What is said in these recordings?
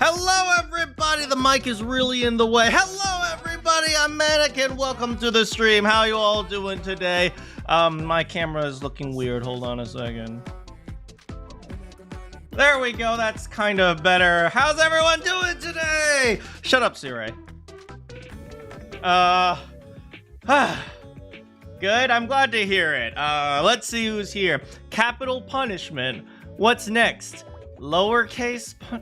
Hello, everybody. The mic is really in the way. Hello, everybody. I'm Manakyn. Welcome to the stream. How you all doing today? My camera is looking weird. Hold on a second. There we go. That's kind of better. How's everyone doing today? Shut up, Sirei. Good. I'm glad to hear it. Let's see who's here. Capital punishment. What's next? Lowercase pun.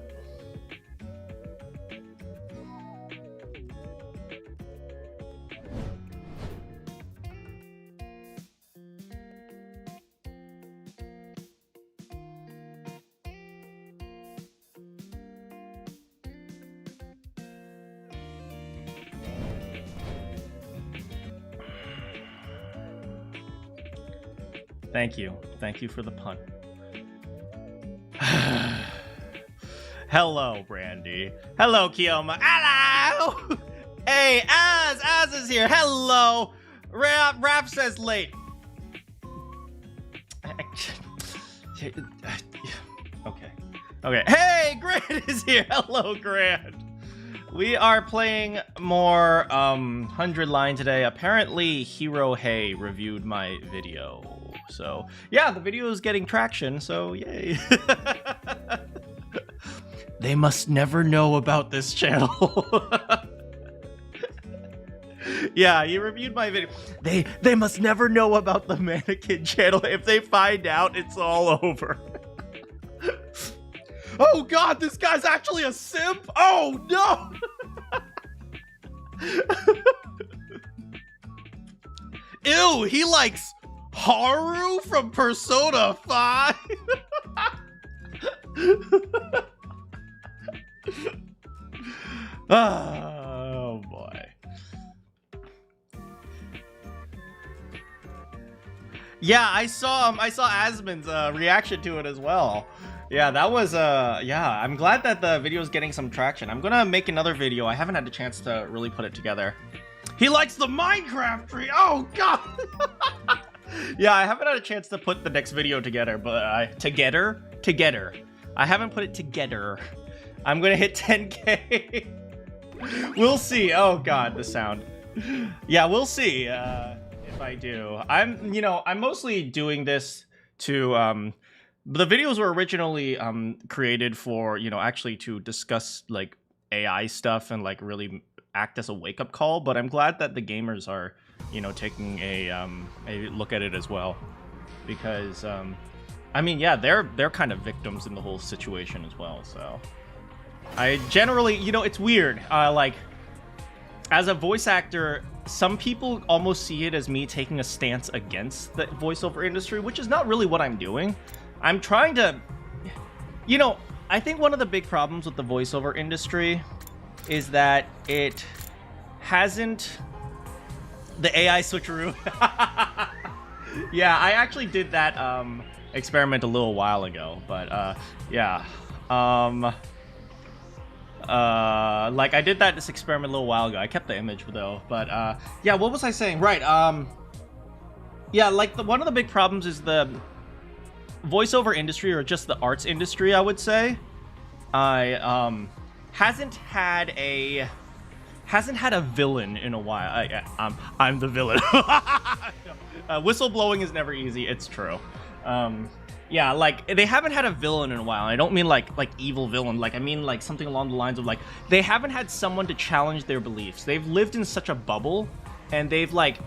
Thank you. Thank you for the pun. Hello, Brandy. Hello, Kioma. Hello! Hey, Az is here. Hello. Rap says late. Okay. Hey, Grant is here. Hello, Grant. We are playing more 100 Line today. Apparently, Hero Hey reviewed my video. So, yeah, the video is getting traction, so yay. They must never know about this channel. Yeah, he reviewed my video. They must never know about the Manakyn channel. If they find out, it's all over. Oh god, this guy's actually a simp? Oh no! Ew, he likes Haru from Persona 5? Oh boy. Yeah, I saw Asmon's reaction to it as well. Yeah, that was yeah, I'm glad that the video is getting some traction. I'm gonna make another video. I haven't had the chance to really put it together. He likes the Minecraft tree. Oh god. Yeah, I haven't had a chance to put the next video together, but together. I haven't put it together. I'm gonna hit 10K. We'll see. Oh god, the sound. Yeah, we'll see if I do. I'm mostly doing this to the videos were originally created for, actually to discuss like AI stuff and like really act as a wake-up call, but I'm glad that the gamers are, taking a look at it as well, because I mean, yeah, they're kind of victims in the whole situation as well. So I generally, it's weird, like as a voice actor, some people almost see it as me taking a stance against the voiceover industry, which is not really what I'm doing. I'm trying to, I think one of the big problems with the voiceover industry is that it hasn't, the AI switcheroo. Yeah, I actually did that experiment a little while ago, but yeah. Like I did this experiment a little while ago. I kept the image though, but yeah, what was I saying? Right, yeah, like one of the big problems is the voiceover industry, or just the arts industry, I would say, hasn't had a villain in a while. I'm the villain. Whistleblowing is never easy. It's true. Yeah, like they haven't had a villain in a while. I don't mean like evil villain. Like I mean like something along the lines of like they haven't had someone to challenge their beliefs. They've lived in such a bubble, and they've like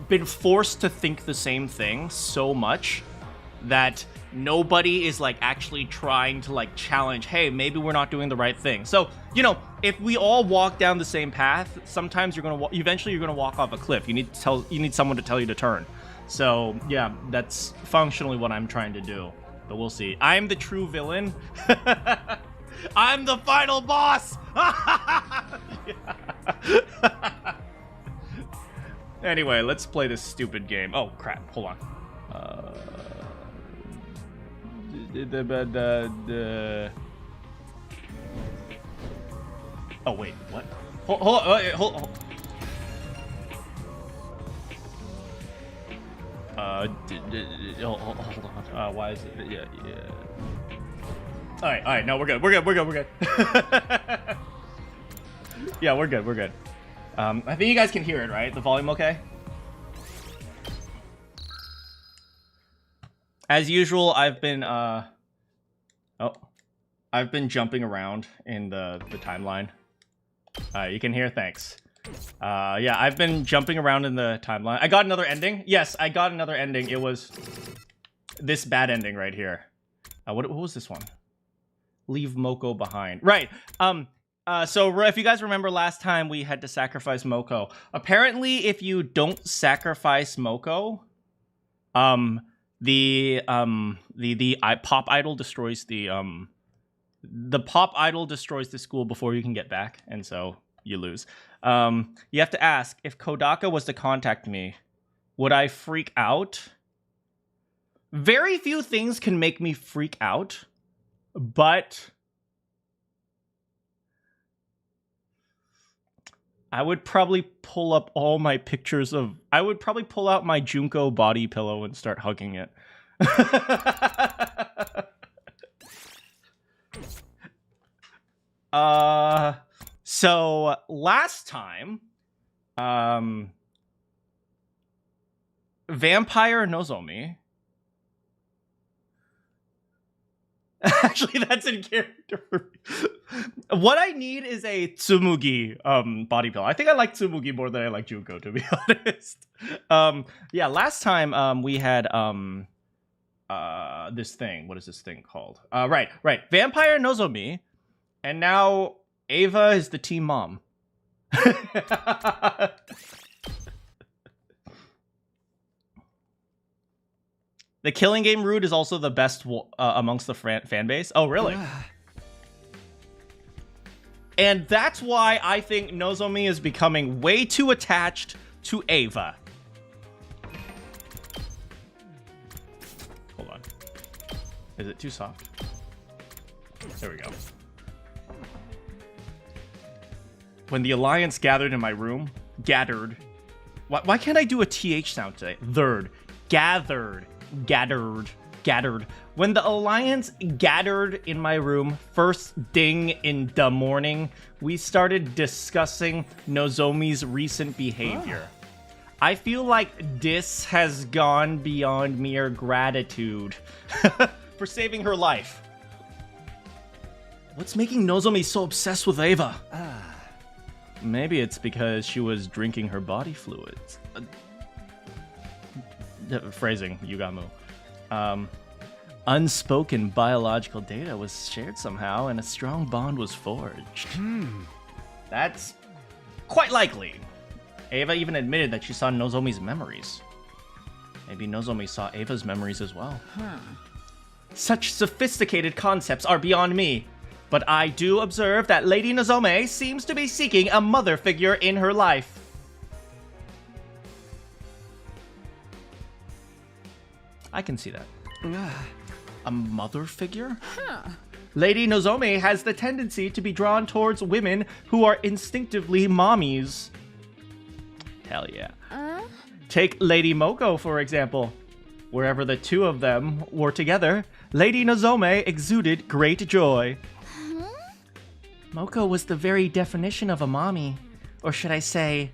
been forced to think the same thing so much that nobody is like actually trying to like challenge, hey, maybe we're not doing the right thing. So, if we all walk down the same path, sometimes eventually you're gonna walk off a cliff. You need someone to tell you to turn. So yeah, that's functionally what I'm trying to do, but we'll see. I'm the true villain. I'm the final boss. Anyway, let's play this stupid game. Oh crap, hold on. Oh wait, what? Hold on. Hold on. Why is it? Yeah. All right. No, we're good. Yeah, we're good. I think you guys can hear it, right? The volume okay? As usual, I've been jumping around in the timeline. You can hear, thanks. Yeah, I've been jumping around in the timeline. I got another ending. Yes, I got another ending. It was this bad ending right here. What was this one? Leave Moko behind. Right. So if you guys remember last time, we had to sacrifice Moko. Apparently, if you don't sacrifice Moko, the pop idol destroys the pop idol destroys the school before you can get back, and so you lose. You have to ask, if Kodaka was to contact me, would I freak out? Very few things can make me freak out, but I would probably pull up all my pictures of... I would probably pull out my Junko body pillow and start hugging it. So last time, Vampire Nozomi. Actually, that's in character for me. What I need is a Tsumugi body pillow. I think I like Tsumugi more than I like Junko, to be honest. Yeah, last time we had this thing. What is this thing called? Right. Vampire Nozomi. And now Ava is the team mom. The Killing Game route is also the best amongst the fan base. Oh, really? And that's why I think Nozomi is becoming way too attached to Ava. Hold on. Is it too soft? There we go. When the Alliance gathered in my room, gathered. Why can't I do a TH sound today? Third. Gathered. When the Alliance gathered in my room, first ding in the morning, we started discussing Nozomi's recent behavior. I feel like this has gone beyond mere gratitude for saving her life. What's making Nozomi so obsessed with Ava? Maybe it's because she was drinking her body fluids. Phrasing, Yugamu. Unspoken biological data was shared somehow, and a strong bond was forged. That's quite likely. Ava even admitted that she saw Nozomi's memories. Maybe Nozomi saw Ava's memories as well. Such sophisticated concepts are beyond me. But I do observe that Lady Nozomi seems to be seeking a mother figure in her life. I can see that. A mother figure? Lady Nozomi has the tendency to be drawn towards women who are instinctively mommies. Hell yeah. Take Lady Moko, for example. Wherever the two of them were together, Lady Nozomi exuded great joy. Moko was the very definition of a mommy. Or should I say,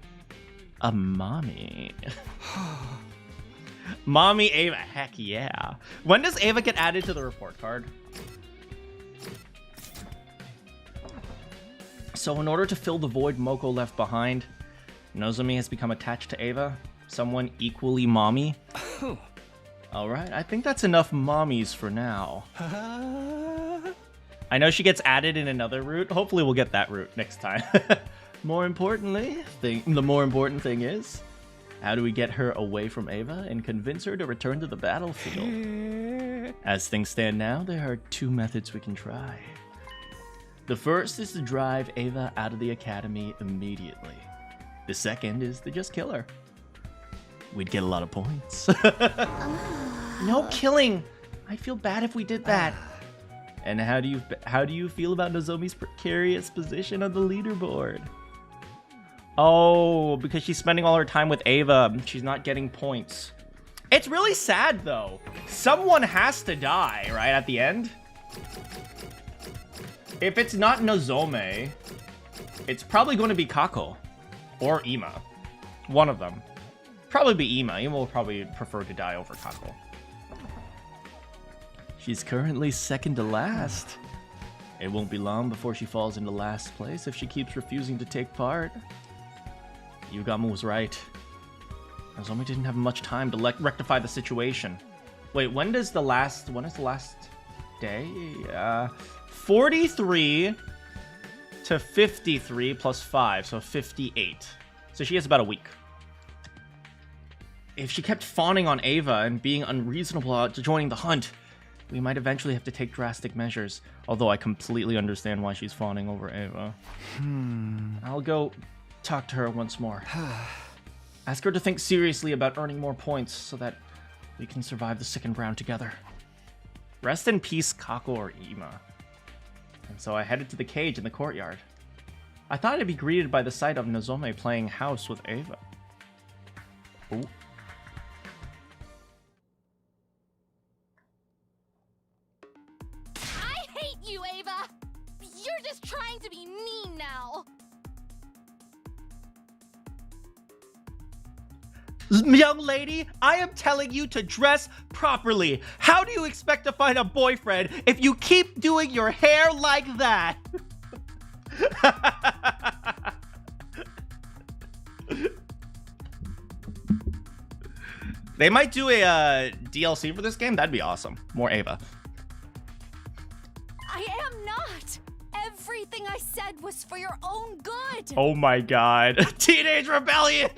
a mommy. Mommy Ava, heck yeah. When does Ava get added to the report card? So in order to fill the void Moko left behind, Nozomi has become attached to Ava, someone equally mommy. Alright, I think that's enough mommies for now. I know she gets added in another route. Hopefully we'll get that route next time. More importantly, the more important thing is, how do we get her away from Ava and convince her to return to the battlefield? As things stand now, there are two methods we can try. The first is to drive Ava out of the academy immediately. The second is to just kill her. We'd get a lot of points. No killing! I feel bad if we did that. And how do you feel about Nozomi's precarious position on the leaderboard? Oh, because she's spending all her time with Ava. She's not getting points. It's really sad, though. Someone has to die, right, at the end? If it's not Nozomi, it's probably going to be Kako or Ima. One of them. Probably be Ima. Ima will probably prefer to die over Kako. She's currently second to last. It won't be long before she falls into last place if she keeps refusing to take part. Yugama was right. Nozomi didn't have much time to rectify the situation. Wait, when is the last day? 43 to 53 plus 5, so 58. So she has about a week. If she kept fawning on Ava and being unreasonable to joining the hunt, we might eventually have to take drastic measures. Although I completely understand why she's fawning over Ava. I'll go talk to her once more. Ask her to think seriously about earning more points so that we can survive the second round together. Rest in peace, Kako or Ima. And so I headed to the cage in the courtyard. I thought I'd be greeted by the sight of Nozomi playing house with Ava. Ooh. I hate you, Ava! You're just trying to be mean now! Young lady, I am telling you to dress properly. How do you expect to find a boyfriend if you keep doing your hair like that? They might do a DLC for this game. That'd be awesome. More Ava. I am not! Everything I said was for your own good! Oh my god. Teenage rebellion!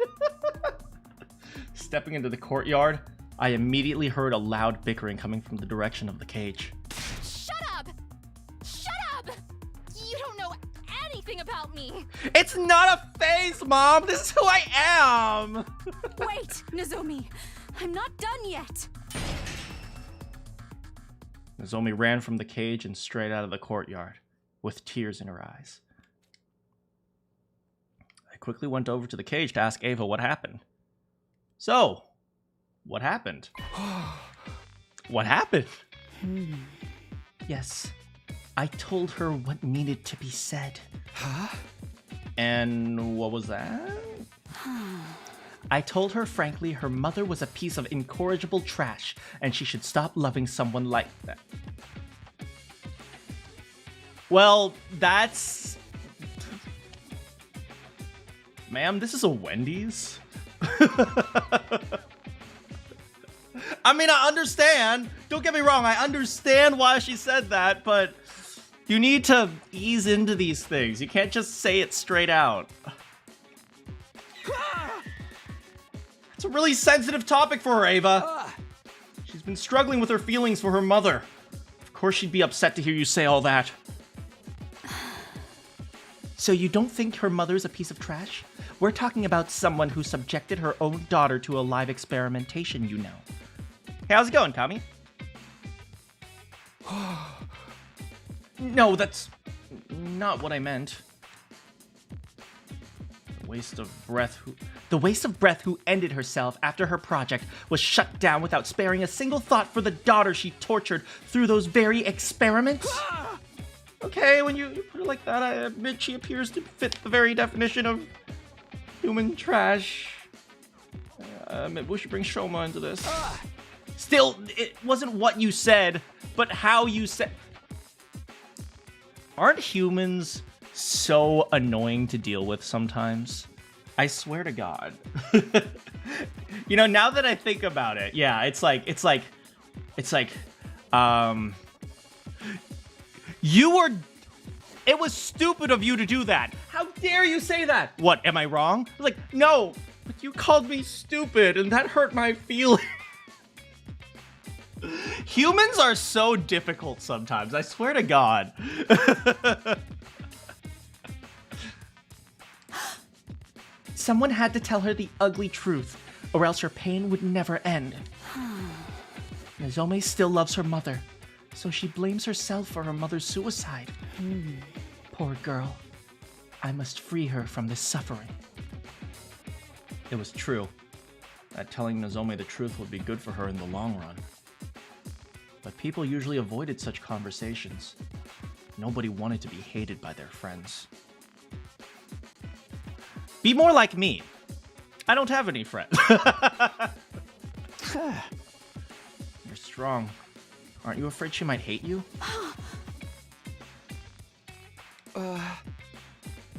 Stepping into the courtyard, I immediately heard a loud bickering coming from the direction of the cage. Shut up! Shut up! You don't know anything about me! It's not a phase, Mom! This is who I am! Wait, Nozomi! I'm not done yet! Nozomi ran from the cage and straight out of the courtyard, with tears in her eyes. I quickly went over to the cage to ask Ava what happened. So, what happened? What happened? Yes, I told her what needed to be said. Huh? And what was that? I told her frankly her mother was a piece of incorrigible trash and she should stop loving someone like that. Well, that's... Ma'am, this is a Wendy's? I mean, I understand. Don't get me wrong. I understand why she said that, but you need to ease into these things. You can't just say it straight out. It's a really sensitive topic for her, Ava. She's been struggling with her feelings for her mother. Of course she'd be upset to hear you say all that. So you don't think her mother's a piece of trash? We're talking about someone who subjected her own daughter to a live experimentation, you know. Hey, how's it going, Kami? No, that's not what I meant. The waste of breath who ended herself after her project was shut down without sparing a single thought for the daughter she tortured through those very experiments? Okay, when you put it like that, I admit she appears to fit the very definition of human trash. Maybe we should bring Shoma into this. Still, it wasn't what you said, but how you said... Aren't humans so annoying to deal with sometimes? I swear to God. You know, now that I think about it, yeah, it's like, it was stupid of you to do that. How dare you say that? What, am I wrong? Like, no, but you called me stupid and that hurt my feelings. Humans are so difficult sometimes, I swear to God. Someone had to tell her the ugly truth, or else her pain would never end. Nozomi still loves her mother, so she blames herself for her mother's suicide. Poor girl. I must free her from this suffering. It was true that telling Nozomi the truth would be good for her in the long run. But people usually avoided such conversations. nobody wanted to be hated by their friends. Be more like me. I don't have any friends. You're strong. Aren't you afraid she might hate you?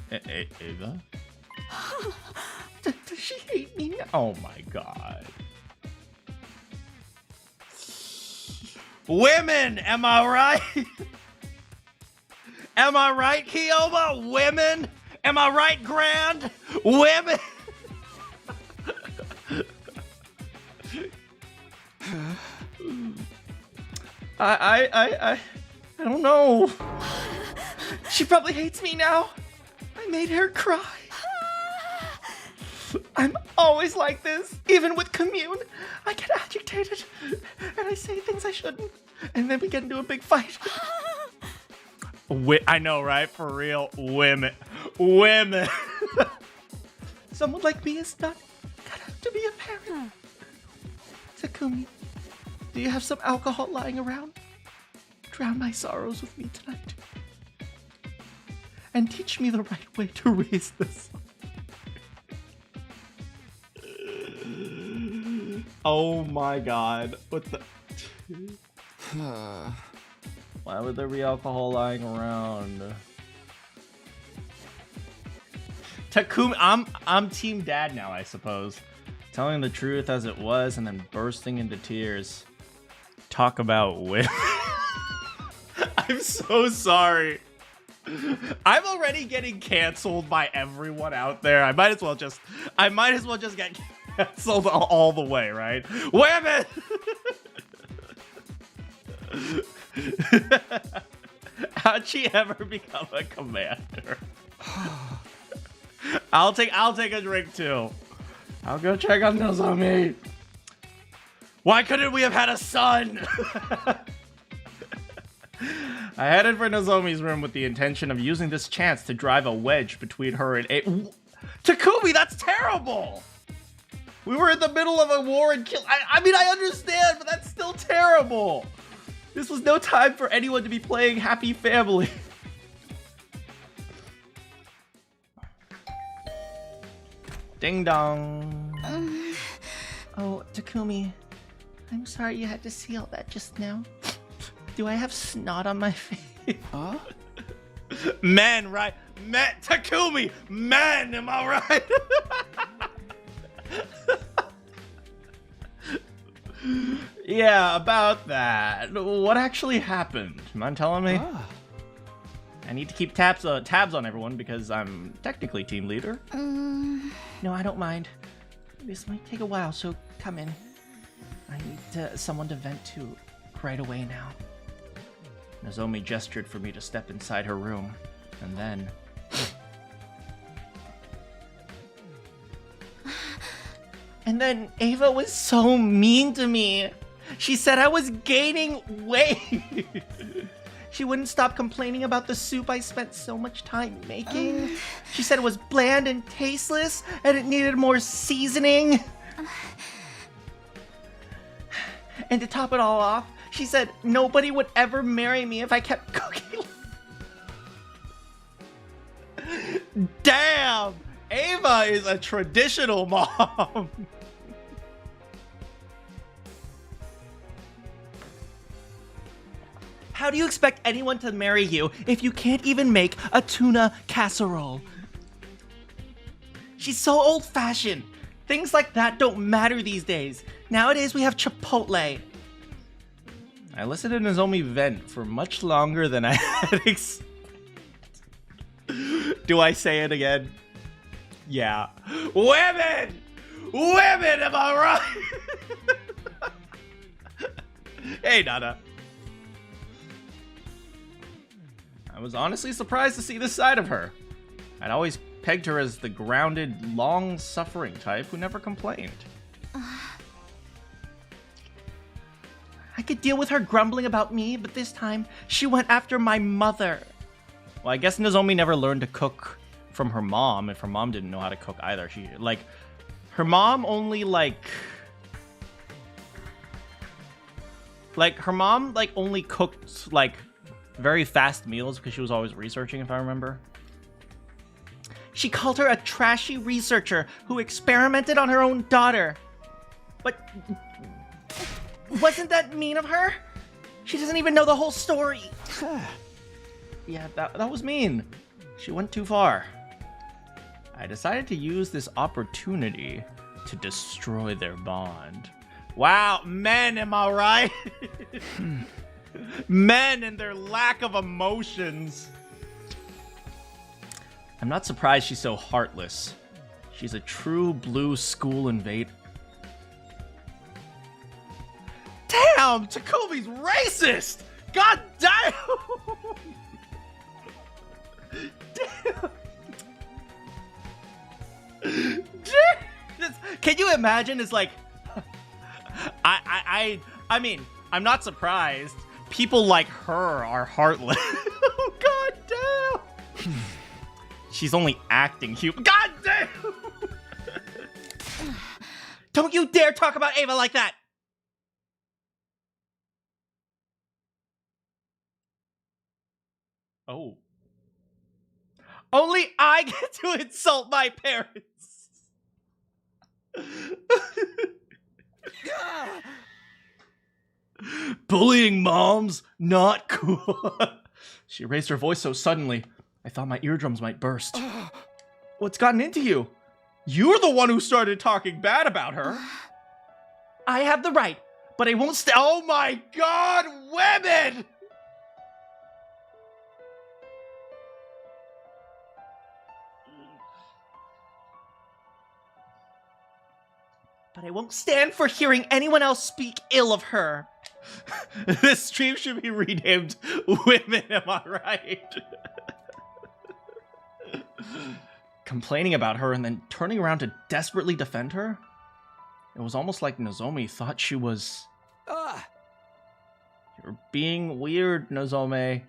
Ava? Does she hate me? Oh my god. Women, am I right? Am I right, Kyoba? Women? Am I right, Grand? Women? I don't know. She probably hates me now. I made her cry. I'm always like this, even with Kamyuhn. I get agitated, and I say things I shouldn't, and then we get into a big fight. I know, right? For real. Women. Women. Someone like me is not cut out to be a parent. Takumi, do you have some alcohol lying around? Drown my sorrows with me tonight. And teach me the right way to raise this. Oh my god. What the... Why would there be alcohol lying around? Takumi, I'm team dad now, I suppose. Telling the truth as it was and then bursting into tears. Talk about women. I'm so sorry. I'm already getting canceled by everyone out there. I might as well just get canceled all the way, right? Women! How'd she ever become a commander? I'll take a drink too. I'll go check on Nozomi. Why couldn't we have had a son? I headed for Nozomi's room with the intention of using this chance to drive a wedge between her and Takumi, that's terrible! We were in the middle of a war and kill. I mean, I understand, but that's still terrible. This was no time for anyone to be playing Happy Family. Ding dong. Oh, Takumi, I'm sorry you had to see all that just now. Do I have snot on my face? Huh? Men, right? Men, Takumi, men, am I right? Yeah, about that. What actually happened? Mind telling me? I need to keep tabs on everyone because I'm technically team leader. No, I don't mind. This might take a while, so come in. I need someone to vent to right away now. Nozomi gestured for me to step inside her room, and then... And then Ava was so mean to me. She said I was gaining weight. She wouldn't stop complaining about the soup I spent so much time making. She said it was bland and tasteless, and it needed more seasoning. And to top it all off, she said nobody would ever marry me if I kept cooking. Damn! Ava is a traditional mom. How do you expect anyone to marry you if you can't even make a tuna casserole? She's so old-fashioned. Things like that don't matter these days. Nowadays, we have Chipotle. I listened to Nozomi vent for much longer than I had expected. Do I say it again? Yeah. Women! Women, am I right? Hey, Nana. I was honestly surprised to see this side of her. I'd always pegged her as the grounded, long-suffering type who never complained. I could deal with her grumbling about me, but this time, she went after my mother. Well, I guess Nozomi never learned to cook from her mom, if her mom didn't know how to cook either. Her mom only, her mom, only cooked, very fast meals because she was always researching, if I remember. She called her a trashy researcher who experimented on her own daughter. But wasn't that mean of her? She doesn't even know the whole story. Yeah, that was mean. She went too far. I decided to use this opportunity to destroy their bond. Wow, men, am I right? Men and their lack of emotions. I'm not surprised she's so heartless. She's a true blue school invader. Damn, Takumi's racist! God damn! Damn! Can you imagine? It's like, I mean, I'm not surprised. People like her are heartless. Oh, God damn! She's only acting human. God damn! Don't you dare talk about Ava like that! Oh. Only I get to insult my parents! Bullying moms, not cool. She raised her voice so suddenly, I thought my eardrums might burst. What's gotten into you? You're the one who started talking bad about her. I have the right, but I won't oh my God, women! But I won't stand for hearing anyone else speak ill of her. This stream should be renamed Women, Am I Right? Complaining about her and then turning around to desperately defend her? It was almost like Nozomi thought she was... You're being weird, Nozomi.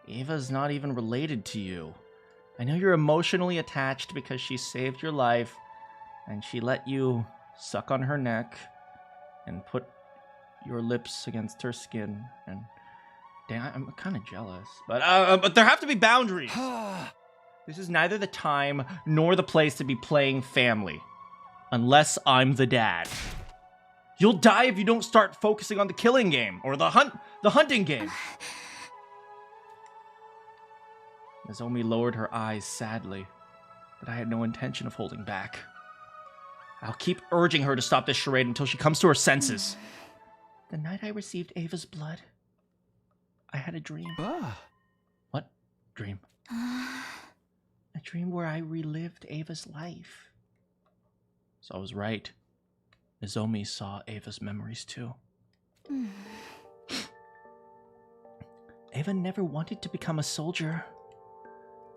Ava's not even related to you. I know you're emotionally attached because she saved your life and she let you suck on her neck and put your lips against her skin, and damn, I'm kind of jealous. But there have to be boundaries. This is neither the time nor the place to be playing family, unless I'm the dad. You'll die if you don't start focusing on the killing game or the hunting game. Nozomi lowered her eyes sadly, but I had no intention of holding back. I'll keep urging her to stop this charade until she comes to her senses. The night I received Ava's blood, I had a dream. What dream? A dream where I relived Ava's life. So I was right. Nozomi saw Ava's memories too. Ava never wanted to become a soldier,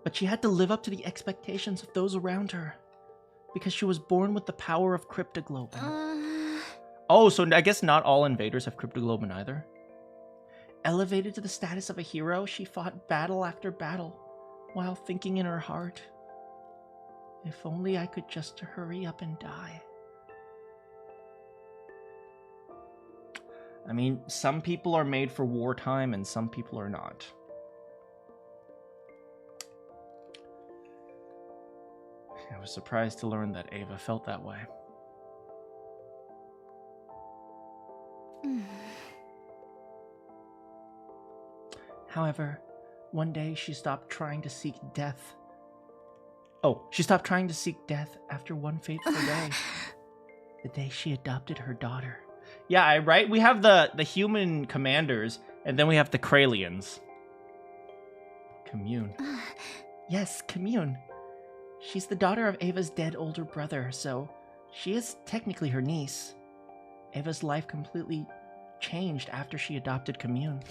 but she had to live up to the expectations of those around her. Because she was born with the power of cryptoglobin. Oh, so I guess not all invaders have cryptoglobin either. Elevated to the status of a hero, she fought battle after battle, while thinking in her heart, if only I could just hurry up and die. I mean, some people are made for wartime and some people are not. I was surprised to learn that Ava felt that way. However, one day she stopped trying to seek death. Oh, she stopped trying to seek death after one fateful day. The day she adopted her daughter. Yeah, right? We have the human commanders, and then we have the Kralians. Kamyuhn. Yes, Kamyuhn. She's the daughter of Ava's dead older brother, so she is technically her niece. Ava's life completely changed after she adopted Kamyuhn.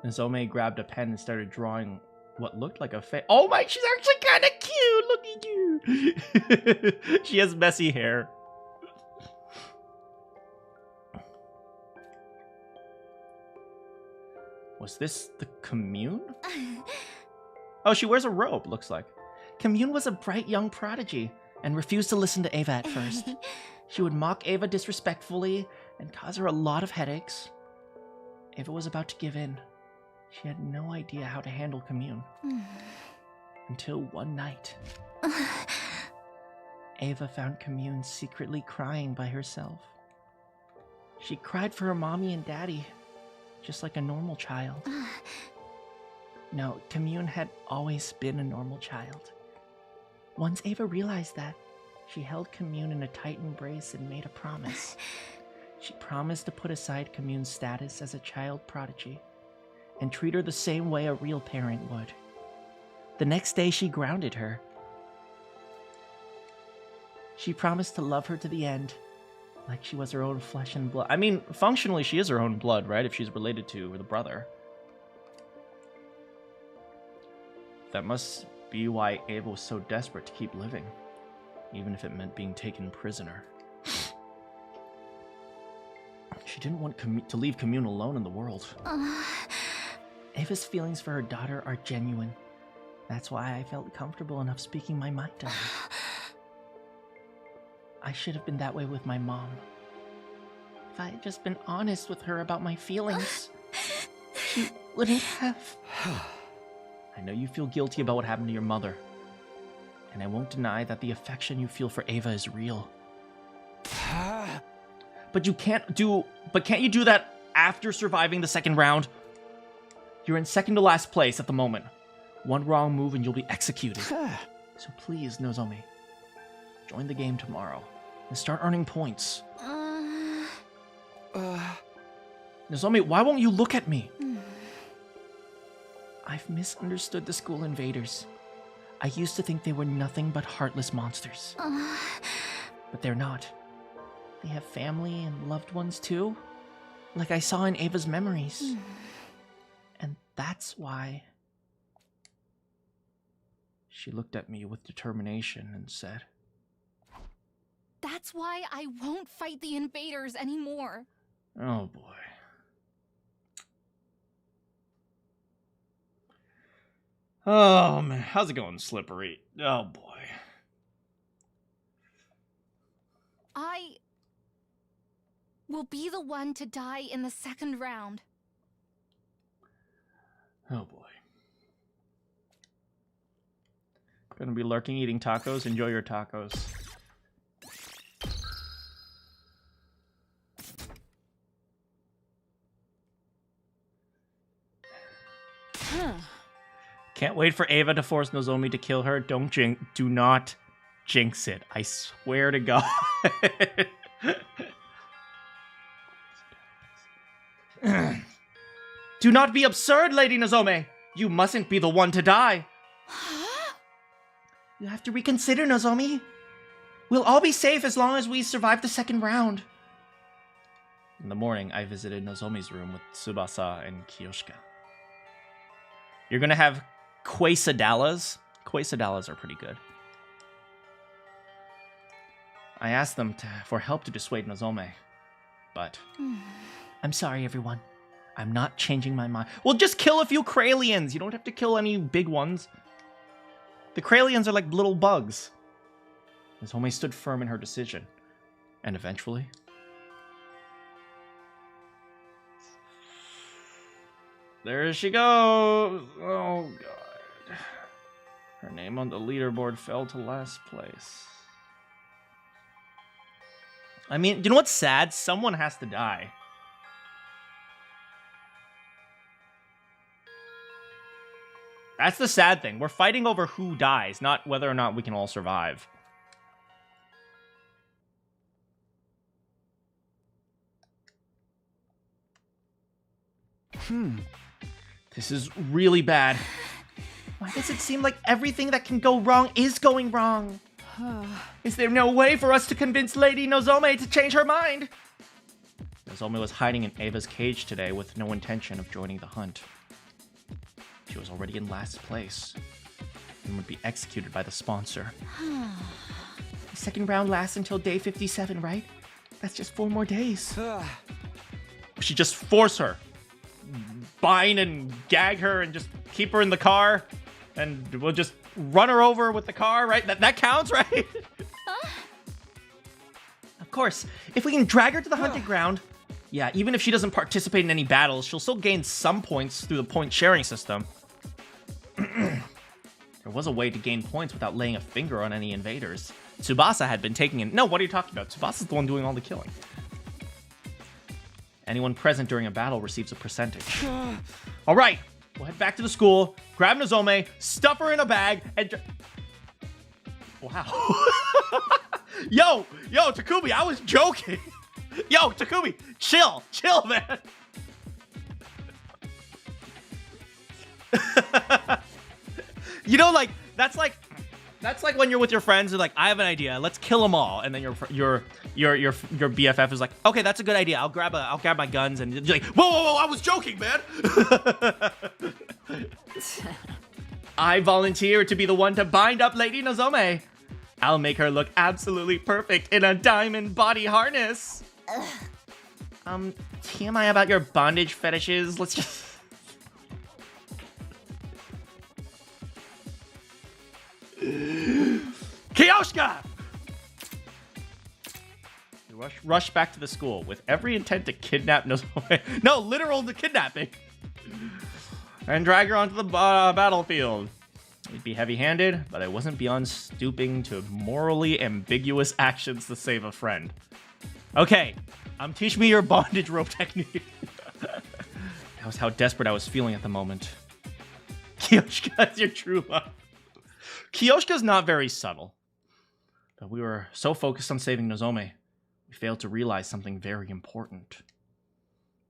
Nozomi grabbed a pen and started drawing what looked like a face. Oh my, she's actually kind of cute! Look at you! She has messy hair. Was this the Kamyuhn? Oh, she wears a robe, looks like. Kamyuhn was a bright young prodigy and refused to listen to Ava at first. She would mock Ava disrespectfully and cause her a lot of headaches. Ava was about to give in. She had no idea how to handle Kamyuhn. Until one night, Ava found Kamyuhn secretly crying by herself. She cried for her mommy and daddy, just like a normal child. No, Kamyuhn had always been a normal child. Once Ava realized that, she held Kamyuhn in a tight embrace and made a promise. She promised to put aside Kamyuhn's status as a child prodigy and treat her the same way a real parent would. The next day, she grounded her. She promised to love her to the end, like she was her own flesh and blood. I mean, functionally, she is her own blood, right? If she's related to the brother. That must be why Ava was so desperate to keep living, even if it meant being taken prisoner. She didn't want to leave Kamyuhn alone in the world. Ava's feelings for her daughter are genuine. That's why I felt comfortable enough speaking my mind to her. I should have been that way with my mom. If I had just been honest with her about my feelings, she wouldn't have. I know you feel guilty about what happened to your mother, and I won't deny that the affection you feel for Ava is real. But can't you do that after surviving the second round? You're in second to last place at the moment. One wrong move and you'll be executed. So please, Nozomi, join the game tomorrow and start earning points. Nozomi, why won't you look at me? I've misunderstood the school invaders. I used to think they were nothing but heartless monsters. But they're not. They have family and loved ones too, like I saw in Ava's memories. And that's why... She looked at me with determination and said, That's why I won't fight the invaders anymore. Oh boy. Oh man, how's it going, Slippery? Oh boy. I will be the one to die in the second round. Oh boy. Gonna be lurking, eating tacos. Enjoy your tacos. Can't wait for Ava to force Nozomi to kill her. Do not jinx it. I swear to God. Do not be absurd, Lady Nozomi. You mustn't be the one to die. You have to reconsider, Nozomi. We'll all be safe as long as we survive the second round. In the morning, I visited Nozomi's room with Tsubasa and Kiyoshika. You're gonna have quesadillas. Quesadillas are pretty good. I asked them for help to dissuade Nozomi, but... I'm sorry, everyone. I'm not changing my mind. Well, just kill a few Kralians. You don't have to kill any big ones. The Kralians are like little bugs. Nozomi stood firm in her decision. And eventually... there she goes! Oh, God. Her name on the leaderboard fell to last place. I mean, you know what's sad? Someone has to die. That's the sad thing. We're fighting over who dies, not whether or not we can all survive. This is really bad. Why does it seem like everything that can go wrong is going wrong? Is there no way for us to convince Lady Nozomi to change her mind? Nozomi was hiding in Ava's cage today with no intention of joining the hunt. She was already in last place and would be executed by the sponsor. The second round lasts until day 57, right? That's just 4 more days. We should just force her. Bind and gag her and just keep her in the car. And we'll just run her over with the car, right? That counts, right? Of course. If we can drag her to the hunting ground, Yeah, even if she doesn't participate in any battles, she'll still gain some points through the point sharing system. There was a way to gain points without laying a finger on any invaders. Tsubasa had been taking in... No, what are you talking about? Tsubasa's the one doing all the killing. Anyone present during a battle receives a percentage. All right, we'll head back to the school, grab Nozomi, stuff her in a bag, and... Wow. Yo, Takumi, I was joking. Yo, Takumi, chill, man. You know, like that's like when you're with your friends and like, I have an idea, let's kill them all, and then your BFF is like, okay, that's a good idea. I'll grab my guns, and you're like, whoa, I was joking, man. I volunteer to be the one to bind up Lady Nozomi. I'll make her look absolutely perfect in a diamond body harness. TMI about your bondage fetishes. Let's just... Kyoshka! We rush back to the school with every intent to kidnap Nozomi. No, literal kidnapping. And drag her onto the battlefield. He'd be heavy-handed, but I wasn't beyond stooping to morally ambiguous actions to save a friend. Okay, teach me your bondage rope technique. That was how desperate I was feeling at the moment. Kyoshka is your true love. Kyoshka's not very subtle. But we were so focused on saving Nozomi, we failed to realize something very important.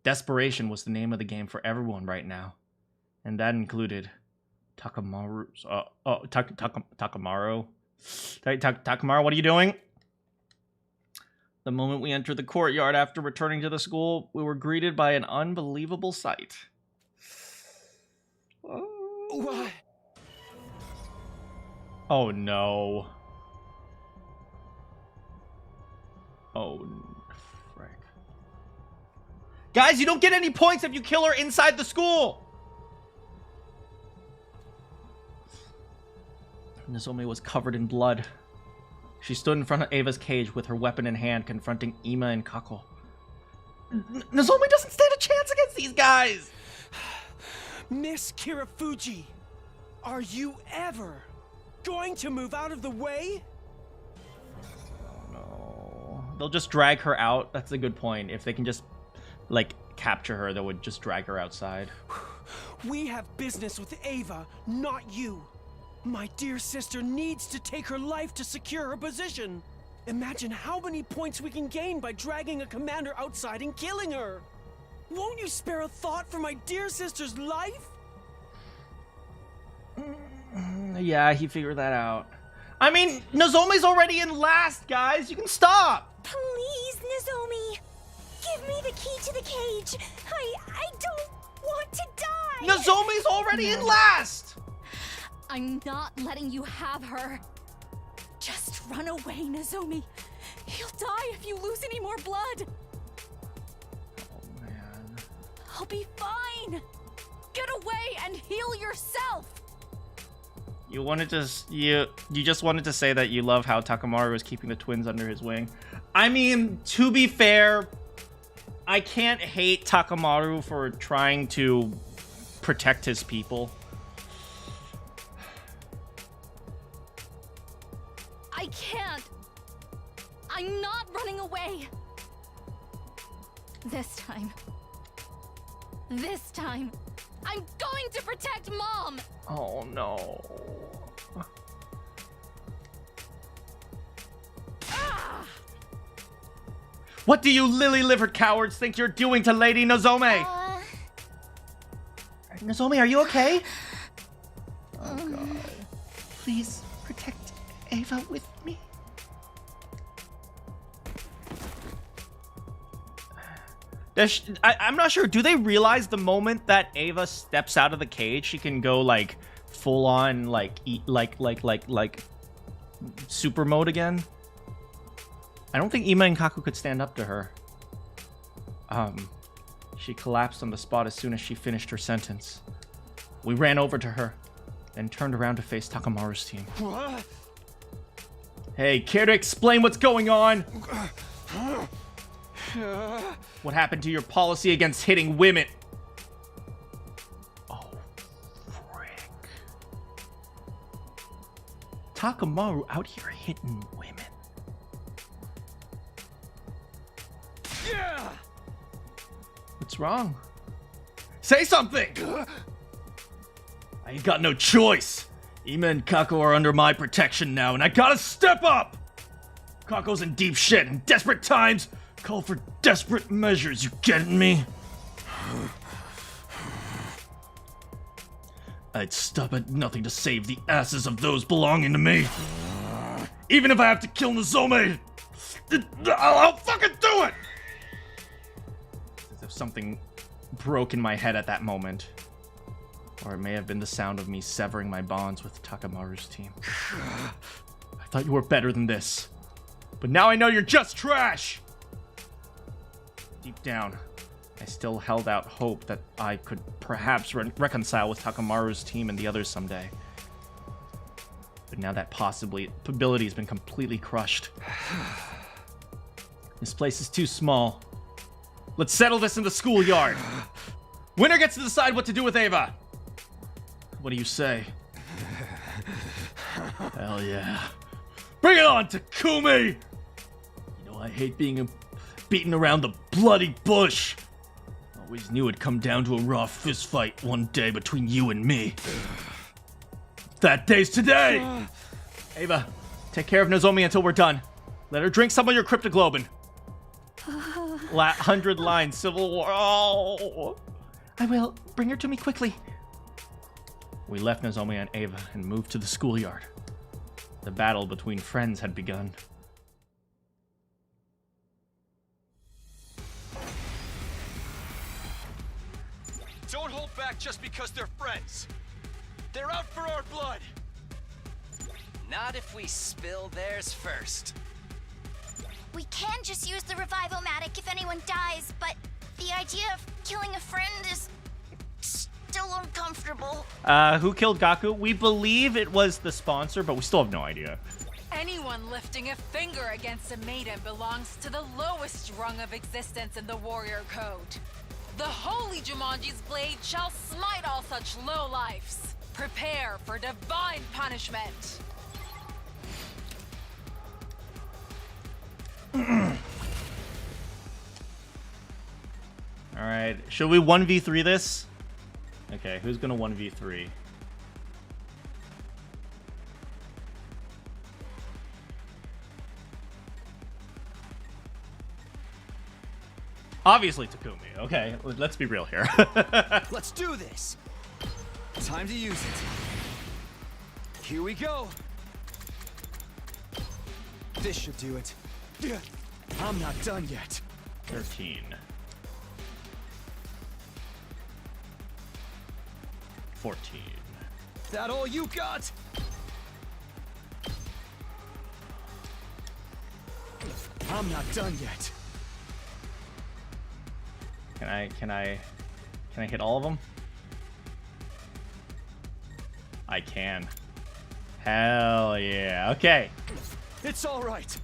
Desperation was the name of the game for everyone right now. And that included... Takamaru, what are you doing? The moment we entered the courtyard after returning to the school, we were greeted by an unbelievable sight. What? Oh no. Oh, frick. Guys, you don't get any points if you kill her inside the school! Nozomi was covered in blood. She stood in front of Ava's cage with her weapon in hand, confronting Ima and Kako. Nozomi doesn't stand a chance against these guys! Miss Kirafuji, are you ever going to move out of the way? Oh no. They'll just drag her out. That's a good point. If they can just, like, capture her, they would just drag her outside. We have business with Ava, not you. My dear sister needs to take her life to secure her position. Imagine how many points we can gain by dragging a commander outside and killing her. Won't you spare a thought for my dear sister's life? Yeah, he figured that out. I mean, Nozomi's already in last, guys. You can stop. Please, Nozomi. Give me the key to the cage. I don't want to die. Nozomi's already in last. I'm not letting you have her. Just run away, Nozomi. You'll die if you lose any more blood. Oh, man. I'll be fine. Get away and heal yourself. You wanted to... You just wanted to say that you love how Takamaru was keeping the twins under his wing. I mean, to be fair, I can't hate Takamaru for trying to protect his people. I can't. I'm not running away. This time, I'm going to protect Mom. Oh, no. Ah! What do you lily-livered cowards think you're doing to Lady Nozomi? Nozomi, are you okay? Oh, God. Please protect Ava with me. I'm not sure. Do they realize the moment that Ava steps out of the cage, she can go like full on like super mode again? I don't think Ima and Kaku could stand up to her. She collapsed on the spot as soon as she finished her sentence. We ran over to her, then turned around to face Takamaru's team. What happened to your policy against hitting women? Oh, frick. Takamaru out here hitting women. Yeah! What's wrong? Say something! I ain't got no choice. Ima and Kako are under my protection now, and I gotta step up! Kako's in deep shit, and desperate times call for desperate measures, you getting me? I'd stop at nothing to save the asses of those belonging to me. Even if I have to kill Nozomi, I'll fucking do it! As if something broke in my head at that moment. Or it may have been the sound of me severing my bonds with Takamaru's team. I thought you were better than this. But now I know you're just trash! Deep down, I still held out hope that I could perhaps reconcile with Takamaru's team and the others someday. But now that possibility has been completely crushed. This place is too small. Let's settle this in the schoolyard. Winner gets to decide what to do with Eva. What do you say? Hell yeah. Bring it on, Takumi! You know, I hate being beaten around the bloody bush. Always knew it'd come down to a raw fistfight one day between you and me. That day's today! Eva, take care of Nozomi until we're done. Let her drink some of your cryptoglobin. 100 lines, Civil War. Oh. I will. Bring her to me quickly. We left Nozomi and Eva and moved to the schoolyard. The battle between friends had begun. Don't hold back just because they're friends. They're out for our blood. Not if we spill theirs first. We can just use the revival-matic if anyone dies, but the idea of killing a friend is still uncomfortable. Who killed Gaku? We believe it was the sponsor, but we still have no idea. Anyone lifting a finger against a maiden belongs to the lowest rung of existence in the warrior code. The holy Jumanji's blade shall smite all such lowlifes. Prepare for divine punishment. Alright, should we 1v3 this? Okay, who's gonna 1v3? Obviously Takumi. Okay, let's be real here. Let's do this. Time to use it. Here we go. This should do it. I'm not done yet. 13. 14. That all you got? I'm not done yet. Can I hit all of them? I can. Hell yeah. Okay. It's all right.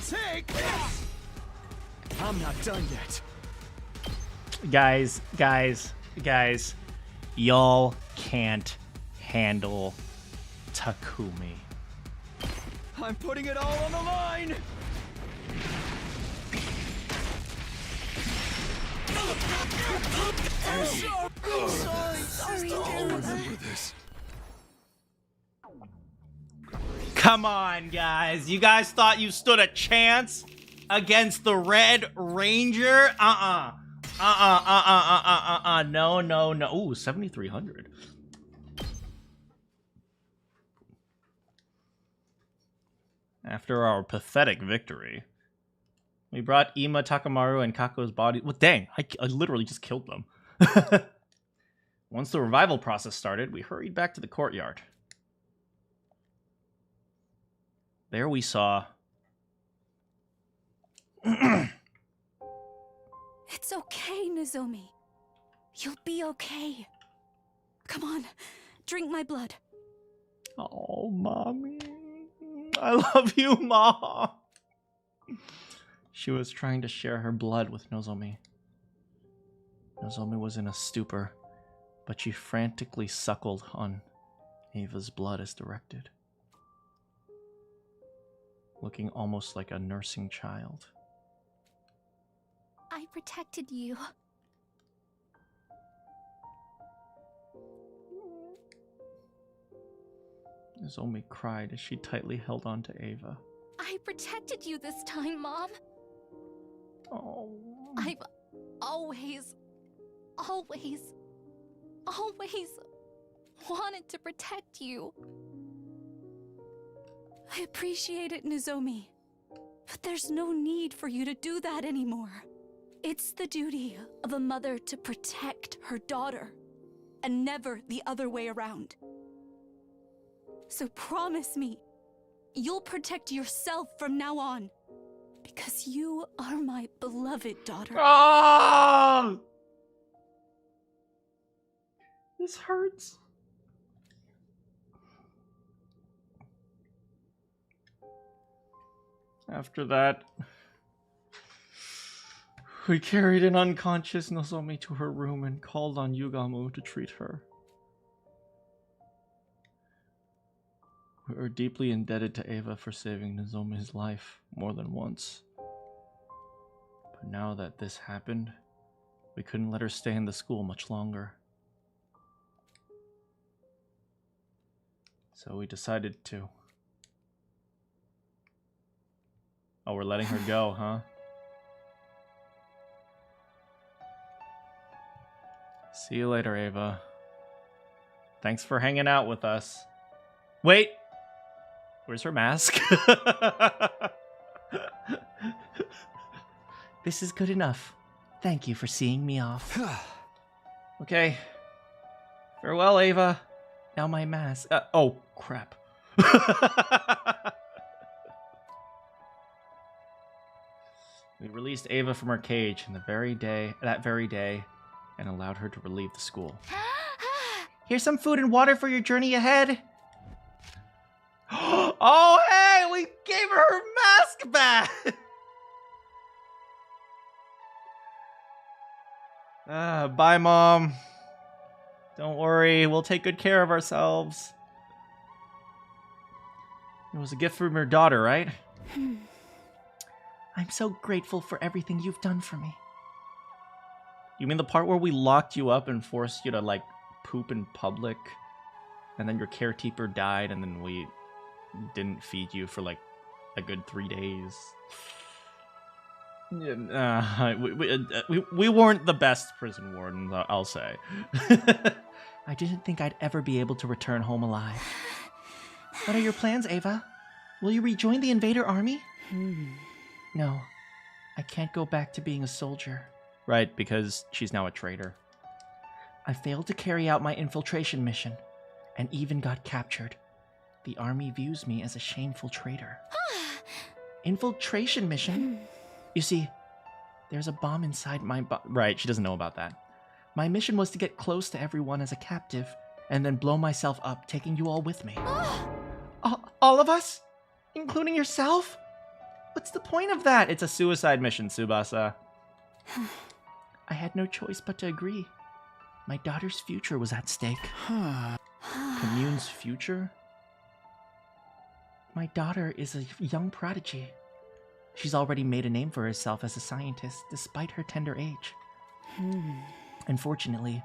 Take this. I'm not done yet. Guys, y'all can't handle Takumi. I'm putting it all on the line. Sorry. I'll remember this. Come on, guys. You guys thought you stood a chance against the Red Ranger? No. Ooh, 7,300. After our pathetic victory, we brought Ima, Takamaru, and Kako's body. Well, dang, I literally just killed them. Once the revival process started, we hurried back to the courtyard. There we saw... It's okay, Nozomi. You'll be okay. Come on, drink my blood. Oh, mommy. I love you, Mom. She was trying to share her blood with Nozomi. Nozomi was in a stupor, but she frantically suckled on Ava's blood as directed, looking almost like a nursing child. I protected you. Nozomi cried as she tightly held on to Ava. I protected you this time, Mom. Oh. I've always wanted to protect you. I appreciate it, Nozomi. But there's no need for you to do that anymore. It's the duty of a mother to protect her daughter, and never the other way around. So promise me, you'll protect yourself from now on, because you are my beloved daughter. Oh! This hurts. After that, we carried an unconscious Nozomi to her room and called on Yugamu to treat her. We were deeply indebted to Ava for saving Nozomi's life more than once. But now that this happened, we couldn't let her stay in the school much longer. So we decided to. Oh, we're letting her go, huh? See you later, Ava. Thanks for hanging out with us. Wait! Where's her mask? This is good enough. Thank you for seeing me off. Okay. Farewell, Ava. Now my mask. Oh, crap. We released Ava from her cage that very day, and allowed her to leave the school. Here's some food and water for your journey ahead. Oh, hey, we gave her her mask back. Bye, Mom. Don't worry, we'll take good care of ourselves. It was a gift from your daughter, right? I'm so grateful for everything you've done for me. You mean the part where we locked you up and forced you to, like, poop in public? And then your caretaker died, and then we didn't feed you for, like, a good 3 days? We weren't the best prison wardens, I'll say. I didn't think I'd ever be able to return home alive. What are your plans, Ava? Will you rejoin the invader army? No, I can't go back to being a soldier. Right, because she's now a traitor. I failed to carry out my infiltration mission, and even got captured. The army views me as a shameful traitor. Infiltration mission? You see, there's a bomb inside my Right, she doesn't know about that. My mission was to get close to everyone as a captive, and then blow myself up, taking you all with me. All of us? Including yourself? What's the point of that? It's a suicide mission, Tsubasa. I had no choice but to agree. My daughter's future was at stake. Kamyuhn's future? My daughter is a young prodigy. She's already made a name for herself as a scientist, despite her tender age. Unfortunately,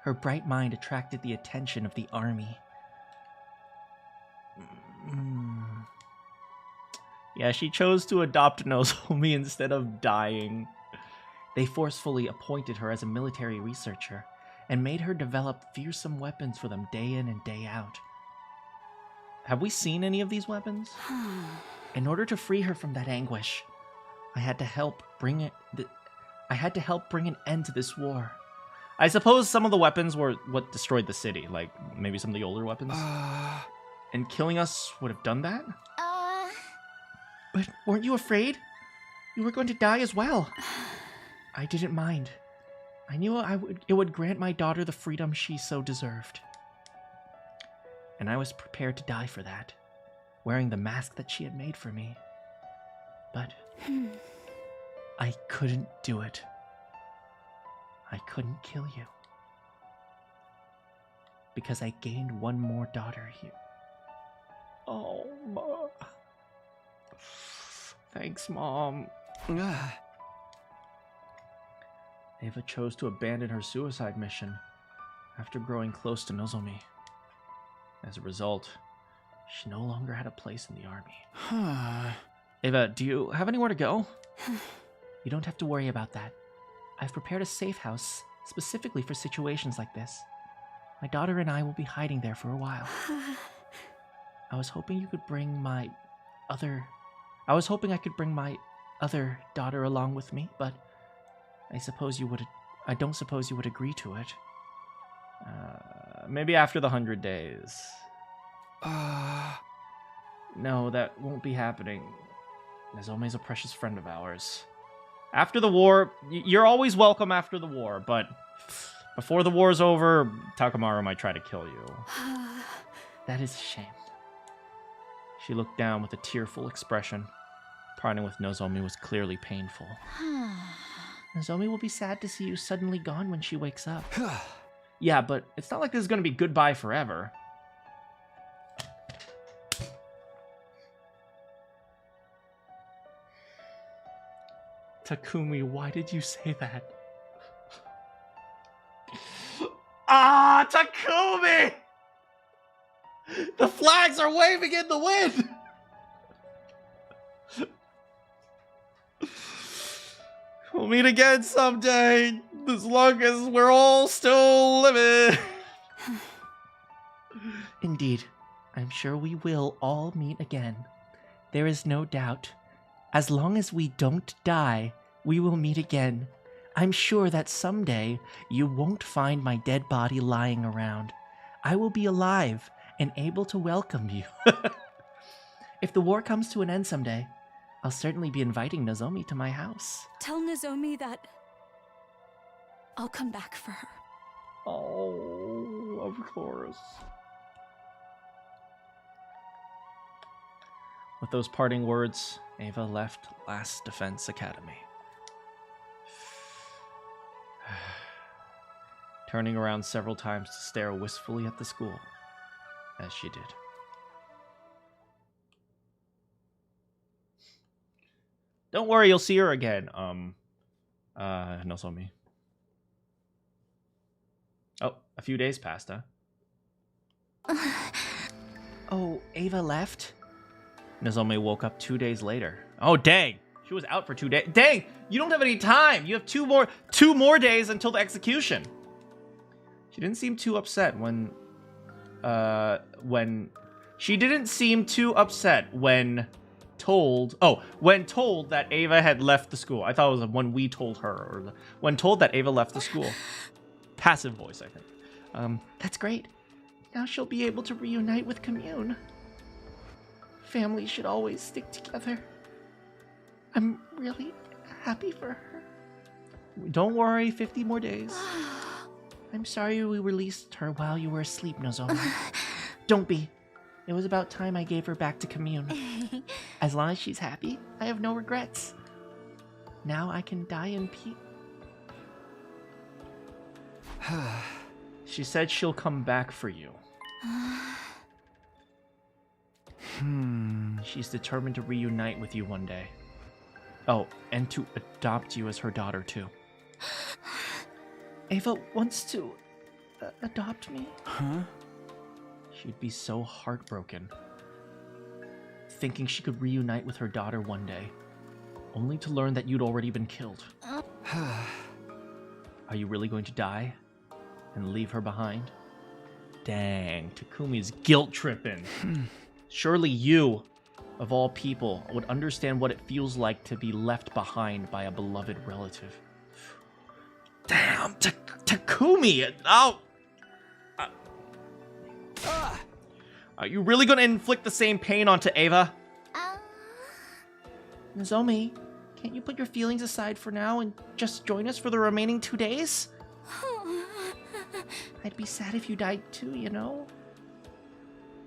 her bright mind attracted the attention of the army. Yeah, she chose to adopt Nozomi instead of dying. They forcefully appointed her as a military researcher and made her develop fearsome weapons for them day in and day out. Have we seen any of these weapons? In order to free her from that anguish, I had to help bring an end to this war. I suppose some of the weapons were what destroyed the city, like maybe some of the older weapons. And killing us would have done that? But weren't you afraid? You were going to die as well. I didn't mind. I knew it would grant my daughter the freedom she so deserved. And I was prepared to die for that. wearing the mask that she had made for me. But I couldn't do it. I couldn't kill you. Because I gained one more daughter here. Oh, Ma. Thanks, Mom. Eva chose to abandon her suicide mission after growing close to Nozomi. As a result, she no longer had a place in the army. Eva, do you have anywhere to go? You don't have to worry about that. I've prepared a safe house specifically for situations like this. My daughter and I will be hiding there for a while. I was hoping I could bring my other daughter along with me, but I don't suppose you would agree to it. Maybe after the 100 days. No, that won't be happening. Nozomi's a precious friend of ours. After the war, you're always welcome after the war, but before the war's over, Takamaru might try to kill you. That is a shame. She looked down with a tearful expression. Parting with Nozomi was clearly painful. Nozomi will be sad to see you suddenly gone when she wakes up. Yeah, but it's not like this is going to be goodbye forever. Takumi, why did you say that? Ah, Takumi! The flags are waving in the wind! We'll meet again someday, as long as we're all still living. Indeed, I'm sure we will all meet again. There is no doubt. As long as we don't die, we will meet again. I'm sure that someday you won't find my dead body lying around. I will be alive and able to welcome you. If the war comes to an end someday, I'll certainly be inviting Nozomi to my house. Tell Nozomi that I'll come back for her. Oh, of course. With those parting words, Eva left Last Defense Academy. Turning around several times to stare wistfully at the school, as she did. Don't worry, you'll see her again. Nozomi. Oh, a few days passed, huh? Oh, Eva left? Nozomi woke up 2 days later. Oh, dang. She was out for 2 days. Dang, you don't have any time. You have two more days until the execution. She didn't seem too upset when told that Ava had left the school. I thought it was when we told her, or when told that Ava left the school. Passive voice, I think. That's great. Now she'll be able to reunite with Kamyuhn. Families should always stick together. I'm really happy for her. Don't worry, 50 more days. I'm sorry we released her while you were asleep, Nozomi. Don't be. It was about time I gave her back to Kamyuhn. As long as she's happy, I have no regrets. Now I can die in peace. She said she'll come back for you. She's determined to reunite with you one day. Oh, and to adopt you as her daughter, too. Ava wants to adopt me? Huh? She'd be so heartbroken, thinking she could reunite with her daughter one day, only to learn that you'd already been killed. Are you really going to die and leave her behind? Dang, Takumi's guilt-tripping. Surely you, of all people, would understand what it feels like to be left behind by a beloved relative. Damn, Takumi! Oh! Are you really going to inflict the same pain onto Ava? Nozomi, can't you put your feelings aside for now and just join us for the remaining 2 days? I'd be sad if you died too, you know?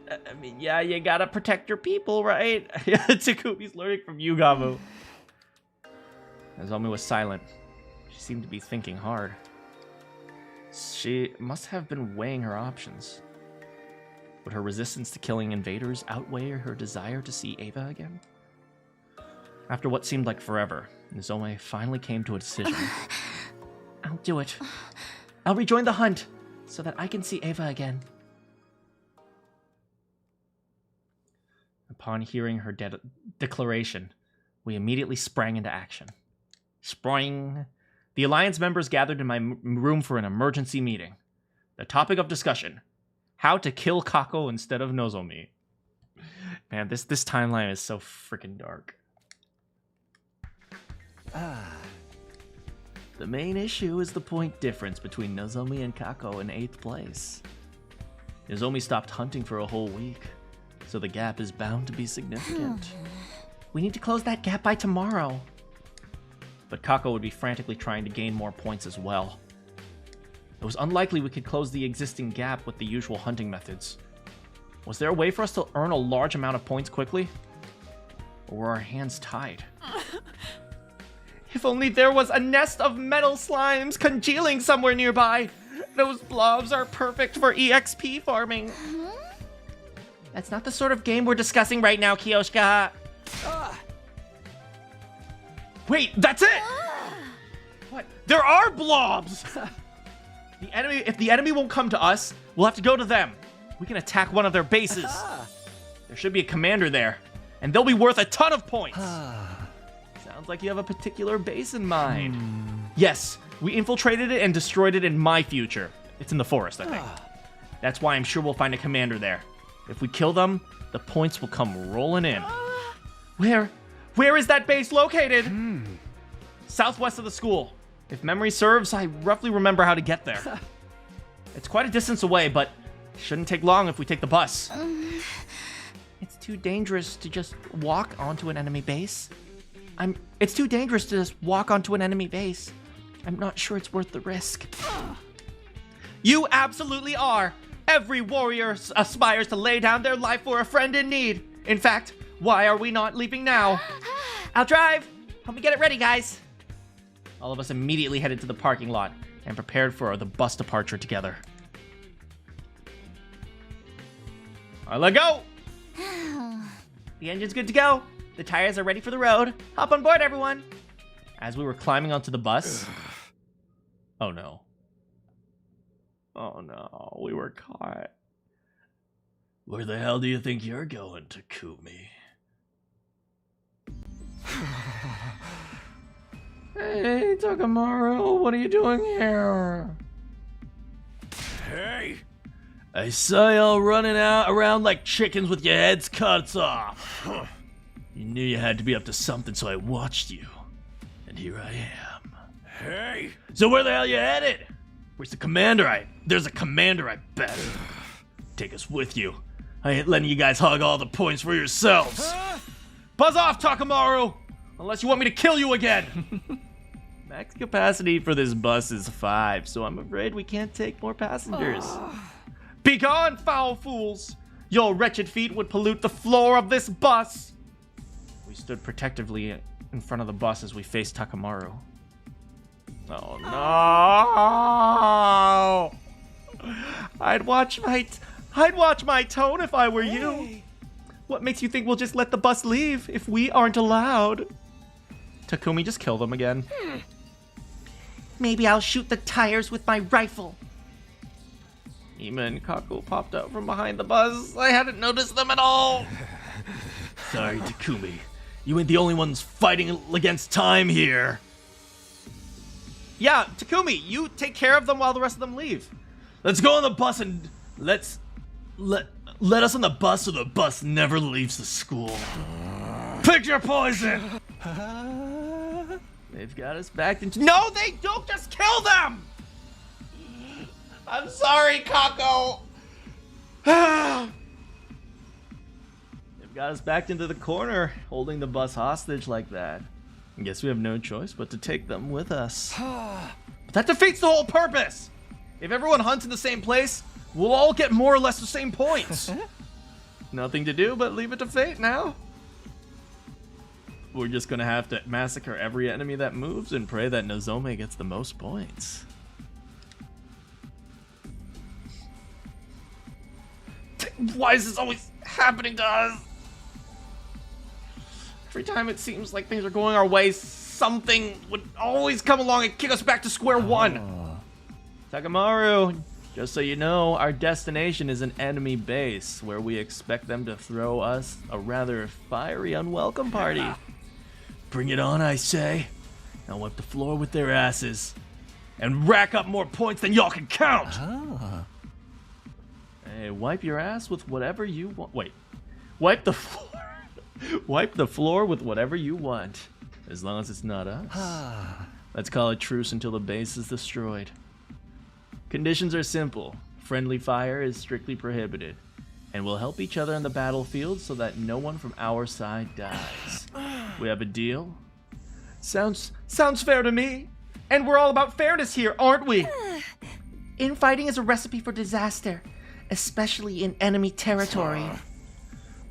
I mean, yeah, you gotta protect your people, right? Takumi's learning from Yugamu. Nozomi was silent. She seemed to be thinking hard. She must have been weighing her options. Would her resistance to killing invaders outweigh her desire to see Eva again? After what seemed like forever, Nozomi finally came to a decision. I'll do it. I'll rejoin the hunt so that I can see Eva again. Upon hearing her declaration, we immediately sprang into action. Spring. The Alliance members gathered in my room for an emergency meeting. The topic of discussion: how to kill Kako instead of Nozomi. Man, this timeline is so freaking dark. The main issue is the point difference between Nozomi and Kako in 8th place. Nozomi stopped hunting for a whole week, so the gap is bound to be significant. We need to close that gap by tomorrow. But Kako would be frantically trying to gain more points as well. It was unlikely we could close the existing gap with the usual hunting methods. Was there a way for us to earn a large amount of points quickly? Or were our hands tied? If only there was a nest of metal slimes congealing somewhere nearby! Those blobs are perfect for EXP farming. That's not the sort of game we're discussing right now, Kiyoshika. Wait, that's it! What? There are blobs! If the enemy won't come to us, we'll have to go to them. We can attack one of their bases. There should be a commander there, and they'll be worth a ton of points. Sounds like you have a particular base in mind. Yes, we infiltrated it and destroyed it in my future. It's in the forest, I think. That's why I'm sure we'll find a commander there. If we kill them, the points will come rolling in. Where is that base located? Southwest of the school. If memory serves, I roughly remember how to get there. It's quite a distance away, but it shouldn't take long if we take the bus. It's too dangerous to just walk onto an enemy base. It's too dangerous to just walk onto an enemy base. I'm not sure it's worth the risk. You absolutely are. Every warrior aspires to lay down their life for a friend in need. In fact, why are we not leaving now? I'll drive. Help me get it ready, guys. All of us immediately headed to the parking lot and prepared for the bus departure together. All right, let go. The engine's good to go. The tires are ready for the road. Hop on board, everyone. As we were climbing onto the bus... Oh, no. Oh, no. We were caught. Where the hell do you think you're going, Takumi? Hey, Takamaru, what are you doing here? Hey! I saw y'all running around like chickens with your heads cut off. You knew you had to be up to something, so I watched you. And here I am. Hey! So where the hell you headed? Where's the commander? There's a commander, I bet. Take us with you. I ain't letting you guys hog all the points for yourselves. Buzz off, Takamaru! Unless you want me to kill you again! Max capacity for this bus is 5, so I'm afraid we can't take more passengers. Be gone, foul fools! Your wretched feet would pollute the floor of this bus! We stood protectively in front of the bus as we faced Takamaru. Oh no! I'd watch my tone if I were you. What makes you think we'll just let the bus leave if we aren't allowed? Takumi, just kill them again. Maybe I'll shoot the tires with my rifle. Ima and Kako popped out from behind the bus. I hadn't noticed them at all. Sorry, Takumi. You ain't the only ones fighting against time here. Yeah, Takumi, you take care of them while the rest of them leave. Let's go on the bus and let us on the bus so the bus never leaves the school. Pick your poison! They've got us backed into... No, they don't! Just kill them! I'm sorry, Kako! They've got us backed into the corner, holding the bus hostage like that. I guess we have no choice but to take them with us. But that defeats the whole purpose! If everyone hunts in the same place, we'll all get more or less the same points. Nothing to do but leave it to fate now. We're just gonna have to massacre every enemy that moves and pray that Nozomi gets the most points. Why is this always happening to us? Every time it seems like things are going our way, something would always come along and kick us back to square one. Takamaru, just so you know, our destination is an enemy base where we expect them to throw us a rather fiery unwelcome party. Bring it on, I say. I'll wipe the floor with their asses and rack up more points than y'all can count. Hey, wipe your ass with whatever you want. Wait, wipe the floor. Wipe the floor with whatever you want, as long as it's not us. Let's call it truce until the base is destroyed. Conditions are simple. Friendly fire is strictly prohibited, and we'll help each other on the battlefield so that no one from our side dies. We have a deal? Sounds fair to me. And we're all about fairness here, aren't we? Infighting is a recipe for disaster, especially in enemy territory.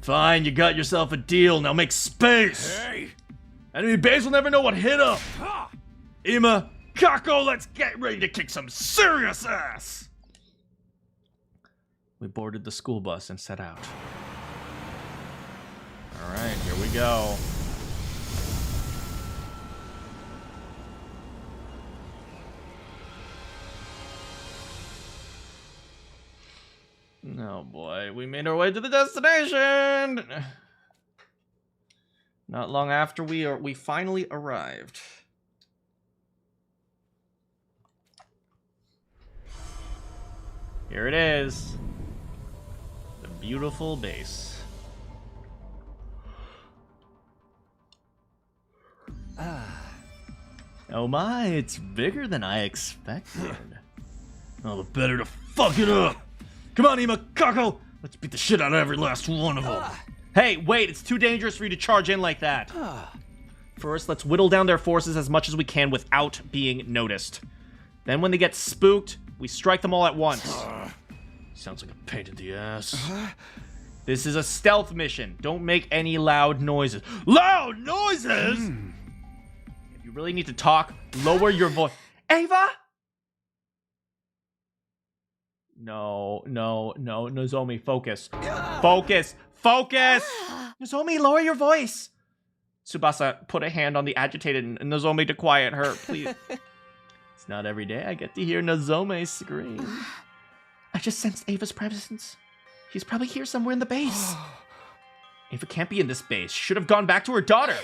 Fine, you got yourself a deal. Now make space. Hey. Enemy base will never know what hit them. Ima, Kako, let's get ready to kick some serious ass. We boarded the school bus and set out. All right, here we go. Oh boy, we made our way to the destination! Not long after we finally arrived. Here it is. The beautiful base. Oh my, it's bigger than I expected. All the better to fuck it up! Come on, Ima, Kako! Let's beat the shit out of every last one of them. Hey, wait, it's too dangerous for you to charge in like that. First, let's whittle down their forces as much as we can without being noticed. Then when they get spooked, we strike them all at once. Sounds like a pain in the ass. This is a stealth mission. Don't make any loud noises. Loud noises?! If you really need to talk, lower your voice. Ava? No, Nozomi, focus. Focus! Nozomi, lower your voice! Tsubasa put a hand on the agitated Nozomi to quiet her, please. It's not every day I get to hear Nozomi scream. I just sensed Ava's presence. She's probably here somewhere in the base. Ava can't be in this base. Should have gone back to her daughter.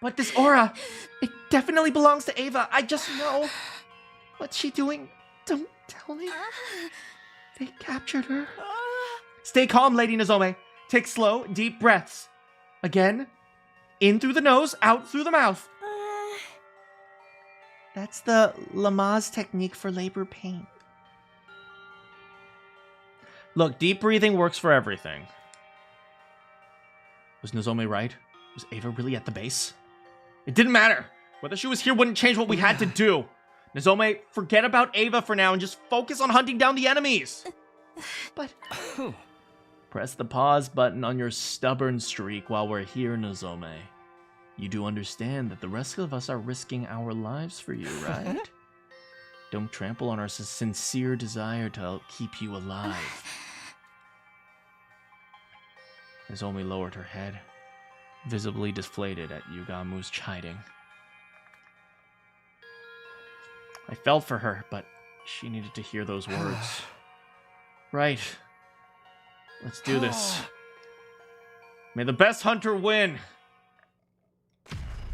But this aura, it definitely belongs to Ava. I just know. What's she doing? Don't tell me. They captured her. Stay calm, Lady Nozomi. Take slow, deep breaths. Again. In through the nose, out through the mouth. That's the Lamaze technique for labor pain. Look, deep breathing works for everything. Was Nozomi right? Was Ava really at the base? It didn't matter. Whether she was here wouldn't change what we had to do. Nozomi, forget about Ava for now and just focus on hunting down the enemies. But... Press the pause button on your stubborn streak while we're here, Nozomi. You do understand that the rest of us are risking our lives for you, right? Don't trample on our sincere desire to keep you alive. Nozomi lowered her head, visibly deflated at Yugamu's chiding. I felt for her, but she needed to hear those words. Right. Let's do this. May the best hunter win.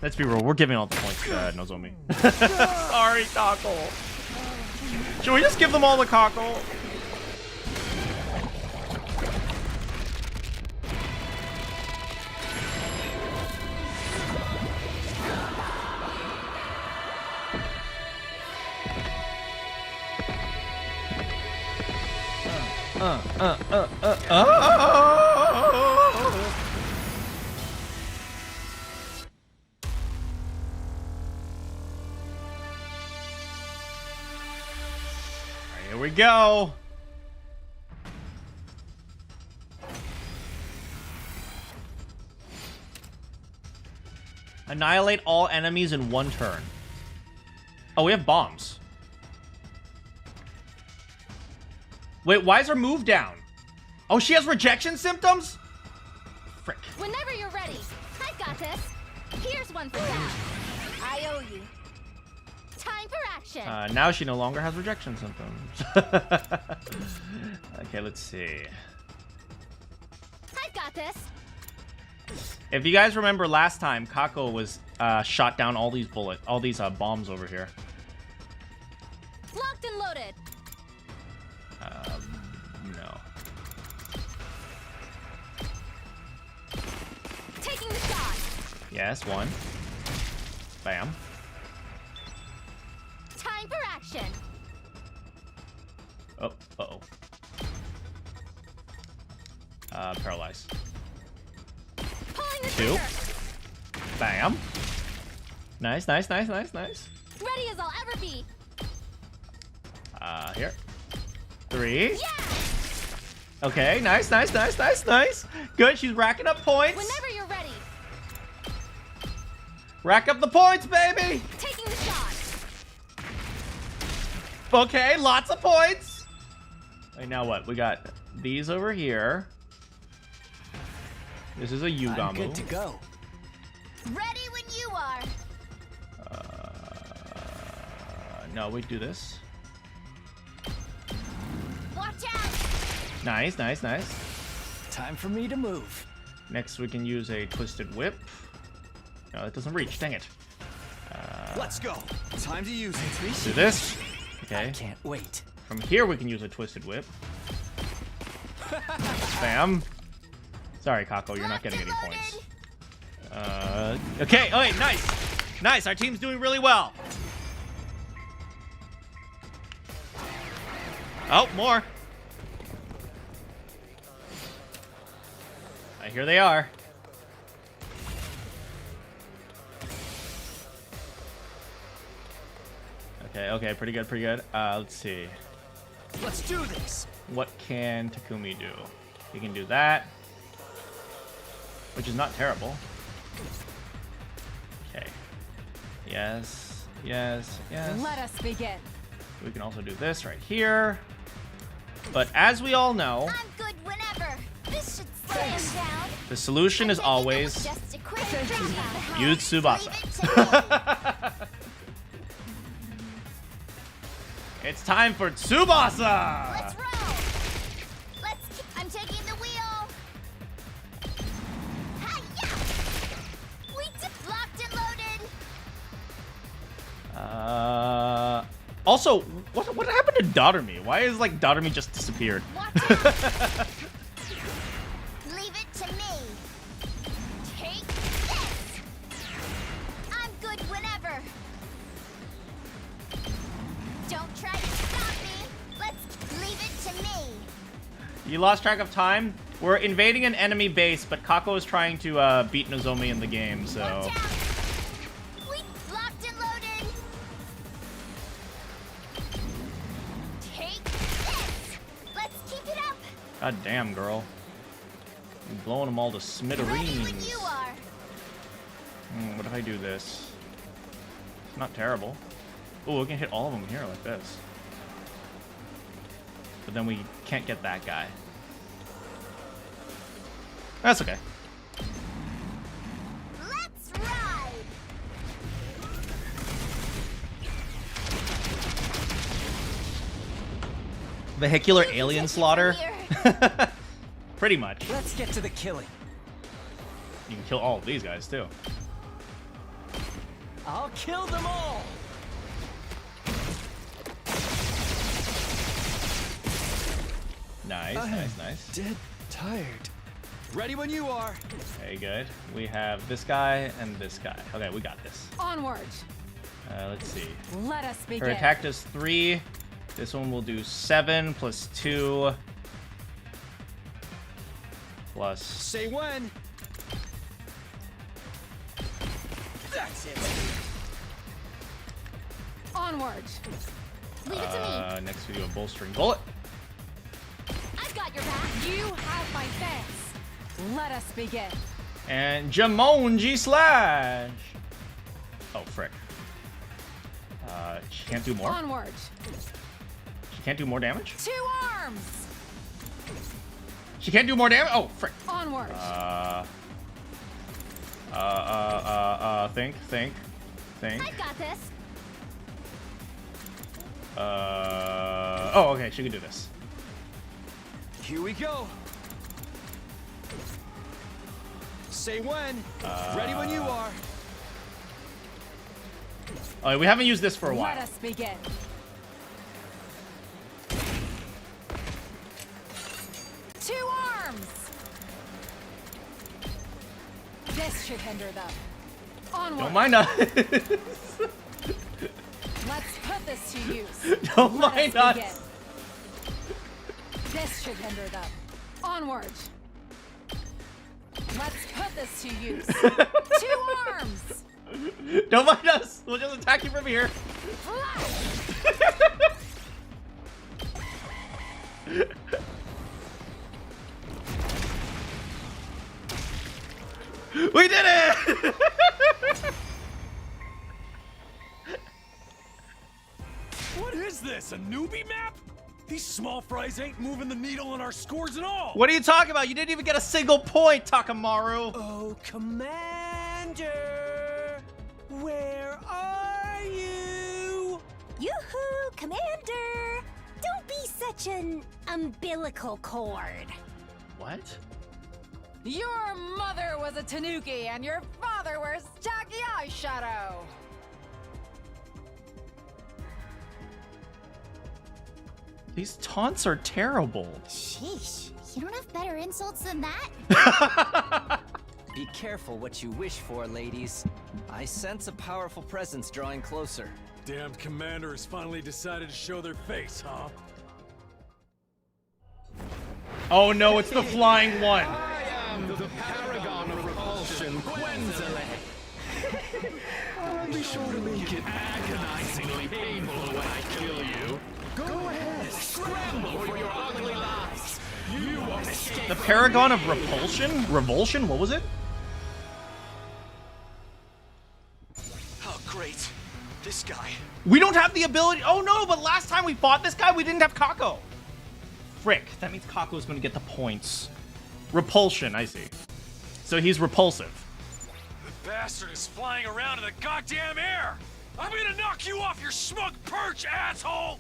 Let's be real, we're giving all the points to Nozomi. Sorry, cockle. Should we just give them all the cockle? Here we go. Annihilate all enemies in 1 turn. Oh, we have bombs. Wait, why is her move down? Oh, she has rejection symptoms? Frick. Whenever you're ready. I've got this. Here's one for now. I owe you. Time for action. Now she no longer has rejection symptoms. Okay, let's see. I've got this. If you guys remember last time, Kako was shot down all these bombs over here. Locked and loaded. No. Taking the shot. Yes, 1. Bam. Time for action. Oh, uh-oh. Paralyze. Pulling the 2. trigger. Bam. Nice, nice, nice, nice, nice. Ready as I'll ever be. Here. 3. Yeah! Okay, nice, nice, nice, nice, nice. Good, she's racking up points. Whenever you're ready. Rack up the points, baby. Taking the shot. Okay, lots of points. Wait, now what? We got these over here. This is a Yugamu. I'm good to go. Ready when you are. No, we do this. Watch out. Nice, nice, nice. Time for me to move. Next, we can use a Twisted Whip. No, that doesn't reach. Dang it. Let's go. Time to use it. Do this. I Okay. can't wait. From here, we can use a Twisted Whip. Bam. Sorry, Kako, you're not getting any points. Okay. Oh, wait, nice. Nice. Our team's doing really well. Oh, more. Here they are. Okay, okay, pretty good, pretty good. Let's see. Let's do this. What can Takumi do? He can do that, which is not terrible. Okay. Yes, yes, yes. Let us begin. We can also do this right here. But as we all know, I'm good whenever. This should slow him down. the solution is always Just a quick drop. use Tsubasa. Leave it to me. It's time for Tsubasa! Let's roll. I'm taking the wheel. Hi-ya! We locked and loaded. Also, what happened to Dotterme? Why is like Dotterme just disappeared? Watch out. Leave it to me. Take this. I'm good whenever. Don't try to stop me. Let's leave it to me. You lost track of time? We're invading an enemy base, but Kako is trying to beat Nozomi in the game, so... Watch out. We locked and loaded. Take this. Let's keep it up. God damn, girl. I'm blowing them all to Ready smithereens. when you are. What if I do this? It's not terrible. Oh, we can hit all of them here like this. But then we can't get that guy. That's okay. Let's ride. Vehicular alien Take it slaughter? from here. Pretty much. Let's get to the killing. You can kill all of these guys, too. I'll kill them all. Nice, nice, nice. Dead tired. Ready when you are. Okay, good. We have this guy and this guy. Okay, we got this. Onward. Let's see. Let us Her begin. attack does 3. This one will do 7 plus 2 plus... Say when. That's it. Onward. Leave it to me. Next we do a bolstering bullet. I've got your back. You have my thanks. Let us begin. And Jamonji Slash. frick. She can't do more? Onward. She can't do more damage? 2 arms. She can't do more damage? Oh, frick. Onward. Think. I've got this. Oh, okay, she can do this. Here we go. Say when. Ready when you are. Oh, we haven't used this for a while. Let us begin. Two arms. This should hinder them. Onward. Don't mind us. Let's put this to use. Don't Let mind us us. begin. This should hinder them. Onward. Let's put this to use. 2 arms. Don't mind us. We'll just attack you from here. We did it! What is this, a newbie map? These small fries ain't moving the needle on our scores at all. What are you talking about? You didn't even get a single point, Takamaru. Oh, Commander, where are you? Yoo-hoo, Commander! Don't be such an umbilical cord. What? Your mother was a tanuki and your father wears tacky eyeshadow. These taunts are terrible. Sheesh, you don't have better insults than that? Be careful what you wish for, ladies. I sense a powerful presence drawing closer. Damned Commander has finally decided to show their face, huh? Oh no, it's the flying one. I am the paragon of repulsion, Quenz. I'll be sure to make it agonizingly painful when I kill you. Go ahead, scramble for your ugly lives. You won't escape. The paragon of repulsion? Revulsion? What was it? Oh, great. This guy. We don't have the ability. Oh no, but last time we fought this guy, we didn't have Kako. Frick, that means Kako's gonna get the points. Repulsion, I see. So he's repulsive. The bastard is flying around in the goddamn air! I'm gonna knock you off your smug perch, asshole!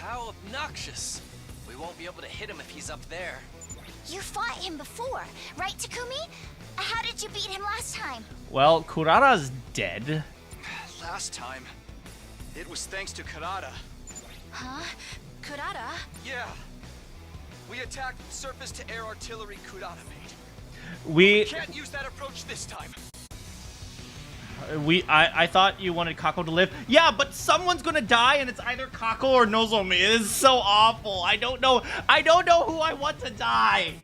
How obnoxious. We won't be able to hit him if he's up there. You fought him before, right, Takumi? How did you beat him last time? Well, Kurara's dead. Last time, it was thanks to Karada. Huh? Kurata? Yeah. We attacked surface-to-air artillery Kurata made. We Can't use that approach this time. I thought you wanted Kako to live. Yeah, but someone's gonna die, and it's either Kako or Nozomi. It is so awful. I don't know who I want to die.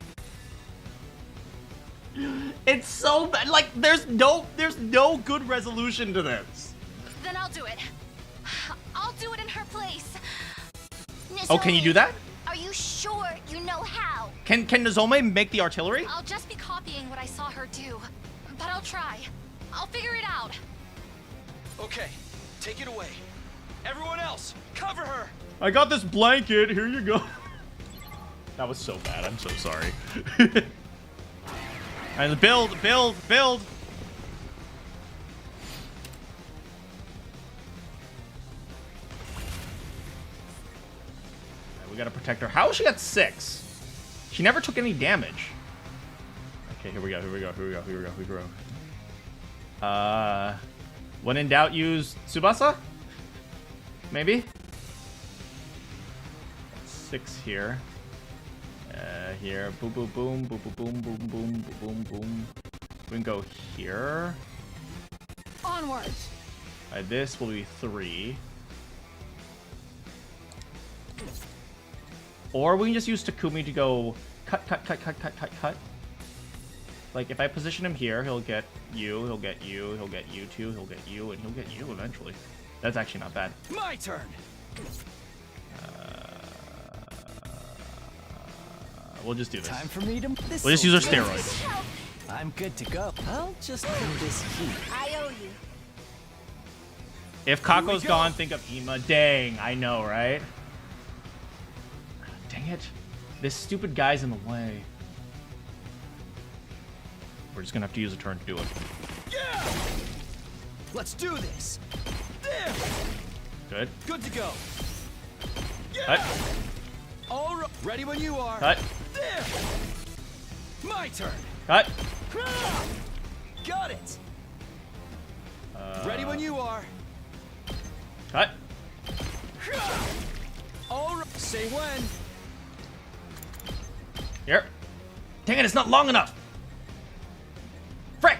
It's so bad. Like there's no good resolution to this. Then I'll do it. I'll do it in her place. Oh, can you do that? Are you sure you know how? Can Nozomi make the artillery? I'll just be copying what I saw her do. But I'll try. I'll figure it out. Okay, take it away. Everyone else, cover her! I got this blanket. Here you go. That was so bad. I'm so sorry. And build. We gotta protect her. How is she at 6? She never took any damage. Okay, here we go. When in doubt, use Tsubasa? Maybe? 6 here. Here. Boom, boom, boom, boom, boom, boom, boom, boom, boom, boom. We can go here. Onward. This will be 3. Or we can just use Takumi to go cut. Like, if I position him here, he'll get you, he'll get you, he'll get you too, he'll get you, and he'll get you eventually. That's actually not bad. My turn! We'll just do this. Time for me to... We'll just use our steroids. I'm good to go. I'll just bring this heat. I owe you. If Kako's gone, think of Ima. Dang, I know, right? Dang it. This stupid guy's in the way. We're just gonna have to use a turn to do it. Yeah! Let's do this. There. Good. Good to go. Yeah. Cut. All right. Ready when you are. Cut. There. My turn. Cut. Got it. Ready when you are. Cut. All right. Say when. Here. Dang it, it's not long enough. Frick.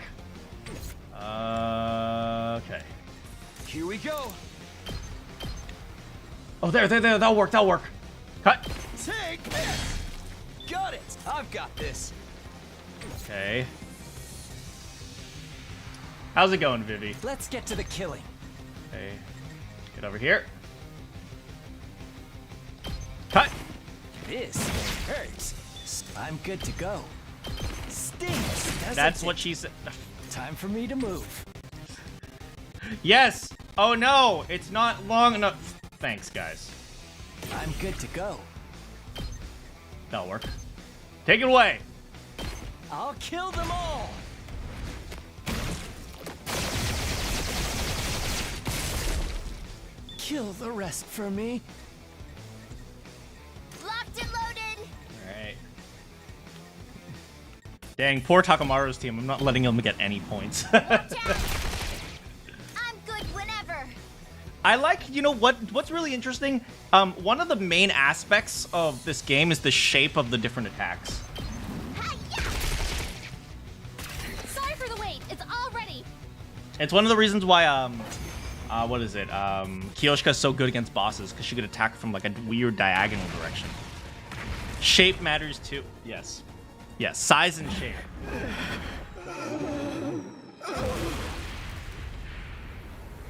Okay. Here we go. Oh, there. That'll work. Cut. Take this. Got it. I've got this. Okay. How's it going, Vivi? Let's get to the killing. Okay. Get over here. Cut. This hurts. I'm good to go. Stings, doesn't That's it? what she said. Time for me to move. Yes. Oh no, it's not long enough. Thanks, guys. I'm good to go. That'll work. Take it away. I'll kill them all. Kill the rest for me. Locked and loaded. Alright. Dang, poor Takamaru's team. I'm not letting him get any points. Watch out. I'm good whenever. I like, you know what's really interesting? One of the main aspects of this game is the shape of the different attacks. Hi-ya! Sorry for the wait. It's all ready. It's one of the reasons why, what is it? Kiyoshika's so good against bosses, because she could attack from like a weird diagonal direction. Shape matters too. Yes. Yes, size and shape.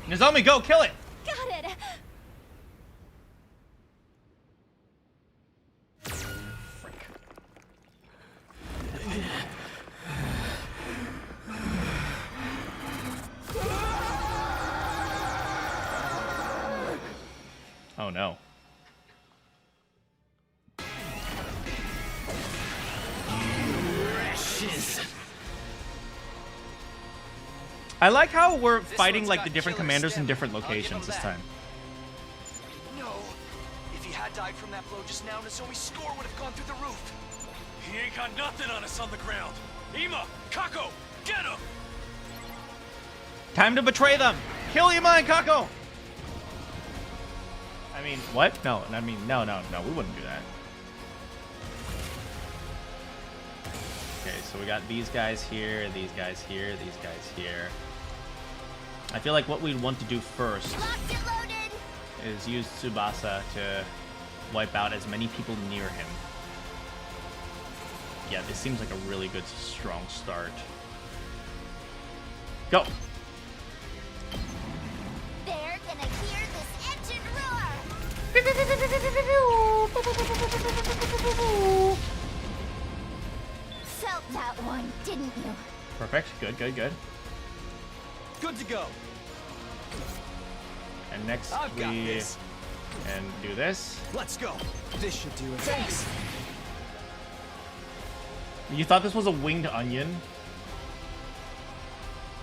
Nozomi, go, kill it! Got it. Oh no. I like how we're fighting like the different commanders in different locations this time. No. If he had died from that blow just now, Nozomi's score would have gone through the roof. He ain't got nothing on us on the ground. Ima, Kako, get him! Time to betray them! Kill Ima and Kako! I mean, what? No, I mean, no, we wouldn't do that. Okay, so we got these guys here, these guys here, these guys here. I feel like what we'd want to do first Locked and loaded. is use Tsubasa to wipe out as many people near him. Yeah, this seems like a really good, strong start. Go! They're gonna hear this engine roar. Felt that one, didn't you? Perfect. Good. Good to go. And next I've got we this. and do this. Let's go. This should do it. Thanks. You thought this was a winged onion?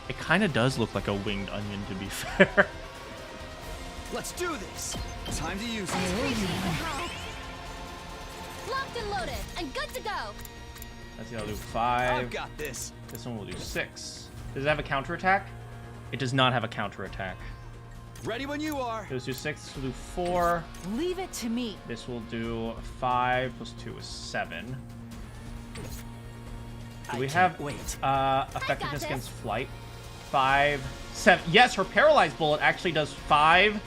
It kind of does look like a winged onion, to be fair. Let's do this. Time to use it. Appreciate the help. Locked and loaded, and good to go. Let's see, I'll do 5. I've got this. This one will do 6. Does it have a counterattack? It does not have a counterattack. Ready when you are. This will do 6. This will do 4. Leave it to me. This will do 5 plus 2 is 7. Do we have effectiveness this. against flight? 5, 7. Yes, her paralyzed bullet actually does 5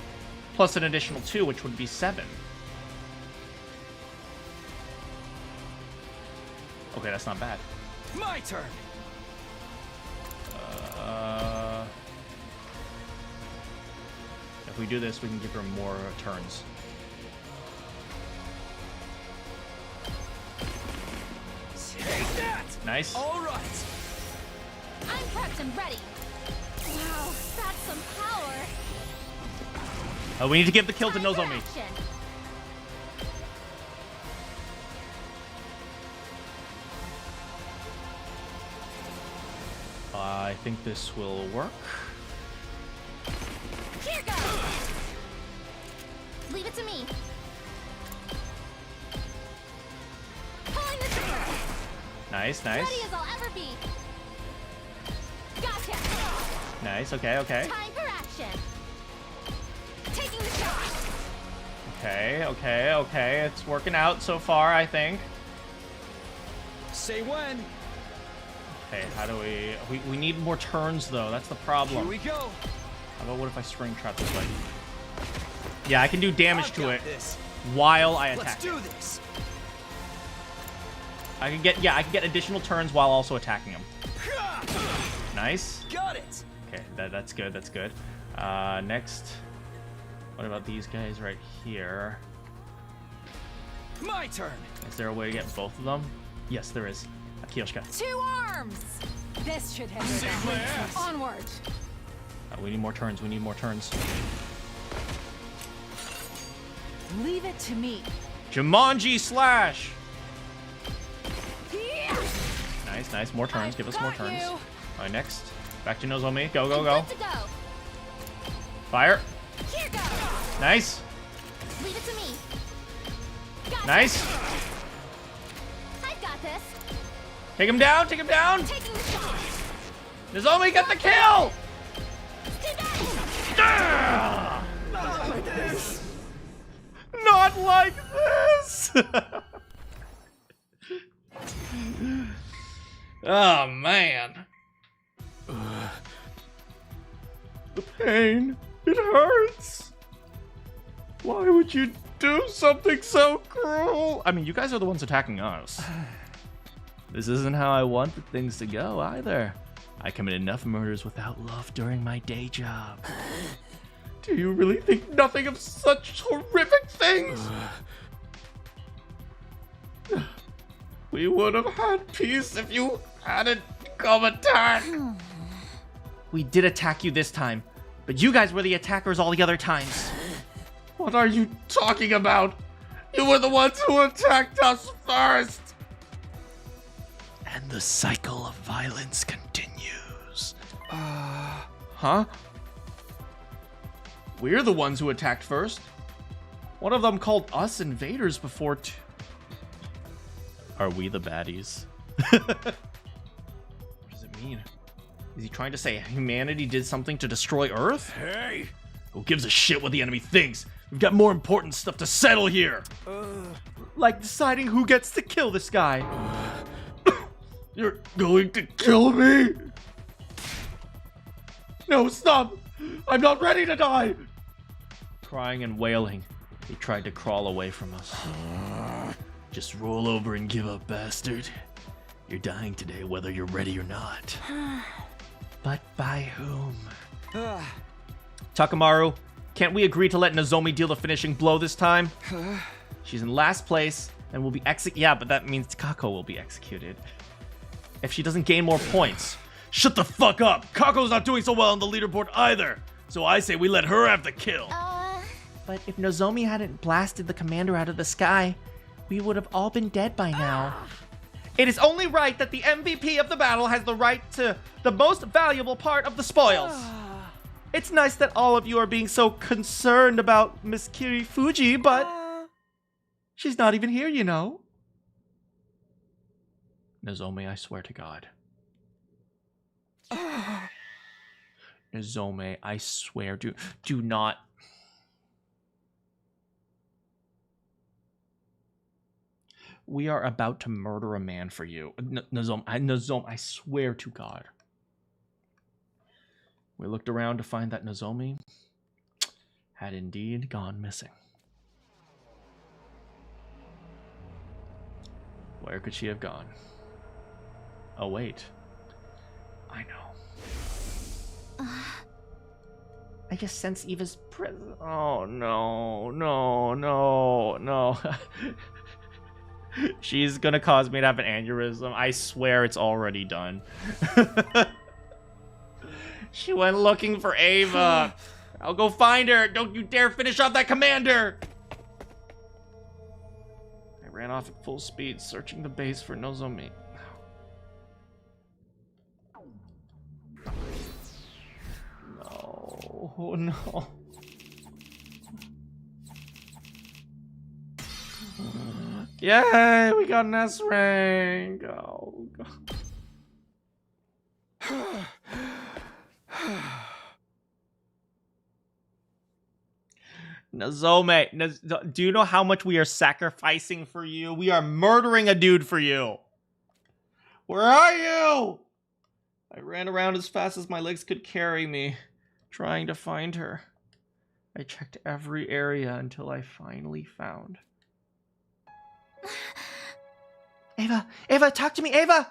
plus an additional 2, which would be 7. Okay, that's not bad. My turn. If we do this, we can give her more turns. Take that. Nice. All right. I'm prepped and ready. Wow, that's some power. We need to give the kill to Time for Nozomi. action. I think this will work. Here goes. Leave it to me. Pulling the trigger. Nice, Ready nice. as I'll ever be. Gotcha. Nice, okay, okay. Time for action. Taking the shot. Okay, okay, okay. It's working out so far, I think. Say when. Okay, how do we need more turns though. That's the problem. Here we go. How about what if I string trap this way? Yeah, I can do damage I've to got it this. while I attack. Let's do this. I can get additional turns while also attacking him. Nice. Got it. Okay, that's good. That's good. Next, what about these guys right here? My turn. Is there a way to get both of them? Yes, there is. Kiyoshika. 2 arms! This should hinder Save my them. ass. Onward! We need more turns. We need more turns. Leave it to me. Jumanji slash. Yeah. Nice, nice. More turns. I've Give us more got turns. you. All right, next. Back to Nozomi. Go, go, I'm go. good to go. Fire. Here goes. Nice. Leave it to me. Gotcha. Nice. I've got this. Take him down. Take him down. Taking the shot. Nozomi got the kill. Stay Not like this. Oh man. The pain. It hurts. Why would you do something so cruel? I mean, you guys are the ones attacking us. This isn't how I wanted things to go either. I committed enough murders without love during my day job. Do you really think nothing of such horrific things? We would have had peace if you hadn't come attack. We did attack you this time, but you guys were the attackers all the other times. What are you talking about? You were the ones who attacked us first. And the cycle of violence continues. Huh? We're the ones who attacked first. One of them called us invaders before Are we the baddies? What does it mean? Is he trying to say humanity did something to destroy Earth? Hey! Who gives a shit what the enemy thinks? We've got more important stuff to settle here. Like deciding who gets to kill this guy. You're going to kill me? No, stop! I'm not ready to die! Crying and wailing, he tried to crawl away from us. Just roll over and give up, bastard. You're dying today whether you're ready or not. But by whom? Takamaru, can't we agree to let Nozomi deal the finishing blow this time? She's in last place and will be yeah, but that means Kako will be executed. If she doesn't gain more points. Shut the fuck up! Kako's not doing so well on the leaderboard either! So I say we let her have the kill. But if Nozomi hadn't blasted the commander out of the sky, we would have all been dead by now. It is only right that the MVP of the battle has the right to the most valuable part of the spoils. It's nice that all of you are being so concerned about Miss Kiri Fuji, but she's not even here, you know. Nozomi, I swear to God. Nozomi, I swear, do not. We are about to murder a man for you. Nozomi, I swear to God. We looked around to find that Nozomi had indeed gone missing. Where could she have gone? Oh, wait. I know. I just sense Eva's presence. Oh, no, no, no, no. She's gonna cause me to have an aneurysm. I swear it's already done. She went looking for Ava. I'll go find her. Don't you dare finish off that commander. I ran off at full speed, searching the base for Nozomi. No, oh no. Yay, we got an S rank. Oh, God. Nozomi, do you know how much we are sacrificing for you? We are murdering a dude for you. Where are you? I ran around as fast as my legs could carry me, trying to find her. I checked every area until I finally found. Ava, talk to me, Ava!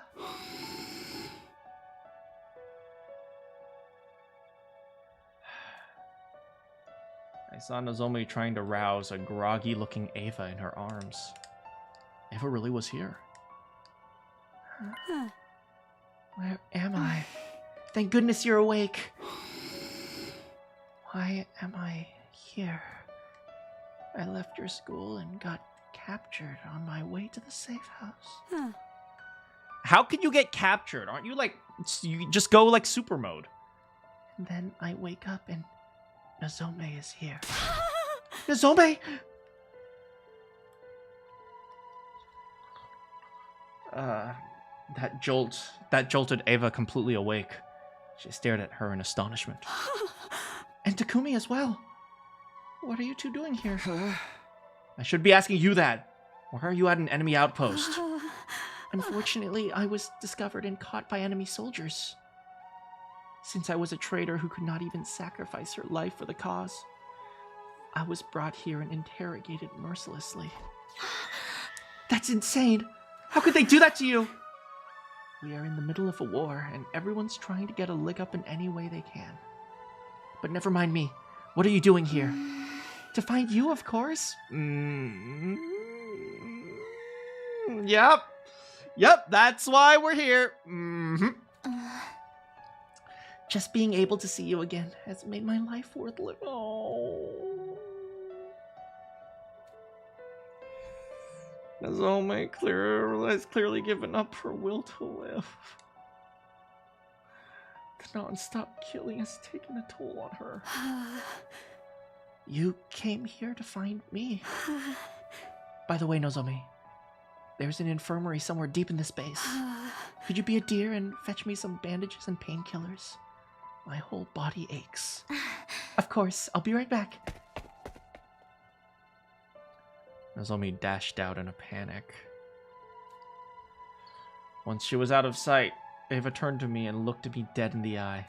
I saw Nozomi trying to rouse a groggy-looking Ava in her arms. Ava really was here. Where am I? Thank goodness you're awake. Why am I here? I left your school and got captured on my way to the safe house. How could you get captured? Aren't you like, you just go like super mode? And then I wake up and Nozomi is here. Nozomi! That jolted Ava completely awake. She stared at her in astonishment. And Takumi as well. What are you two doing here? I should be asking you that. Why are you at an enemy outpost? Unfortunately, I was discovered and caught by enemy soldiers. Since I was a traitor who could not even sacrifice her life for the cause, I was brought here and interrogated mercilessly. That's insane! How could they do that to you? We are in the middle of a war, and everyone's trying to get a lig up in any way they can. But never mind me. What are you doing here? To find you, of course. Yep, that's why we're here. Just being able to see you again has made my life worth living. Oh. Nozomi has clearly given up her will to live. The non-stop killing has taken a toll on her. You came here to find me. By the way, Nozomi, there's an infirmary somewhere deep in this base. Could you be a dear and fetch me some bandages and painkillers? My whole body aches. Of course, I'll be right back. Nozomi dashed out in a panic. Once she was out of sight, Ava turned to me and looked at me dead in the eye.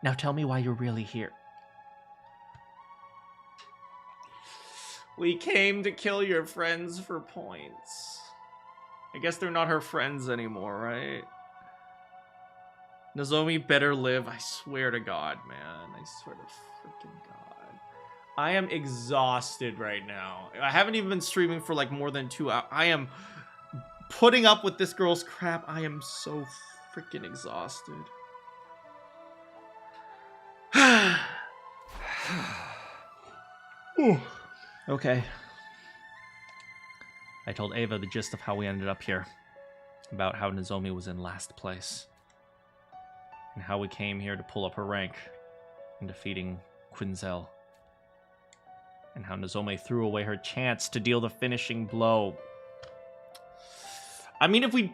Now tell me why you're really here. We came to kill your friends for points. I guess they're not her friends anymore, right? Nozomi better live. I swear to God, man. I swear to freaking God. I am exhausted right now. I haven't even been streaming for like more than 2 hours. I am putting up with this girl's crap. I am so freaking exhausted. Okay. I told Ava the gist of how we ended up here. About how Nozomi was in last place. And how we came here to pull up her rank in defeating Quenz. And how Nozomi threw away her chance to deal the finishing blow. I mean, if we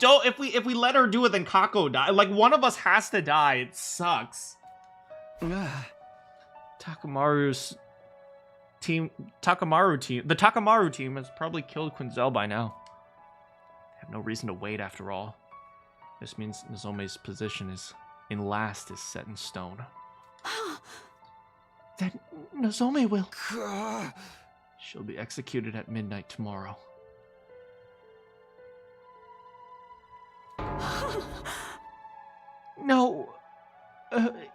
let her do it, then Kako die. Like, one of us has to die. It sucks. The Takamaru team has probably killed Quenz by now. They have no reason to wait after all. This means Nozomi's position is set in stone. Then Nozomi will... She'll be executed at midnight tomorrow. No.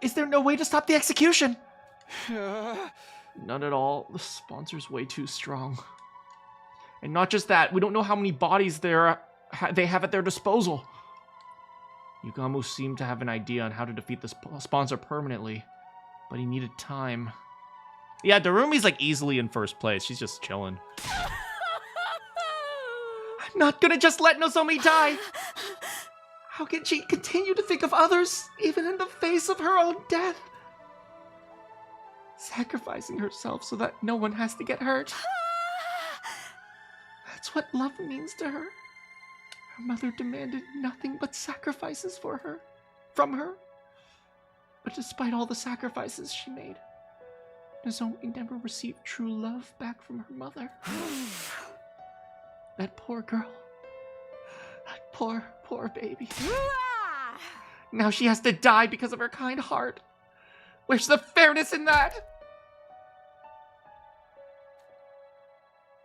Is there no way to stop the execution? None at all. The sponsor's way too strong. And not just that, we don't know how many bodies they have at their disposal. Yugamu seemed to have an idea on how to defeat the sponsor permanently. But he needed time. Yeah, Darumi's like easily in first place. She's just chilling. I'm not gonna just let Nozomi die. How can she continue to think of others, even in the face of her own death? Sacrificing herself so that no one has to get hurt. That's what love means to her. Her mother demanded nothing but sacrifices from her. But despite all the sacrifices she made, Nozomi never received true love back from her mother. That poor girl. That poor baby. Now she has to die because of her kind heart. Where's the fairness in that?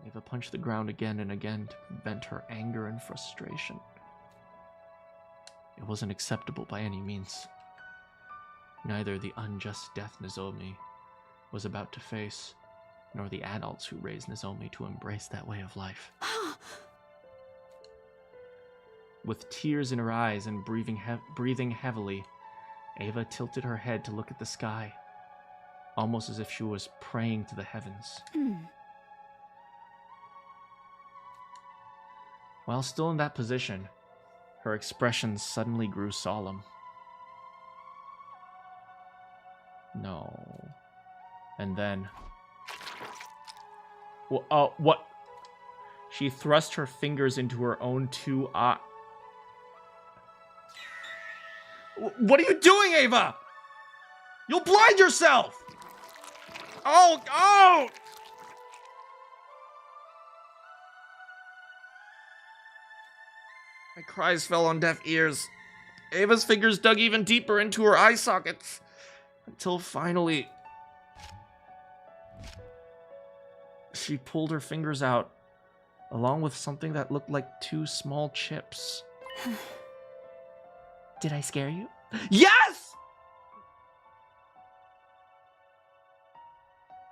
Eva punched the ground again and again to vent her anger and frustration. It wasn't acceptable by any means. Neither the unjust death Nozomi was about to face, nor the adults who raised Nozomi to embrace that way of life. With tears in her eyes and breathing heavily, Eva tilted her head to look at the sky, almost as if she was praying to the heavens. While still in that position, her expression suddenly grew solemn. No. And then... what? She thrust her fingers into her own two eyes. What are you doing, Ava? You'll blind yourself! Oh! My cries fell on deaf ears. Ava's fingers dug even deeper into her eye sockets, until finally... she pulled her fingers out, along with something that looked like 2 small chips. Did I scare you? Yes!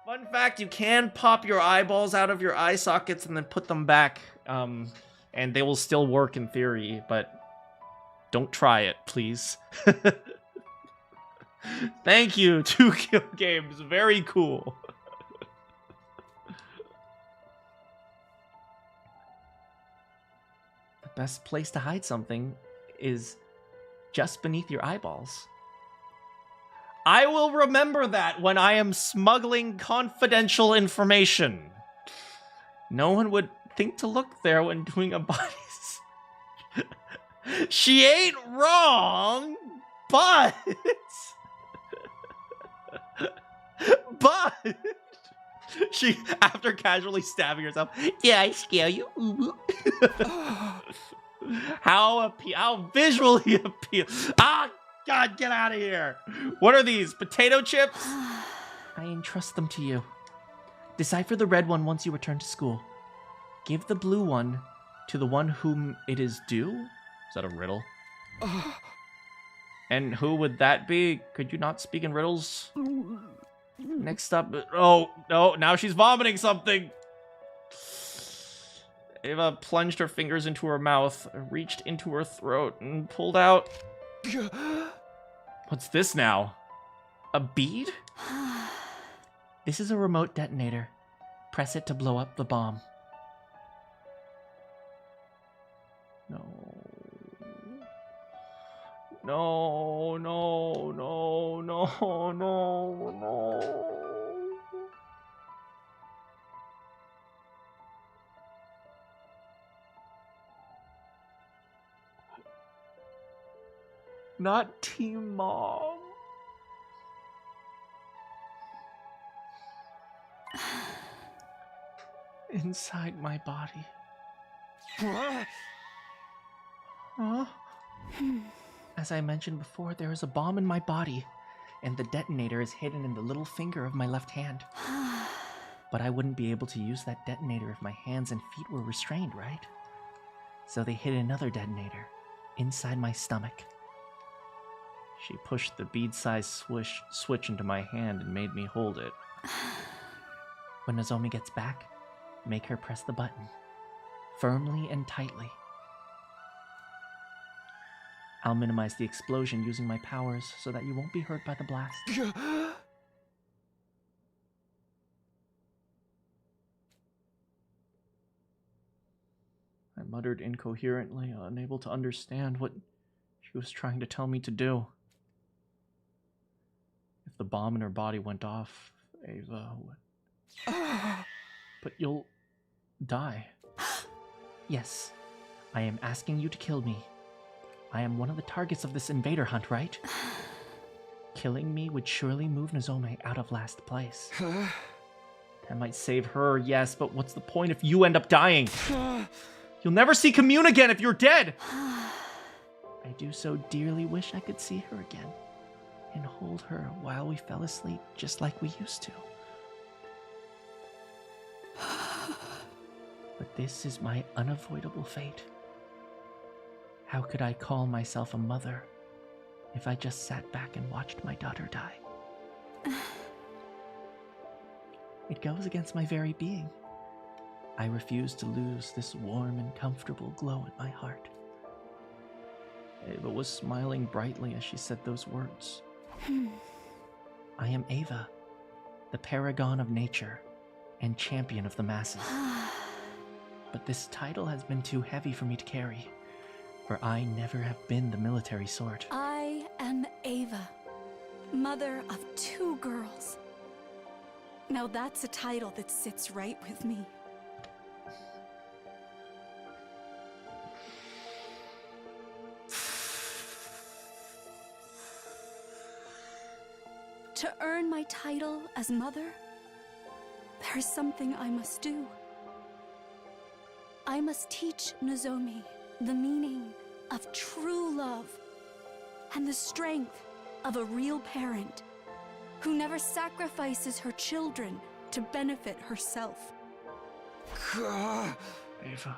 Fun fact, you can pop your eyeballs out of your eye sockets and then put them back. And they will still work in theory, but don't try it, please. Thank you, 2Kill Games. Very cool. The best place to hide something is just beneath your eyeballs. I will remember that when I am smuggling confidential information. No one would think to look there when doing a body. She ain't wrong, but she, after casually stabbing herself, yeah, I scare you. How visually appeal. Ah, God, get out of here. What are these, potato chips? I entrust them to you. Decipher the red one once you return to school. Give the blue one to the one whom it is due? Is that a riddle? And who would that be? Could you not speak in riddles? Next up... oh, no, now she's vomiting something. Eva plunged her fingers into her mouth, reached into her throat, and pulled out... What's this now? A bead? This is a remote detonator. Press it to blow up the bomb. No. No, no, no, no, no, no. Not Team Mom. Inside my body. Huh? As I mentioned before, there is a bomb in my body, and the detonator is hidden in the little finger of my left hand. But I wouldn't be able to use that detonator if my hands and feet were restrained, right? So they hid another detonator inside my stomach. She pushed the bead-sized switch into my hand and made me hold it. When Nozomi gets back, make her press the button, firmly and tightly. I'll minimize the explosion using my powers so that you won't be hurt by the blast. muttered incoherently, unable to understand what she was trying to tell me to do. If the bomb in her body went off, Ava would... But you'll die. Yes, I am asking you to kill me. I am one of the targets of this invader hunt, right? Killing me would surely move Nozomi out of last place. That might save her, yes, but what's the point if you end up dying? You'll never see Kamyuhn again if you're dead! I do so dearly wish I could see her again and hold her while we fell asleep just like we used to. But this is my unavoidable fate. How could I call myself a mother if I just sat back and watched my daughter die? It goes against my very being. I refuse to lose this warm and comfortable glow in my heart. Ava was smiling brightly as she said those words. I am Ava, the paragon of nature and champion of the masses. But this title has been too heavy for me to carry, for I never have been the military sort. I am Ava, mother of 2 girls. Now that's a title that sits right with me. To earn my title as mother, there's something I must do. I must teach Nozomi the meaning of true love and the strength of a real parent who never sacrifices her children to benefit herself. Ava.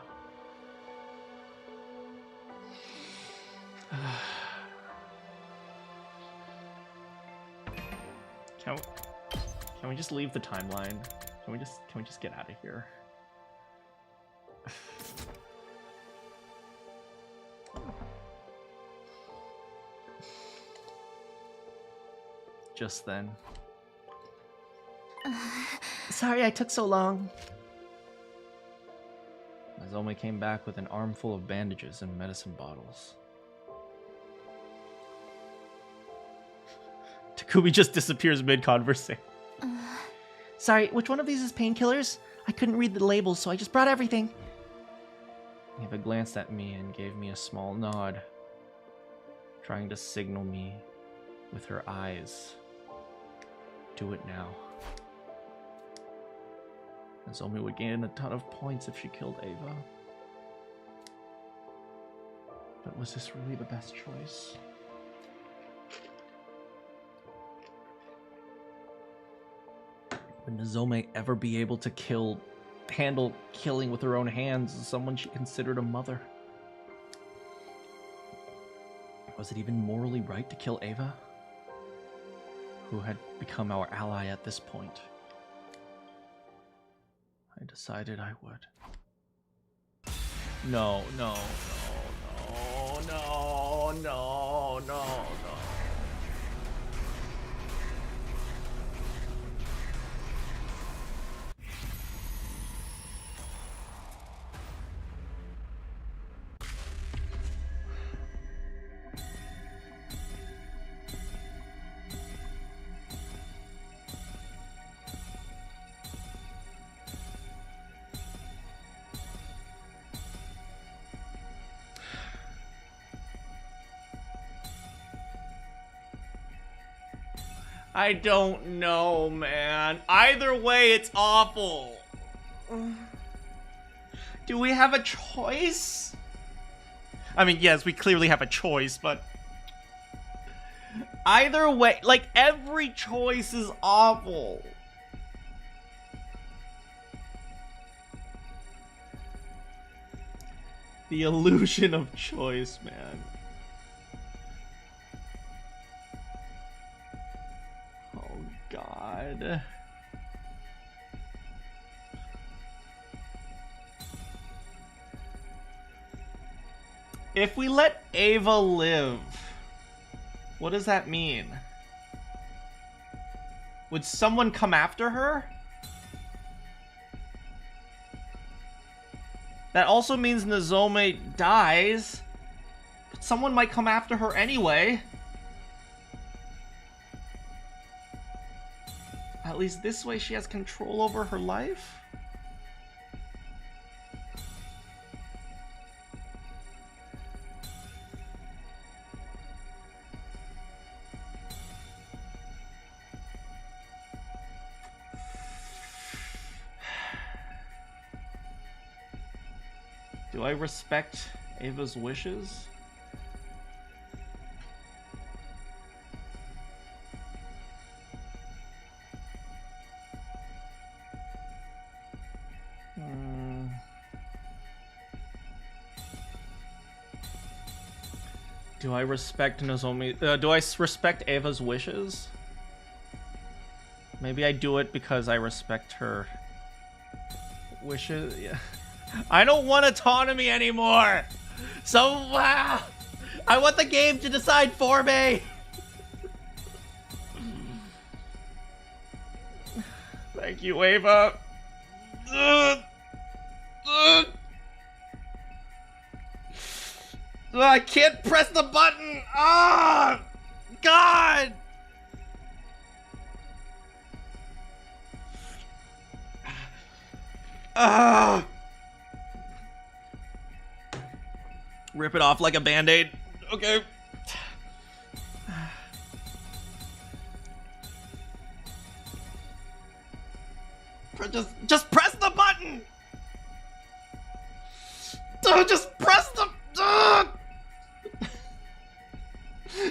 Can we just leave the timeline? Can we just get out of here? Just then. Sorry I took so long. Nozomi came back with an armful of bandages and medicine bottles. Takumi just disappears mid-conversation. Sorry, which one of these is painkillers? I couldn't read the labels, so I just brought everything. Ava glanced at me and gave me a small nod, trying to signal me with her eyes. Do it now. Nozomi would gain a ton of points if she killed Ava. But was this really the best choice? Would Nozomi ever be able to handle killing with her own hands someone she considered a mother? Was it even morally right to kill Ava, who had become our ally at this point? I decided I would. No. I don't know, man. Either way, it's awful. Do we have a choice? I mean, yes, we clearly have a choice, but either way, like, every choice is awful. The illusion of choice, man. God. If we let Ava live, what does that mean? Would someone come after her? That also means Nozomi dies. But someone might come after her anyway. At least this way she has control over her life. Do I respect Ava's wishes? Do I respect Nozomi? Do I respect Ava's wishes? Maybe I do it because I respect her wishes. Yeah. I don't want autonomy anymore. So I want the game to decide for me. Thank you, Ava. I can't press the button. Ah, God. Ah. Rip it off like a band-aid. Okay. Just press the button. Just press the.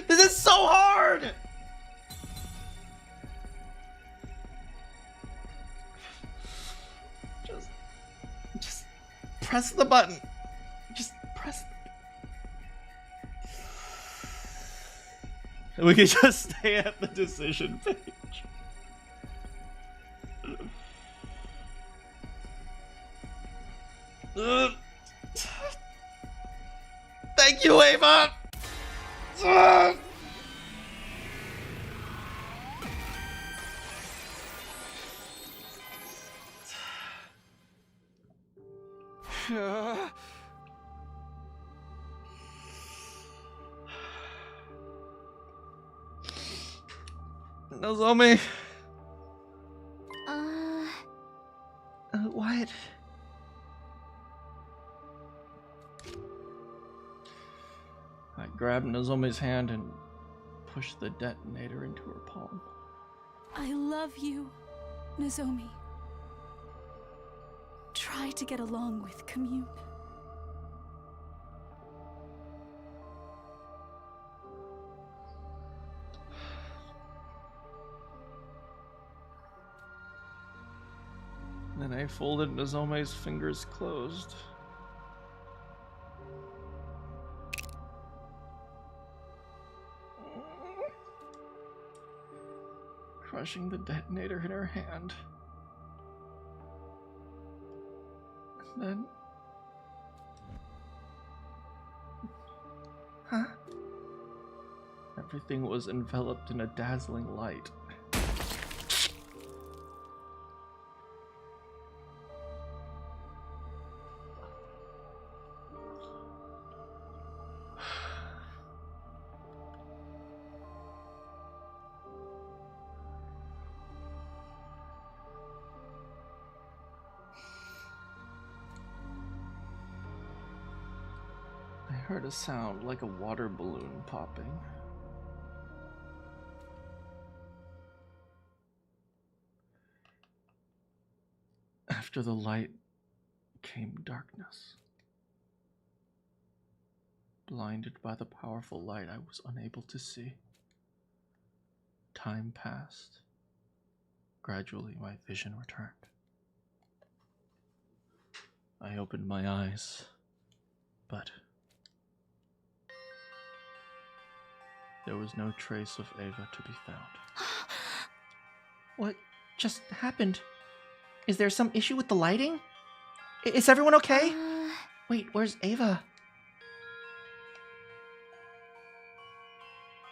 This is so hard. Just press the button. Just press. We can just stay at the decision page. Thank you, Ava. Nozomi. What? I grabbed Nozomi's hand and pushed the detonator into her palm. I love you, Nozomi. Try to get along with Kamyuhn. Then I folded Nozomi's fingers closed. Crushing the detonator in her hand. And then... Huh? Everything was enveloped in a dazzling light. I heard a sound like a water balloon popping. After the light came darkness. Blinded by the powerful light, I was unable to see. Time passed. Gradually, my vision returned. I opened my eyes, but there was no trace of Ava to be found. What just happened? Is there some issue with the lighting? Is everyone okay? Wait, where's Ava?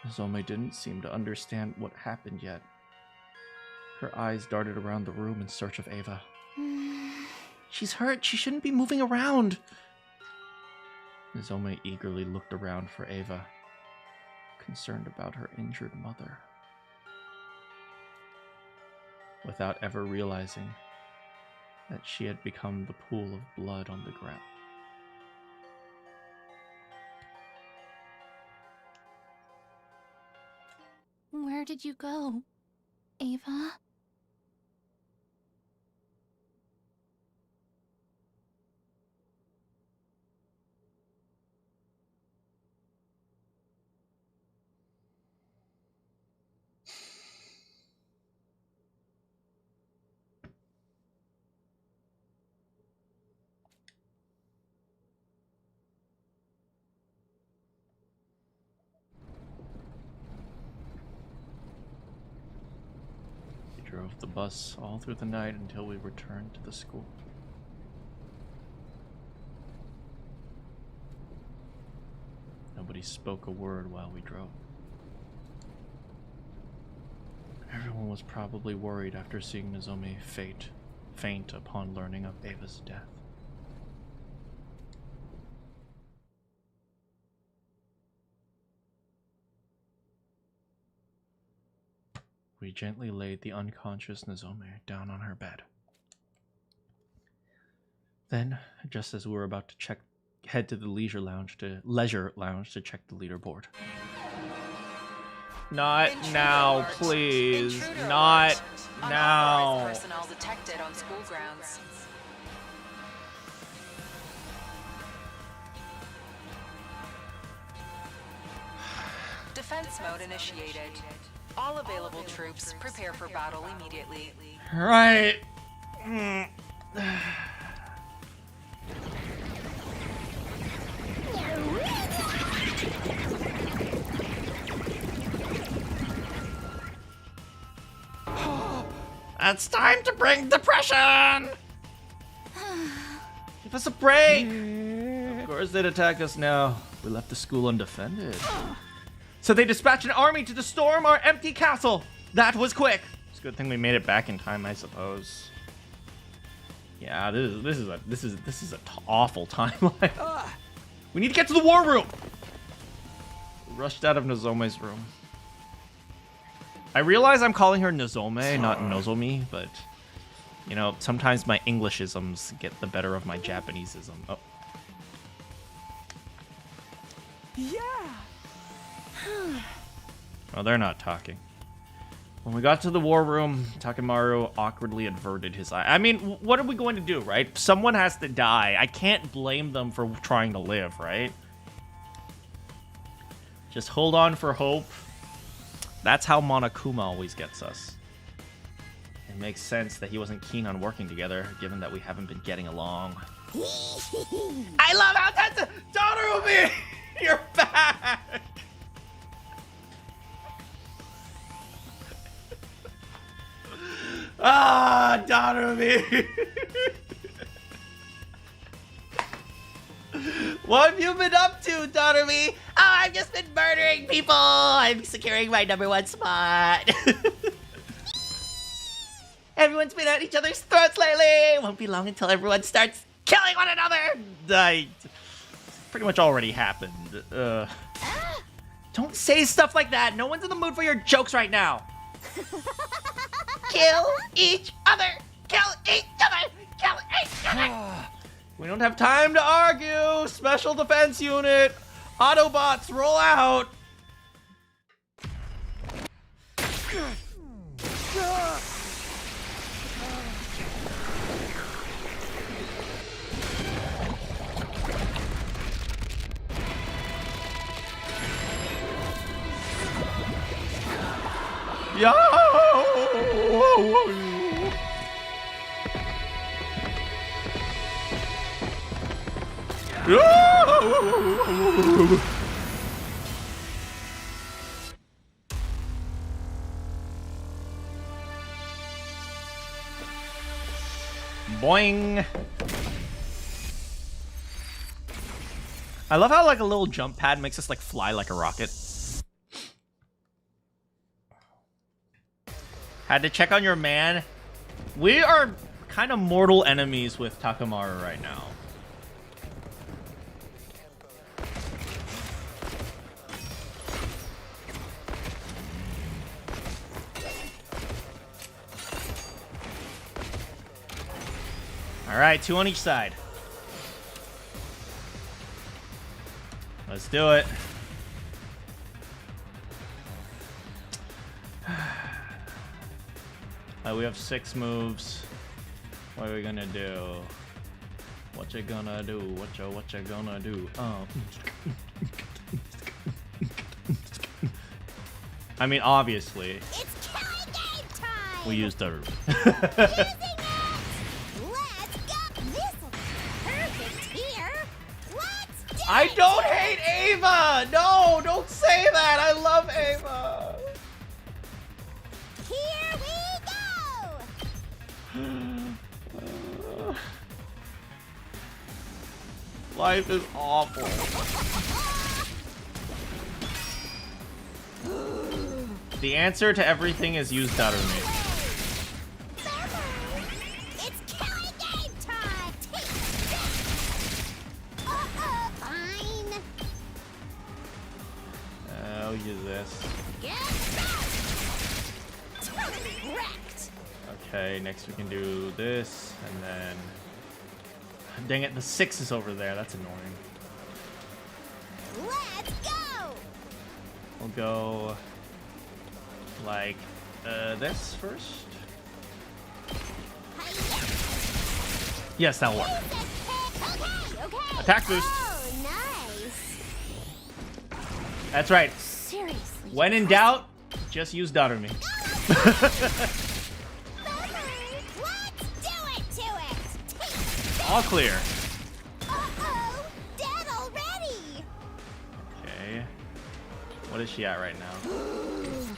Nozomi didn't seem to understand what happened yet. Her eyes darted around the room in search of Ava. She's hurt. She shouldn't be moving around. Nozomi eagerly looked around for Eva, concerned about her injured mother, without ever realizing that she had become the pool of blood on the ground. Where did you go, Ava? We drove the bus all through the night until we returned to the school. Nobody spoke a word while we drove. Everyone was probably worried after seeing Nozomi faint upon learning of Ava's death. We gently laid the unconscious Nozomi down on her bed. Then, just as we were about to head to the leisure lounge to check the leaderboard. Not Intruder now, alert. please. Intruder Not alert. now. Unauthorized personnel detected on school grounds. Defense mode initiated. All available troops prepare for battle immediately. Right. It's time to bring depression! Give us a break! Of course they'd attack us now. We left the school undefended. So they dispatched an army to storm our empty castle. That was quick. It's a good thing we made it back in time, I suppose. Yeah, this is an awful timeline. We need to get to the war room. We rushed out of Nozomi's room. I realize I'm calling her Nozomi, not Nozomi, but you know, sometimes my Englishisms get the better of my Japaneseism. Oh. Yeah! Well, they're not talking. When we got to the war room, Takemaru awkwardly averted his eye. I mean, what are we going to do, right? Someone has to die. I can't blame them for trying to live, right? Just hold on for hope. That's how Monokuma always gets us. It makes sense that he wasn't keen on working together, given that we haven't been getting along. I love how that's Todoromi! You're back! Ah, Todoromi! What have you been up to, Todoromi? Oh, I've just been murdering people! I'm securing my #1 spot! Everyone's been at each other's throats lately! Won't be long until everyone starts killing one another! Pretty much already happened. Don't say stuff like that! No one's in the mood for your jokes right now! Kill each other! Kill each other! Kill each other! We don't have time to argue! Special Defense Unit! Autobots, roll out! Yo! Boing! I love how like a little jump pad makes us like fly like a rocket. Had to check on your man. We are kind of mortal enemies with Takamaru right now. All right, 2 on each side. Let's do it. We have 6 moves. What are we gonna do? What you gonna do? What you gonna do? I mean, obviously. It's killing game time. We used the. I don't hate Ava! No, don't say that! I love Ava! Here we go! Life is awful. The answer to everything is use Darumi. Use this. Okay, next we can do this, and then... Dang it, the 6 is over there. That's annoying. Let's go! We'll go... like... this first? Yes, that'll work. Okay. Attack boost! Oh, nice. That's right. Seriously. When in doubt, just use Darumi. Let's do it to it. All clear. Uh-oh, dead already. Okay. What is she at right now?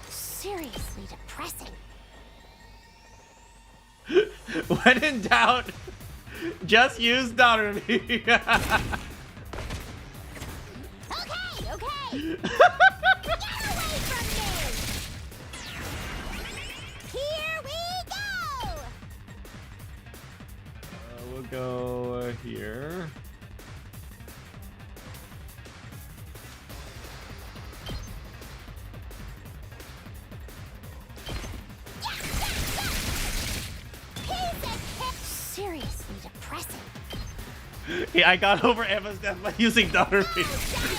Seriously depressing. When in doubt, just use Darumi. Okay. Get away from me. Here we go. We'll go here. Seriously depressing. Yeah, I got over Emma's death by using Darumi.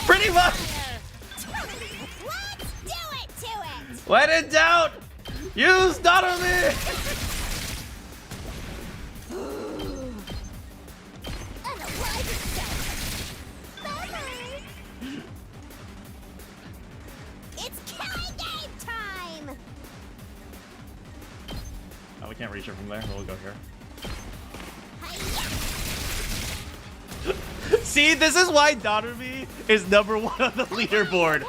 Pretty much. Let's do it to it. When in doubt, use Darumi. It's killing game time. Oh, we can't reach her from there. We'll go here. See, this is why Darumi is #1 on the leaderboard.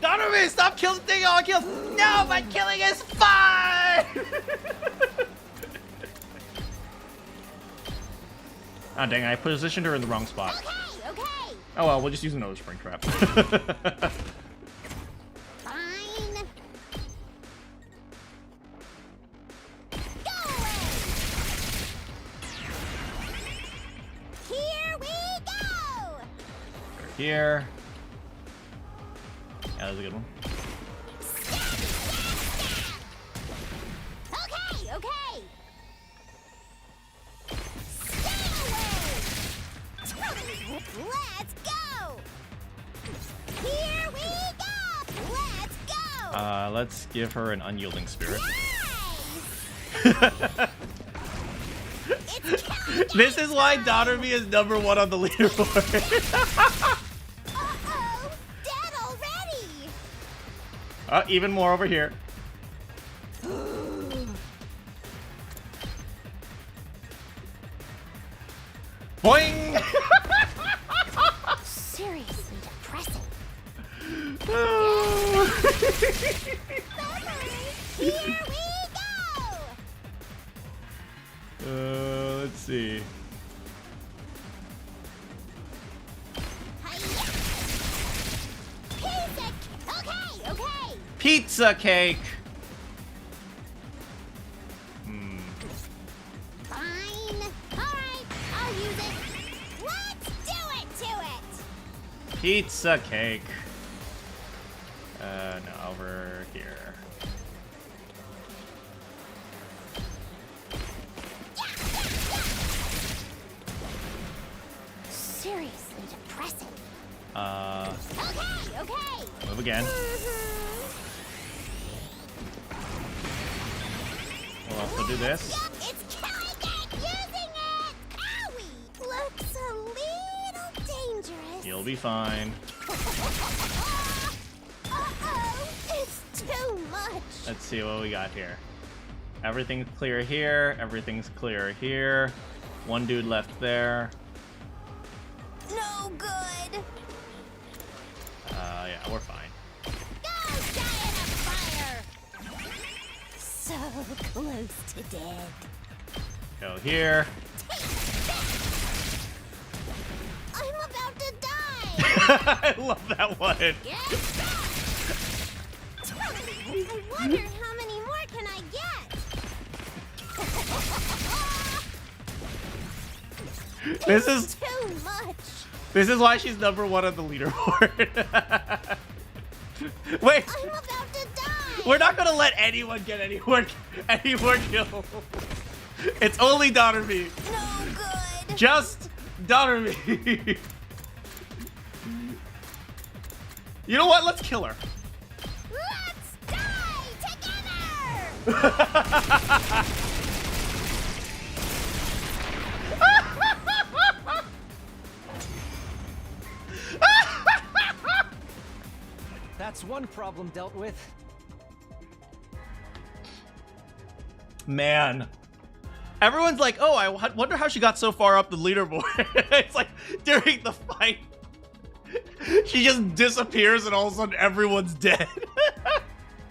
Darumi, stop killing thing on kill. No, my killing is fine. Oh dang, I positioned her in the wrong spot. Okay. Oh well, we'll just use another spring trap. Fine. Go away. Here we go. Here. Yeah, that was a good one. Okay. Let's go. Here we go. Let's go. Let's give her an unyielding spirit. This is why Darumi is #1 on the leaderboard. Uh-oh, dead already. Even more over here. Boing! Seriously depressing. Here we go. Let's see. Pizza cake. Fine. Alright, I'll use it. Let's do it to it! Pizza cake. No, over here. Seriously depressing. Okay. Move again. We'll also do this. It's killing it! Using it! Owie! Looks a little dangerous. You'll be fine. Uh-oh! It's too much! Let's see what we got here. Everything's clear here. Everything's clear here. One dude left there. No good! Yeah, we're fine. Go die in a fire! So close to dead. Go here. I'm about to die! I love that one. Get back! I wonder how many more can I get? This is Too much! This is why she's #1 on the leaderboard. Wait, I'm about to die! we're not gonna let anyone get any more kills. It's only Daughter-Me. No good! Just Daughter-Me. You know what? Let's kill her. Let's die together! That's one problem dealt with. Man. Everyone's like, oh, I wonder how she got so far up the leaderboard. It's like, during the fight, she just disappears and all of a sudden everyone's dead.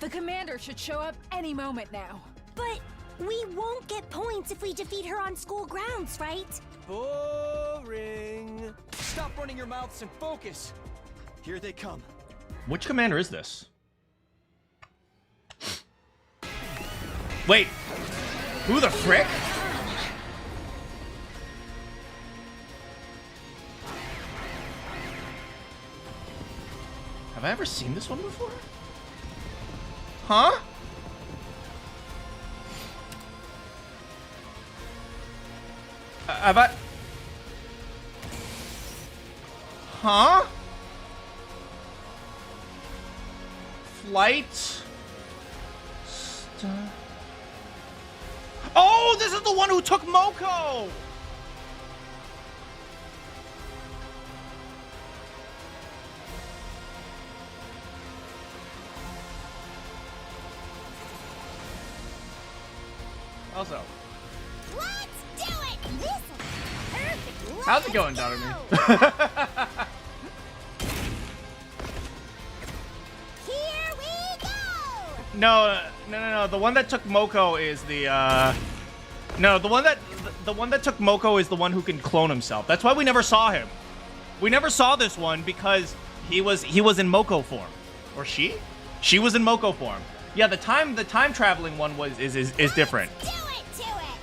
The commander should show up any moment now. But we won't get points if we defeat her on school grounds, right? Boring. Stop running your mouths and focus. Here they come. Which commander is this? Wait, who the frick? Have I ever seen this one before? Huh? Have I? Huh? Flight? Oh, this is the one who took Moko! Also, Let's do it! This is perfect! how's it going, Let's Daughter-Me? go! Here we go! No. The one that took Moko is the no, the one that took Moko is the one who can clone himself. That's why we never saw him. We never saw this one because he was in Moko form. Or she? She was in Moko form. Yeah, the time traveling one is different. Do it to it!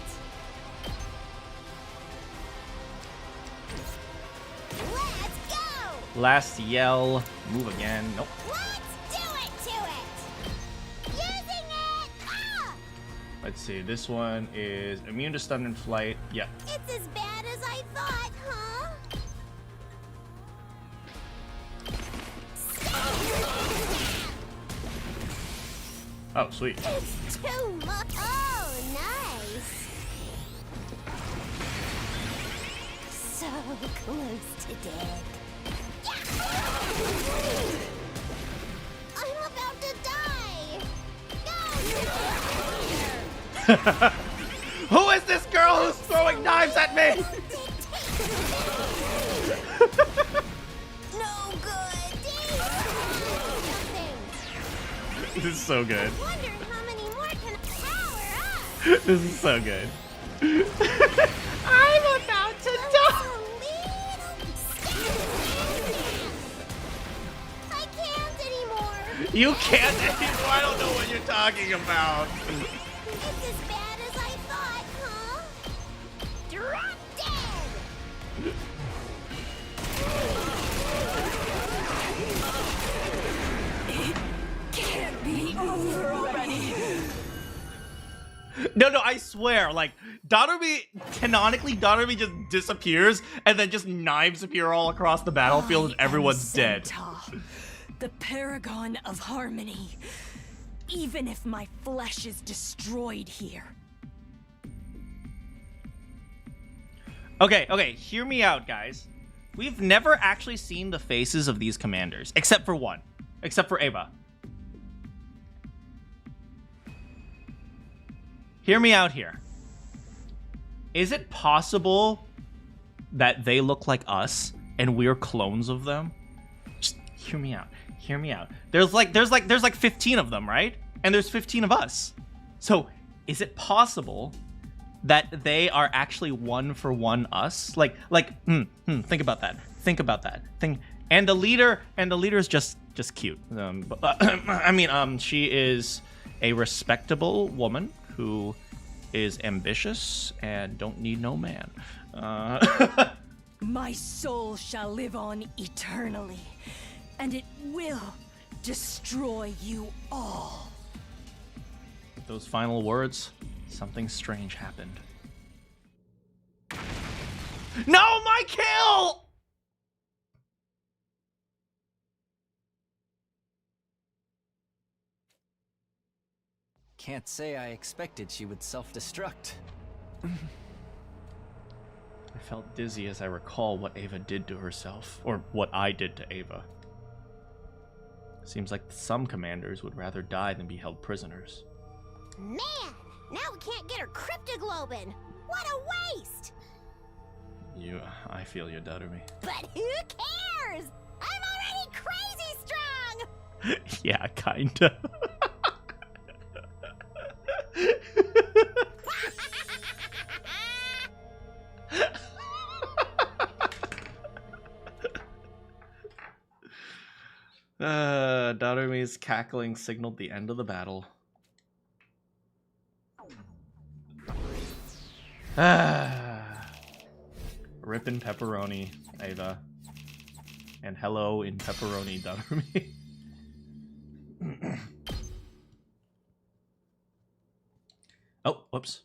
Let's go! Last yell. Move again. Nope. Let's do it to it! Using it! Ah! Let's see. This one is immune to stun and flight. Yeah. It's as bad as I thought, huh? Oh, sweet. It's too much. Oh, nice. So close to dead. I'm about to die. No, Who is this girl who's throwing knives at me? no good. Nothing. This is so good. Wonder how many more can power up. This is so good. I'm about to die. I can't anymore. You can't anymore. I don't know what you're talking about. It's as bad as I thought, huh? Drop dead! Can't be over already. No, I swear, like, canonically, Doremi just disappears, and then just knives appear all across the battlefield, and everyone's dead. Centaur, the paragon of harmony. Even if my flesh is destroyed here. Okay, hear me out, guys. We've never actually seen the faces of these commanders, except for one. Except for Eva. Hear me out here. Is it possible that they look like us and we're clones of them? Just hear me out. Hear me out. There's like 15 of them, right? And there's 15 of us. So, is it possible that they are actually one for one us? Think about that. Think about that. And the leader is just cute. She is a respectable woman who is ambitious and don't need no man. My soul shall live on eternally, and it will destroy you all. With those final words, something strange happened. No, my kill! Can't say I expected she would self-destruct. I felt dizzy as I recall what Ava did to herself, or what I did to Ava. Seems like some commanders would rather die than be held prisoners. Man, now we can't get her cryptoglobin. What a waste! I feel you, Doremi. But who cares? I'm already crazy strong! Yeah, kinda. Doremi's cackling signaled the end of the battle. Rip in pepperoni, Ava. And hello in pepperoni, Doremi. Oh, whoops.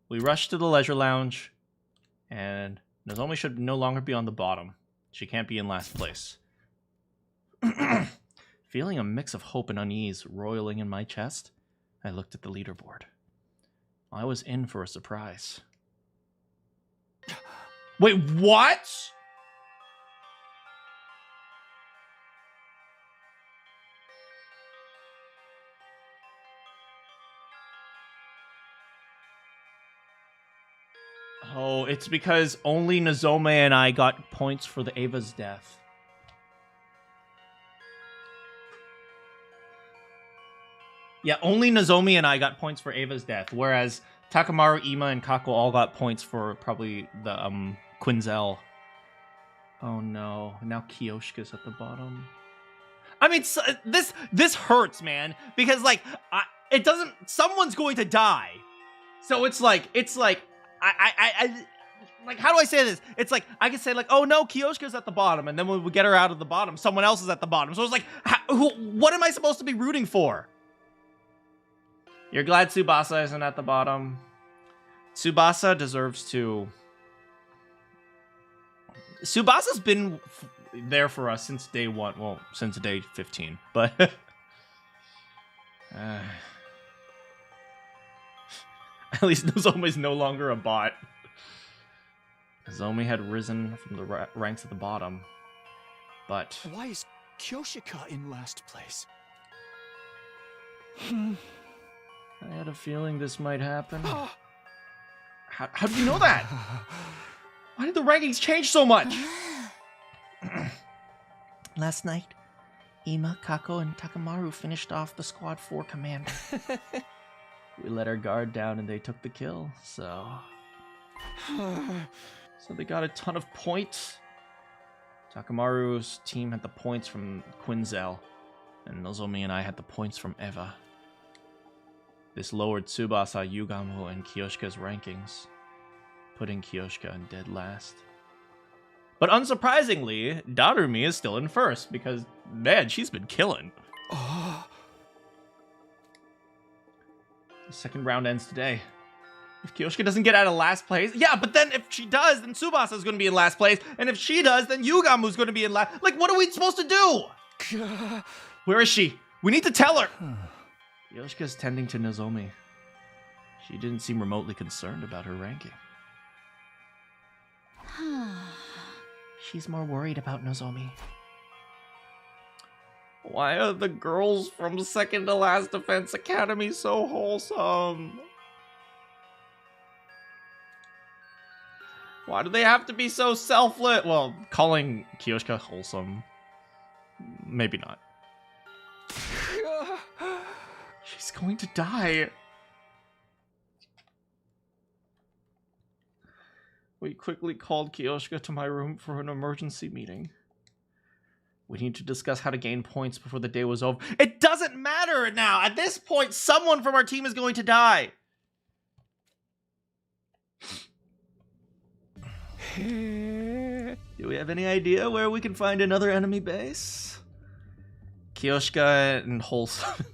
We rushed to the leisure lounge, and Nozomi should no longer be on the bottom. She can't be in last place. Feeling a mix of hope and unease roiling in my chest, I looked at the leaderboard. I was in for a surprise. Wait, what? Oh, it's because only Nozomi and I got points for the Ava's death. Yeah, only Nozomi and I got points for Ava's death, whereas Takamaru, Ima, and Kako all got points for probably the Quenzel. Oh no, now Kiyoshika's at the bottom. I mean, so, this hurts, man, because like it doesn't. Someone's going to die, so it's like I like, how do I say this? It's like I can say like, oh no, Kiyoshika's at the bottom, and then when we get her out of the bottom, someone else is at the bottom. So it's like, what am I supposed to be rooting for? You're glad Tsubasa isn't at the bottom. Tsubasa deserves to. Tsubasa's been there for us since day 1. Well, since day 15. But at least Nozomi's no longer a bot. Nozomi had risen from the ranks at the bottom. But Why is Kyoshika in last place? I had a feeling this might happen. How did you know that? Why did the rankings change so much? Last night, Ima, Kako, and Takamaru finished off the Squad 4 commander. We let our guard down and they took the kill, so they got a ton of points. Takamaru's team had the points from Quenz, and Nozomi and I had the points from Eva. This lowered Tsubasa, Yugamu, and Kyoshika's rankings, putting Kyoshika in dead last. But unsurprisingly, Darumi is still in first because, man, she's been killing. The second round ends today. If Kyoshika doesn't get out of last place, yeah, but then if she does, then Tsubasa's going to be in last place, and if she does, then Yugamu's going to be in last. Like, what are we supposed to do? Where is she? We need to tell her. Kyoshika's tending to Nozomi. She didn't seem remotely concerned about her ranking. She's more worried about Nozomi. Why are the girls from second to last Defense Academy so wholesome? Why do they have to be so selfless? Well, calling Kyoshika wholesome, maybe not. She's going to die. We quickly called Kyoshika to my room for an emergency meeting. We need to discuss how to gain points before the day was over. It doesn't matter now. At this point, someone from our team is going to die. Do we have any idea where we can find another enemy base? Kyoshika and Wholesome.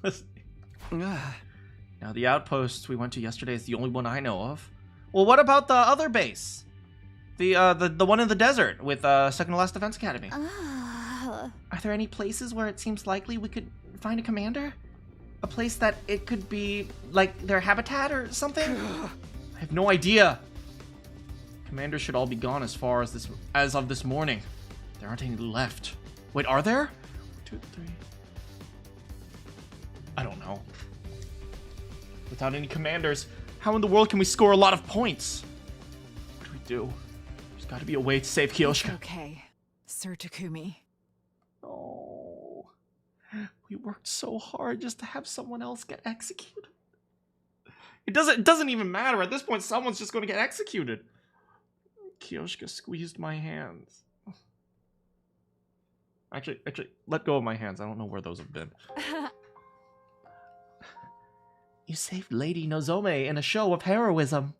Now, the outpost we went to yesterday is the only one I know of. Well, what about the other base? The one in the desert with second to last Defense Academy. Are there any places where it seems likely we could find a commander? A place that it could be like their habitat or something? I have no idea. Commanders should all be gone as of this morning. There aren't any left. Wait, are there? 1, 2, 3. I don't know. Without any commanders, how in the world can we score a lot of points? What do we do? There's got to be a way to save Kyoshika. It's okay, Sir Takumi. Oh, we worked so hard just to have someone else get executed. It doesn't even matter. At this point, someone's just going to get executed. Kyoshika squeezed my hands. Actually, let go of my hands. I don't know where those have been. You saved Lady Nozomi in a show of heroism.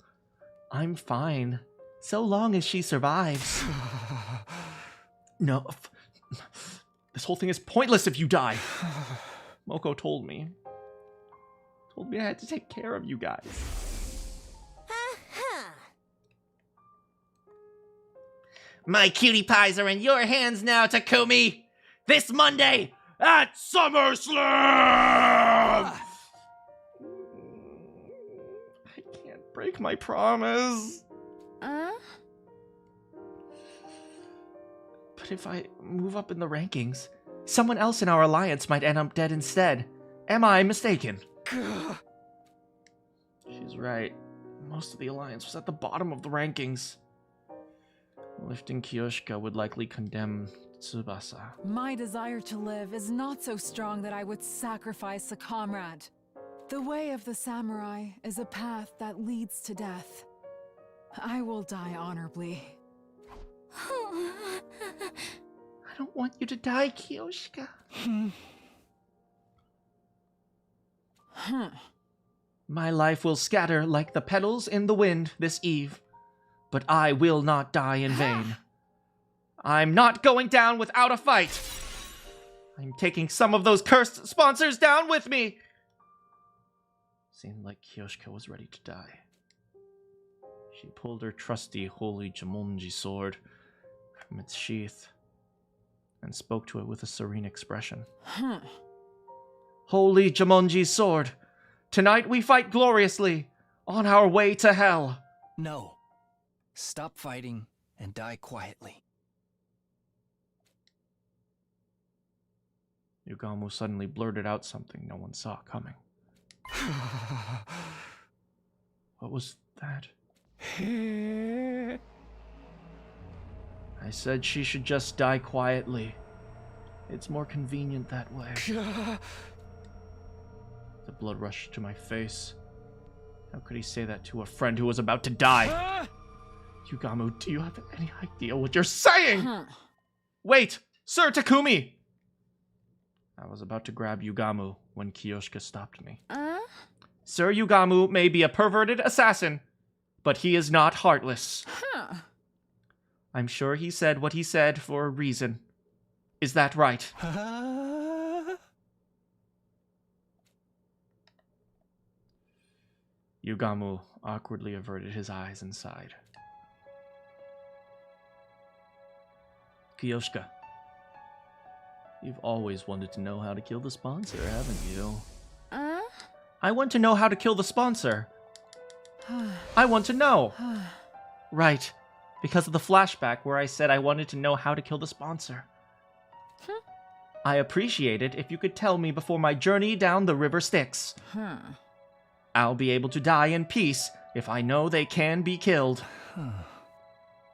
I'm fine, so long as she survives. No, this whole thing is pointless if you die. Moko told me I had to take care of you guys. My cutie pies are in your hands now, Takumi! This Monday at SummerSlam! I can't break my promise. But if I move up in the rankings, someone else in our alliance might end up dead instead. Am I mistaken? She's right. Most of the alliance was at the bottom of the rankings. Lifting Kyoshika would likely condemn Tsubasa. My desire to live is not so strong that I would sacrifice a comrade. The way of the samurai is a path that leads to death. I will die honorably. I don't want you to die, Kyoshika. My life will scatter like the petals in the wind this eve, but I will not die in vain. I'm not going down without a fight. I'm taking some of those cursed sponsors down with me. Seemed like Kyoshika was ready to die. She pulled her trusty holy Jumonji sword from its sheath and spoke to it with a serene expression. Holy Jumonji's sword, tonight we fight gloriously on our way to hell. No. Stop fighting and die quietly. Yugamu suddenly blurted out something no one saw coming. What was that? I said she should just die quietly. It's more convenient that way. The blood rushed to my face. How could he say that to a friend who was about to die? Yugamu, do you have any idea what you're saying? Wait! Sir Takumi! I was about to grab Yugamu when Kiyoshika stopped me. Sir Yugamu may be a perverted assassin, but he is not heartless. Huh. I'm sure he said what he said for a reason. Is that right? Yugamu awkwardly averted his eyes and sighed. Kiyoshika, you've always wanted to know how to kill the sponsor, haven't you? I want to know how to kill the sponsor. I want to know. Right, because of the flashback where I said I wanted to know how to kill the sponsor. I appreciate it if you could tell me before my journey down the river Styx. I'll be able to die in peace if I know they can be killed.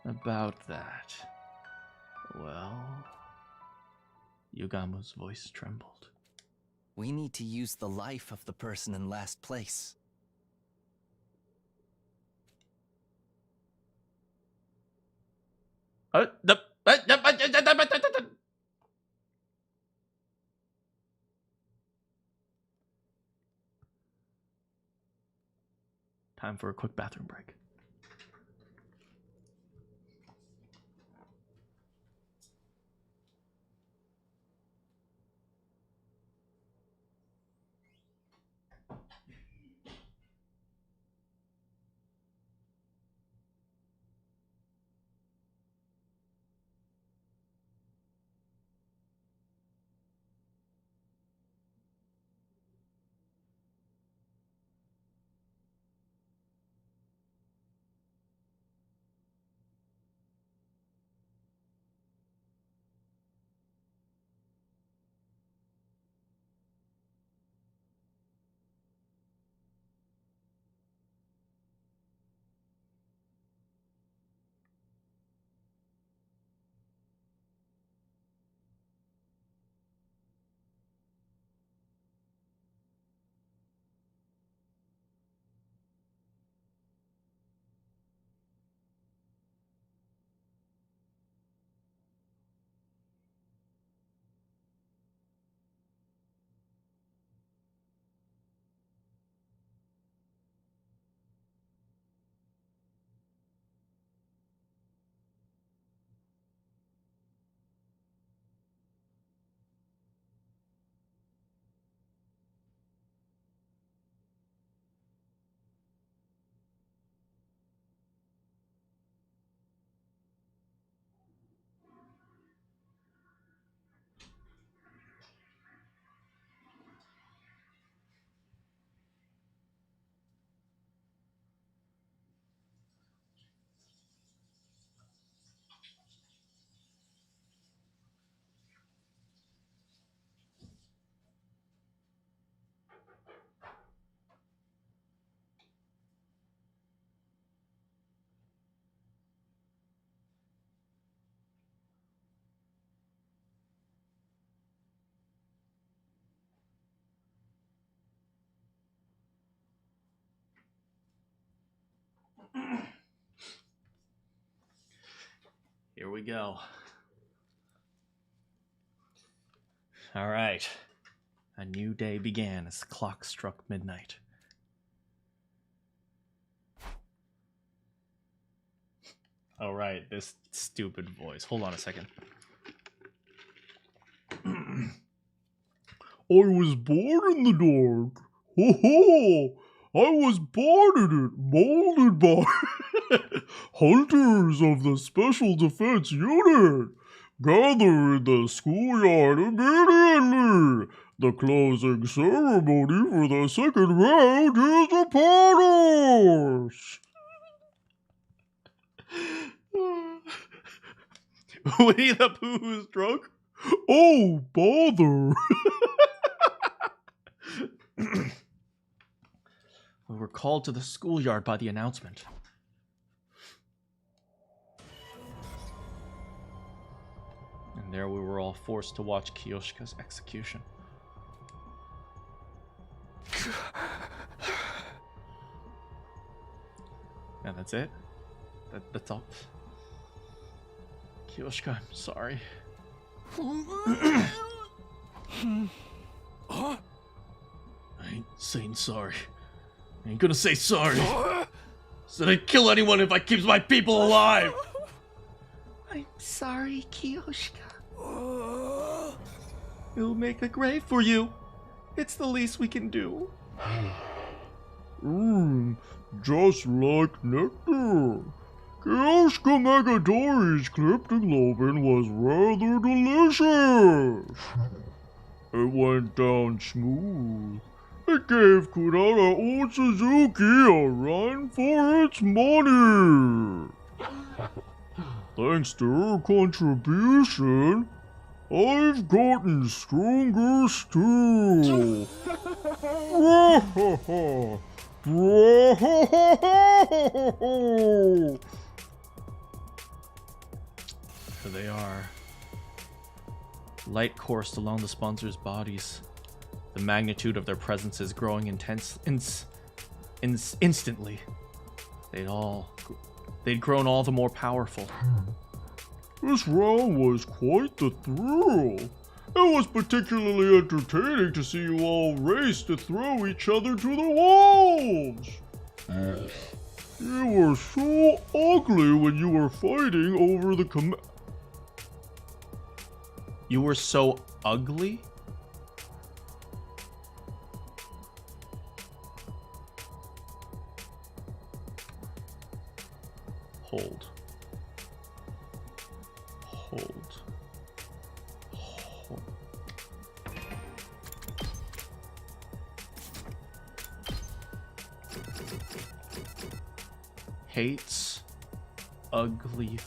About that. Well... Yugamu's voice trembled. We need to use the life of the person in last place. Time for a quick bathroom break. Here we go. All right. A new day began as the clock struck midnight. All right, this stupid voice. Hold on a second. I was born in the dark. Ho ho! I was born in it, molded by hunters of the Special Defense Unit. Gather in the schoolyard immediately. The closing ceremony for the second round is upon us. Winnie the Pooh's drunk? Oh, bother. We were called to the schoolyard by the announcement. And there we were all forced to watch Kiyoshika's execution. And that's it? That's all? Kiyoshika, I'm sorry. I ain't saying sorry. I ain't gonna say sorry. Said I'd kill anyone if I keeps my people alive. I'm sorry, Kiyoshika. We'll make a grave for you. It's the least we can do. Just like nectar. Kiyoshika Megadori's cryptoglobin was rather delicious. It went down smooth. It gave Kurara Otsuzuki a run for its money. Thanks to her contribution, I've gotten stronger still. Here they are. Light coursed along the sponsors' bodies. The magnitude of their presence is growing instantly. They'd grown all the more powerful. This round was quite the thrill. It was particularly entertaining to see you all race to throw each other to the wolves. You were so ugly when you were fighting over the You were so ugly? Hold. Hates ugly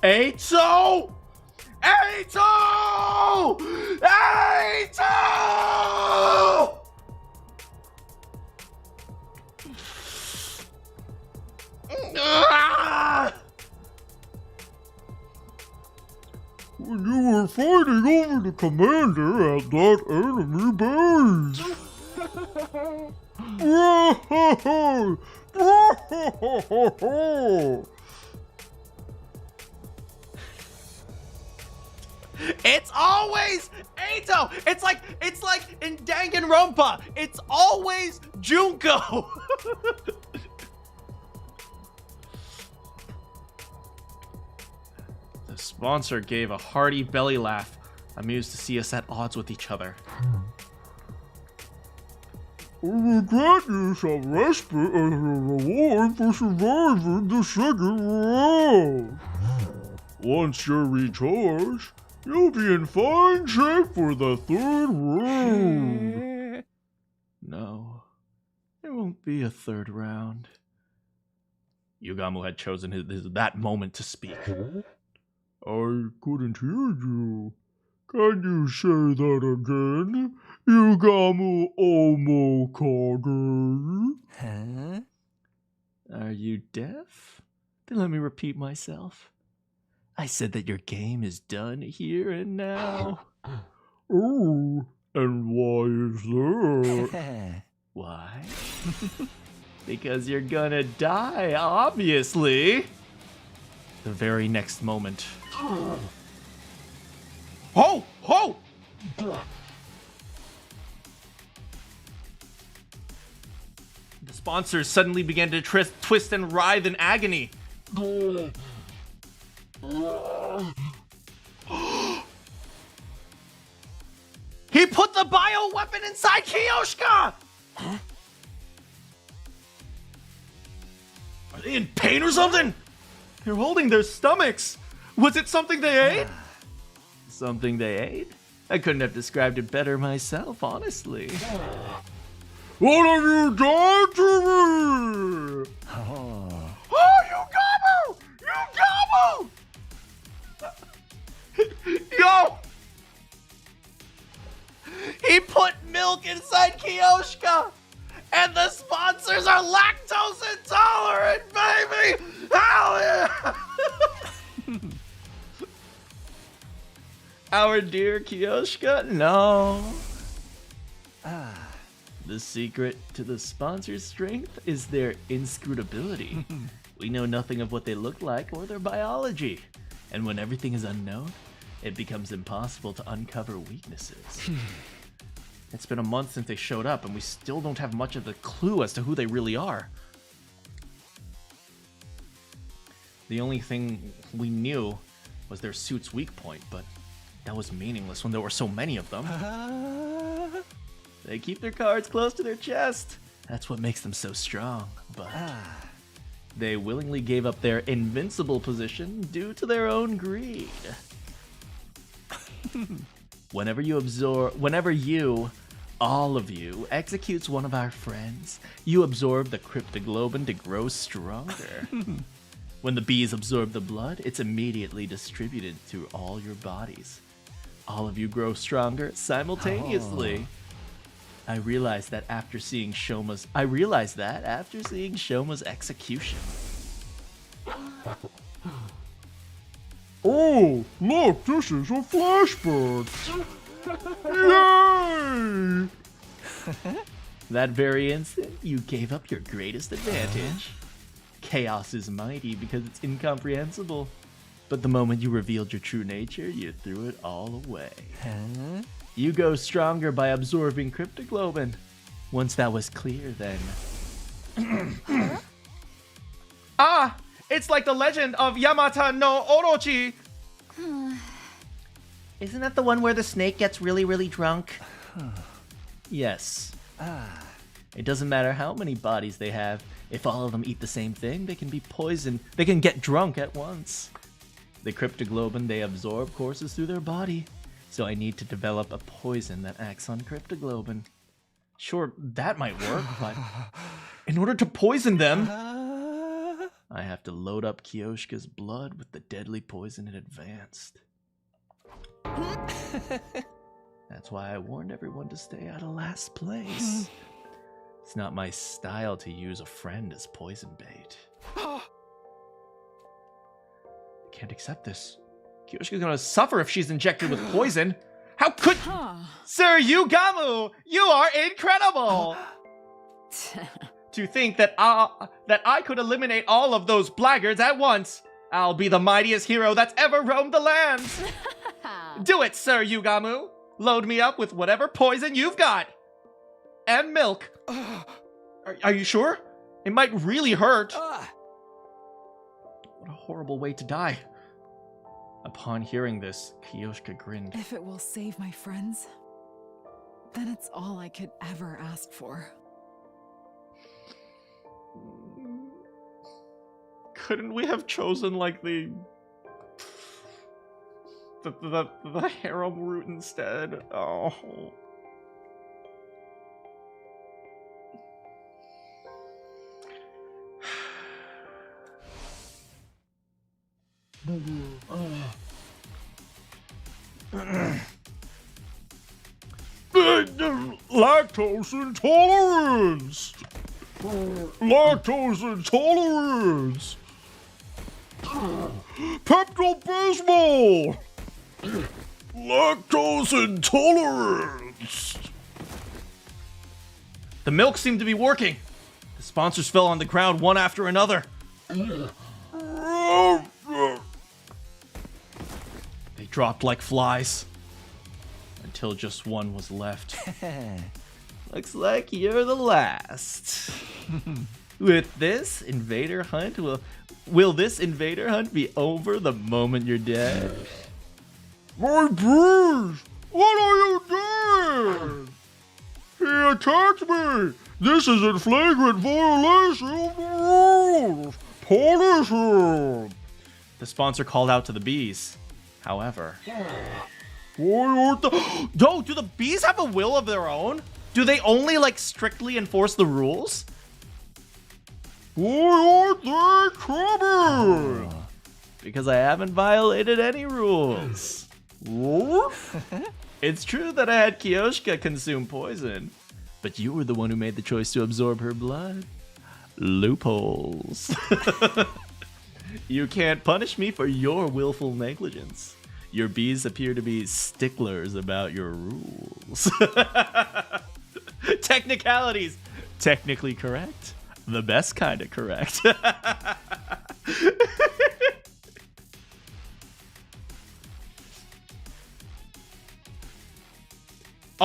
Eito! Eito! When you were fighting over the commander at that enemy base. It's always Eito! It's like in Danganronpa! It's always Junko! The sponsor gave a hearty belly laugh, amused to see us at odds with each other. I will grant you some respite as a reward for surviving the second round. Once you're recharged, you'll be in fine shape for the third round. No, there won't be a third round. Yugamu had chosen that moment to speak. I couldn't hear you. Can you say that again? Yugamu Omokage? Huh? Are you deaf? Then let me repeat myself. I said that your game is done here and now. Oh, and why is that? Why? Because you're gonna die, obviously. The very next moment. Ho! Ho! The sponsors suddenly began to twist and writhe in agony. He put the bioweapon inside Kiyoshika! Huh? Are they in pain or something? They're holding their stomachs. Was it something they ate? Something they ate? I couldn't have described it better myself, honestly. What have you done to me? Oh, Yugamu! Yo! He put milk inside Kiyoshika! And the sponsors are lactose intolerant, baby! Hell yeah! Our dear Kiyoshika? No. The secret to the sponsor's strength is their inscrutability. We know nothing of what they look like or their biology. And when everything is unknown, it becomes impossible to uncover weaknesses. It's been a month since they showed up, and we still don't have much of a clue as to who they really are. The only thing we knew was their suit's weak point, but that was meaningless when there were so many of them. They keep their cards close to their chest. That's what makes them so strong, but they willingly gave up their invincible position due to their own greed. Whenever you, all of you, executes one of our friends, you absorb the cryptoglobin to grow stronger. When the bees absorb the blood, it's immediately distributed through all your bodies. All of you grow stronger simultaneously. I realized that after seeing Shoma's execution. Oh, look, this is a flashback. Yay! That very instant, you gave up your greatest advantage. Chaos is mighty because it's incomprehensible. But the moment you revealed your true nature, you threw it all away. You go stronger by absorbing cryptoglobin. Once that was clear, then... Ah! It's like the legend of Yamata no Orochi! Isn't that the one where the snake gets really, really drunk? Yes. It doesn't matter how many bodies they have. If all of them eat the same thing, they can be poisoned. They can get drunk at once. The cryptoglobin they absorb courses through their body. So I need to develop a poison that acts on cryptoglobin. Sure, that might work, but in order to poison them, I have to load up Kyoshka's blood with the deadly poison it advanced. That's why I warned everyone to stay out of last place. It's not my style to use a friend as poison bait. I can't accept this. Kyoshka's gonna suffer if she's injected with poison. How could... Sir Yugamu, you are incredible! To think that I could eliminate all of those blackguards at once. I'll be the mightiest hero that's ever roamed the lands. Do it, Sir Yugamu. Load me up with whatever poison you've got. And milk. Are you sure? It might really hurt. What a horrible way to die. Upon hearing this, Kyoshka grinned. If it will save my friends, then it's all I could ever ask for. Couldn't we have chosen, like, the harem route instead? Oh. Lactose intolerance! Lactose intolerance! Pepto-Bismol! Lactose intolerance! The milk seemed to be working. The sponsors fell on the ground one after another. They dropped like flies. Until just one was left. Looks like you're the last. With this invader hunt, will this invader hunt be over the moment you're dead? My bees! What are you doing? He attacked me! This is in flagrant violation of the rules! Punish him! The sponsor called out to the bees. However... Why aren't the... No, do the bees have a will of their own? Do they only, like, strictly enforce the rules? Why aren't they coming? Because I haven't violated any rules. What? It's true that I had Kyoshka consume poison, but you were the one who made the choice to absorb her blood. Loopholes. You can't punish me for your willful negligence. Your bees appear to be sticklers about your rules. Technicalities. Technically correct. The best kind of correct.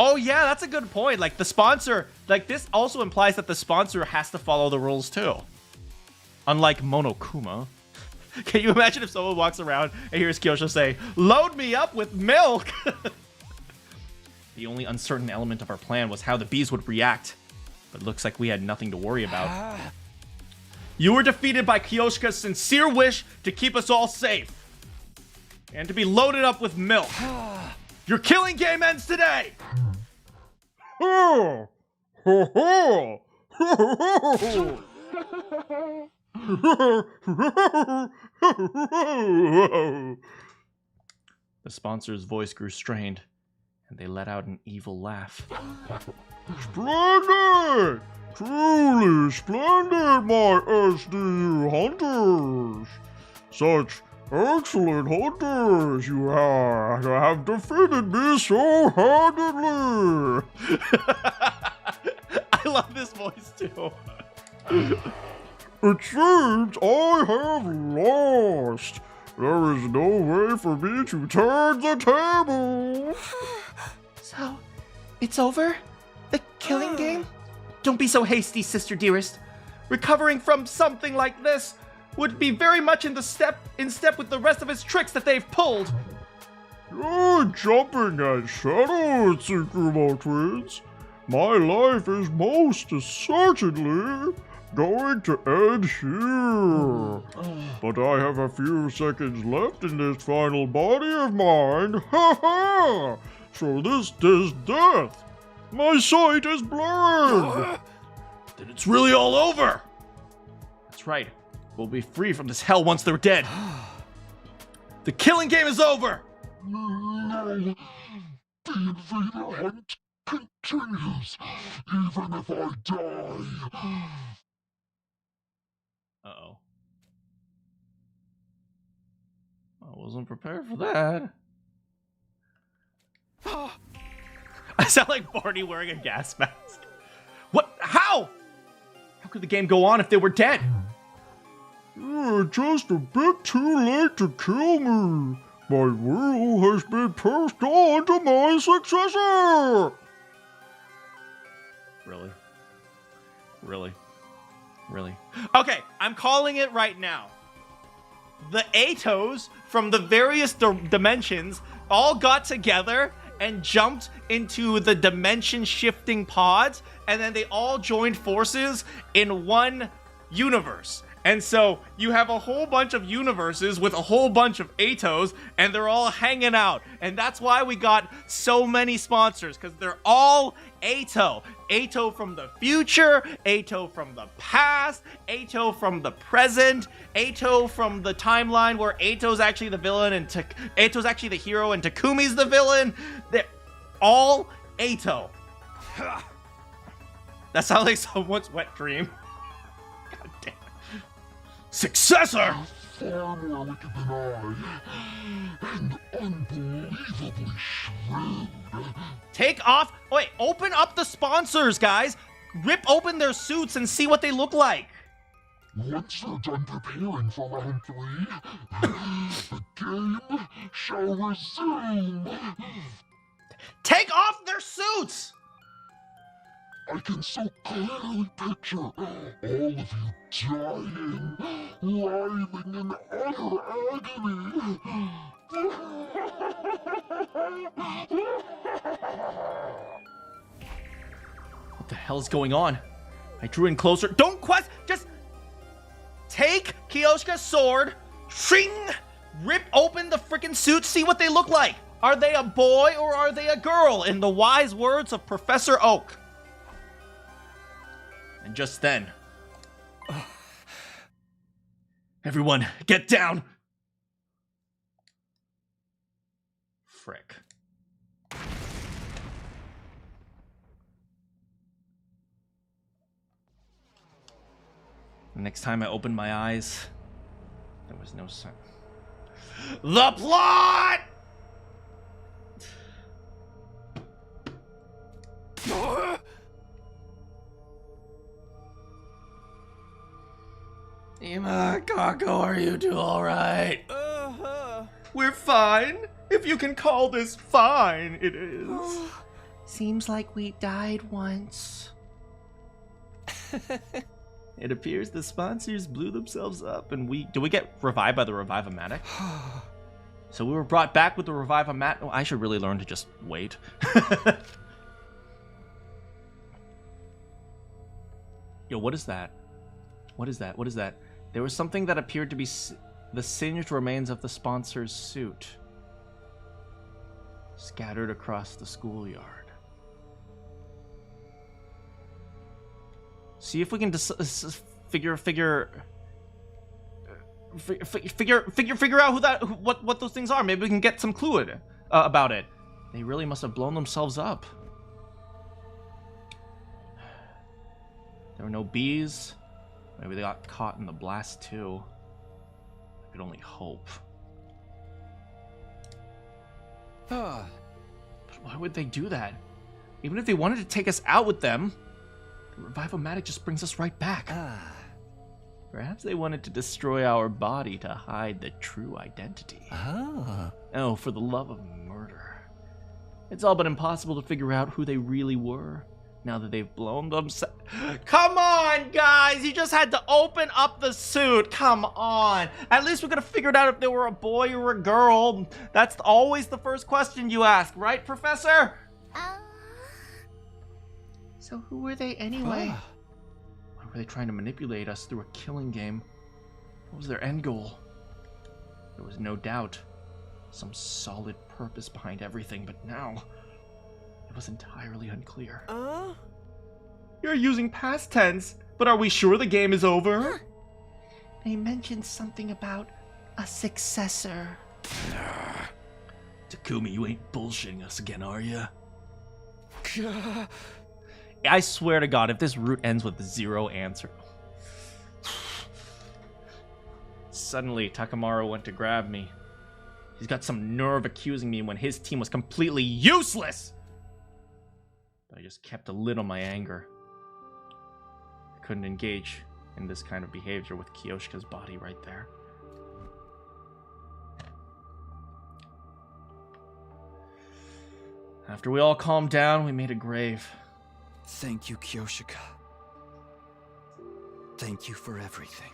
Oh yeah, that's a good point. Like the sponsor, like this also implies that the sponsor has to follow the rules too. Unlike Monokuma. Can you imagine if someone walks around and hears Kyosho say, "Load me up with milk"? The only uncertain element of our plan was how the bees would react. But it looks like we had nothing to worry about. You were defeated by Kyoshka's sincere wish to keep us all safe. And to be loaded up with milk. Your killing game ends today! The sponsor's voice grew strained, and they let out an evil laugh. Splendid! Truly splendid, my SDU hunters! Such excellent hunters you are to have defeated me so handedly! I love this voice too. It seems I have lost. There is no way for me to turn the table. So, it's over? The killing game? Don't be so hasty, sister dearest. Recovering from something like this would be very much in step with the rest of his tricks that they've pulled. You're jumping at shadows, Tsukumo twins. My life is most certainly going to end here. But I have a few seconds left in this final body of mine. Ha ha! So this is death. My sight is blurred. Then it's really all over. That's right. We'll be free from this hell once they're dead. The killing game is over. No. The invader hunt continues, even if I die. Uh-oh. I wasn't prepared for that. I sound like Barney wearing a gas mask. What? How? How could the game go on if they were dead? You're just a bit too late to kill me. My will has been passed on to my successor. Really? Really? Really? Okay, I'm calling it right now. The Atos from the various dimensions all got together and jumped into the dimension shifting pods, and then they all joined forces in one universe. And so you have a whole bunch of universes with a whole bunch of Atos, and they're all hanging out. And that's why we got so many sponsors, because they're all Ato. Ato from the future, Ato from the past, Ato from the present, Ato from the timeline where Ato's actually the villain and Ato's actually the hero and Takumi's the villain. They're all Ato. That sounds like someone's wet dream. God damn. Successor! Far more wicked than I, and unbelievably shrewd. Take off. Wait, open up the sponsors, guys. Rip open their suits and see what they look like. Once they're done preparing for round 3, the game shall resume. Take off their suits! I can so clearly picture all of you dying, writhing in utter agony. What the hell's going on? I drew in closer. Don't quest. Just take Kyoshka's sword, shing, rip open the freaking suit, see what they look like. Are they a boy or are they a girl? In the wise words of Professor Oak. And just then, everyone, get down! Frick. The next time I opened my eyes, there was no sign. The plot! Ima, Kako, are you two alright? We're fine. If you can call this fine, it is. Seems like we died once. It appears the sponsors blew themselves up and do we get revived by the Revive-O-Matic? So we were brought back with the Revive-O-Matic. Oh, I should really learn to just wait. Yo, what is that? What is that? What is that? There was something that appeared to be the singed remains of the sponsor's suit, scattered across the schoolyard. See if we can figure out what those things are. Maybe we can get some clue about it. They really must have blown themselves up. There were no bees. Maybe they got caught in the blast too. I could only hope. But why would they do that? Even if they wanted to take us out with them, the Revive-O-Matic just brings us right back. Perhaps they wanted to destroy our body to hide the true identity. Oh, for the love of murder. It's all but impossible to figure out who they really were now that they've blown themselves. Come on, guys! You just had to open up the suit. Come on. At least we could have figured out if they were a boy or a girl. That's always the first question you ask, right, Professor? So who were they anyway? Why were they trying to manipulate us through a killing game? What was their end goal? There was no doubt some solid purpose behind everything, but now it was entirely unclear. You're using past tense, but are we sure the game is over? They mentioned something about a successor. Takumi, you ain't bullshitting us again, are you? I swear to God, if this route ends with 0 answer. Suddenly, Takamaru went to grab me. He's got some nerve accusing me when his team was completely useless! But I just kept a lid on my anger. I couldn't engage in this kind of behavior with Kyoshika's body right there. After we all calmed down, we made a grave. Thank you, Kyoshika. Thank you for everything.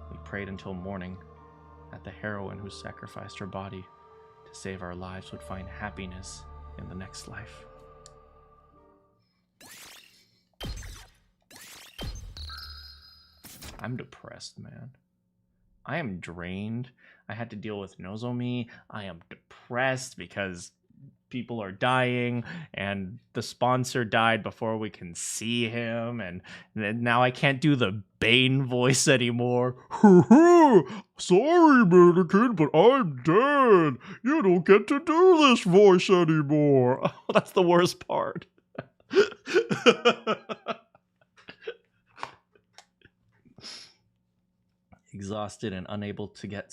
We prayed until morning that the heroine who sacrificed her body to save our lives would find happiness in the next life. I'm depressed, man. I am drained. I had to deal with Nozomi. I am depressed because people are dying, and the sponsor died before we can see him, and now I can't do the Bane voice anymore. Sorry, Manakyn, but I'm dead. You don't get to do this voice anymore. Oh, that's the worst part. Exhausted and unable to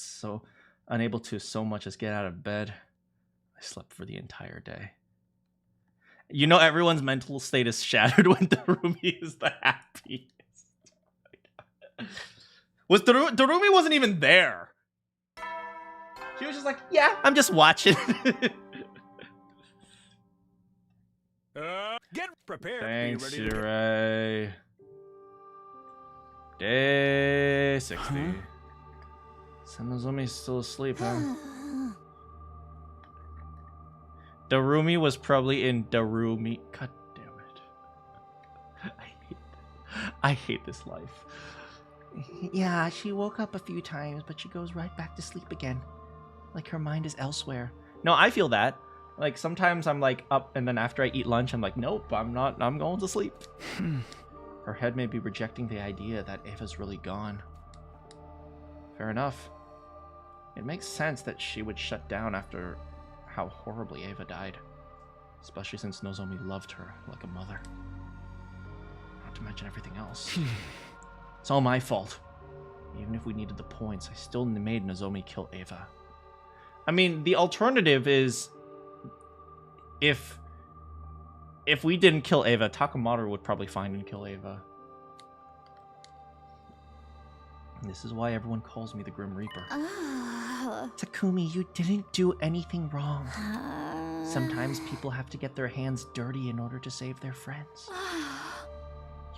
so much as get out of bed, I slept for the entire day. You know, everyone's mental state is shattered when Darumi is the happiest. Darumi wasn't even there. She was just like, yeah, I'm just watching. Get prepared. Thanks, Be ready to Sirei. Day 60. Nozomi's still asleep, huh? Darumi was probably in Darumi. God damn it. I hate this life. Yeah, she woke up a few times, but she goes right back to sleep again. Like her mind is elsewhere. No, I feel that. Like sometimes I'm like up and then after I eat lunch, I'm like, nope, I'm not, I'm going to sleep. Her head may be rejecting the idea that Ava's really gone. Fair enough. It makes sense that she would shut down after how horribly Ava died. Especially since Nozomi loved her like a mother. Not to mention everything else. It's all my fault. Even if we needed the points, I still made Nozomi kill Ava. I mean, the alternative is if we didn't kill Ava, Takamaru would probably find and kill Ava. This is why everyone calls me the Grim Reaper. Takumi, you didn't do anything wrong. Sometimes people have to get their hands dirty in order to save their friends.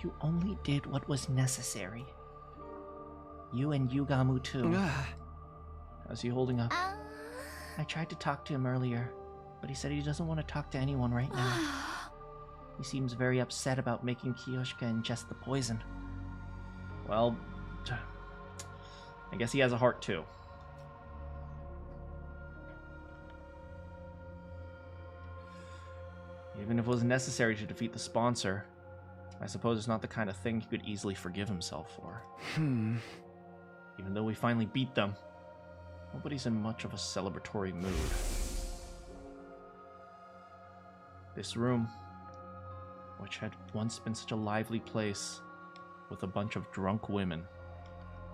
You only did what was necessary. You and Yugamu too. How's he holding up? I tried to talk to him earlier, but he said he doesn't want to talk to anyone right now. He seems very upset about making Kiyoshika ingest the poison. Well, I guess he has a heart too. Even if it was necessary to defeat the sponsor, I suppose it's not the kind of thing he could easily forgive himself for. Even though we finally beat them, nobody's in much of a celebratory mood. This room, which had once been such a lively place with a bunch of drunk women,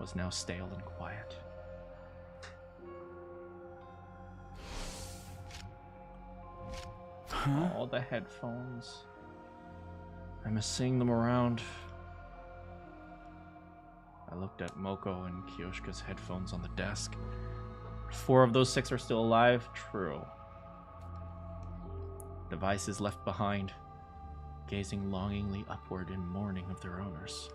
was now stale and quiet. All the headphones. I miss seeing them around. I looked at Moko and Kiyoshika's headphones on the desk. 4 of those 6 are still alive? True. Devices left behind, gazing longingly upward in mourning of their owners.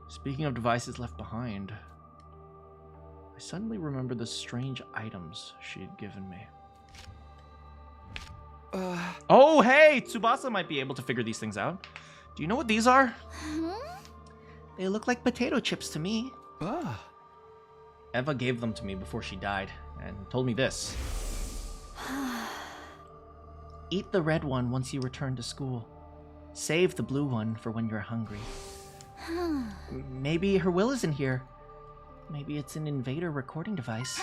Speaking of devices left behind, I suddenly remembered the strange items she had given me. Oh, hey! Tsubasa might be able to figure these things out. Do you know what these are? They look like potato chips to me. Eva gave them to me before she died, and told me this. Eat the red one once you return to school. Save the blue one for when you're hungry. Maybe her will isn't here. Maybe it's an invader recording device.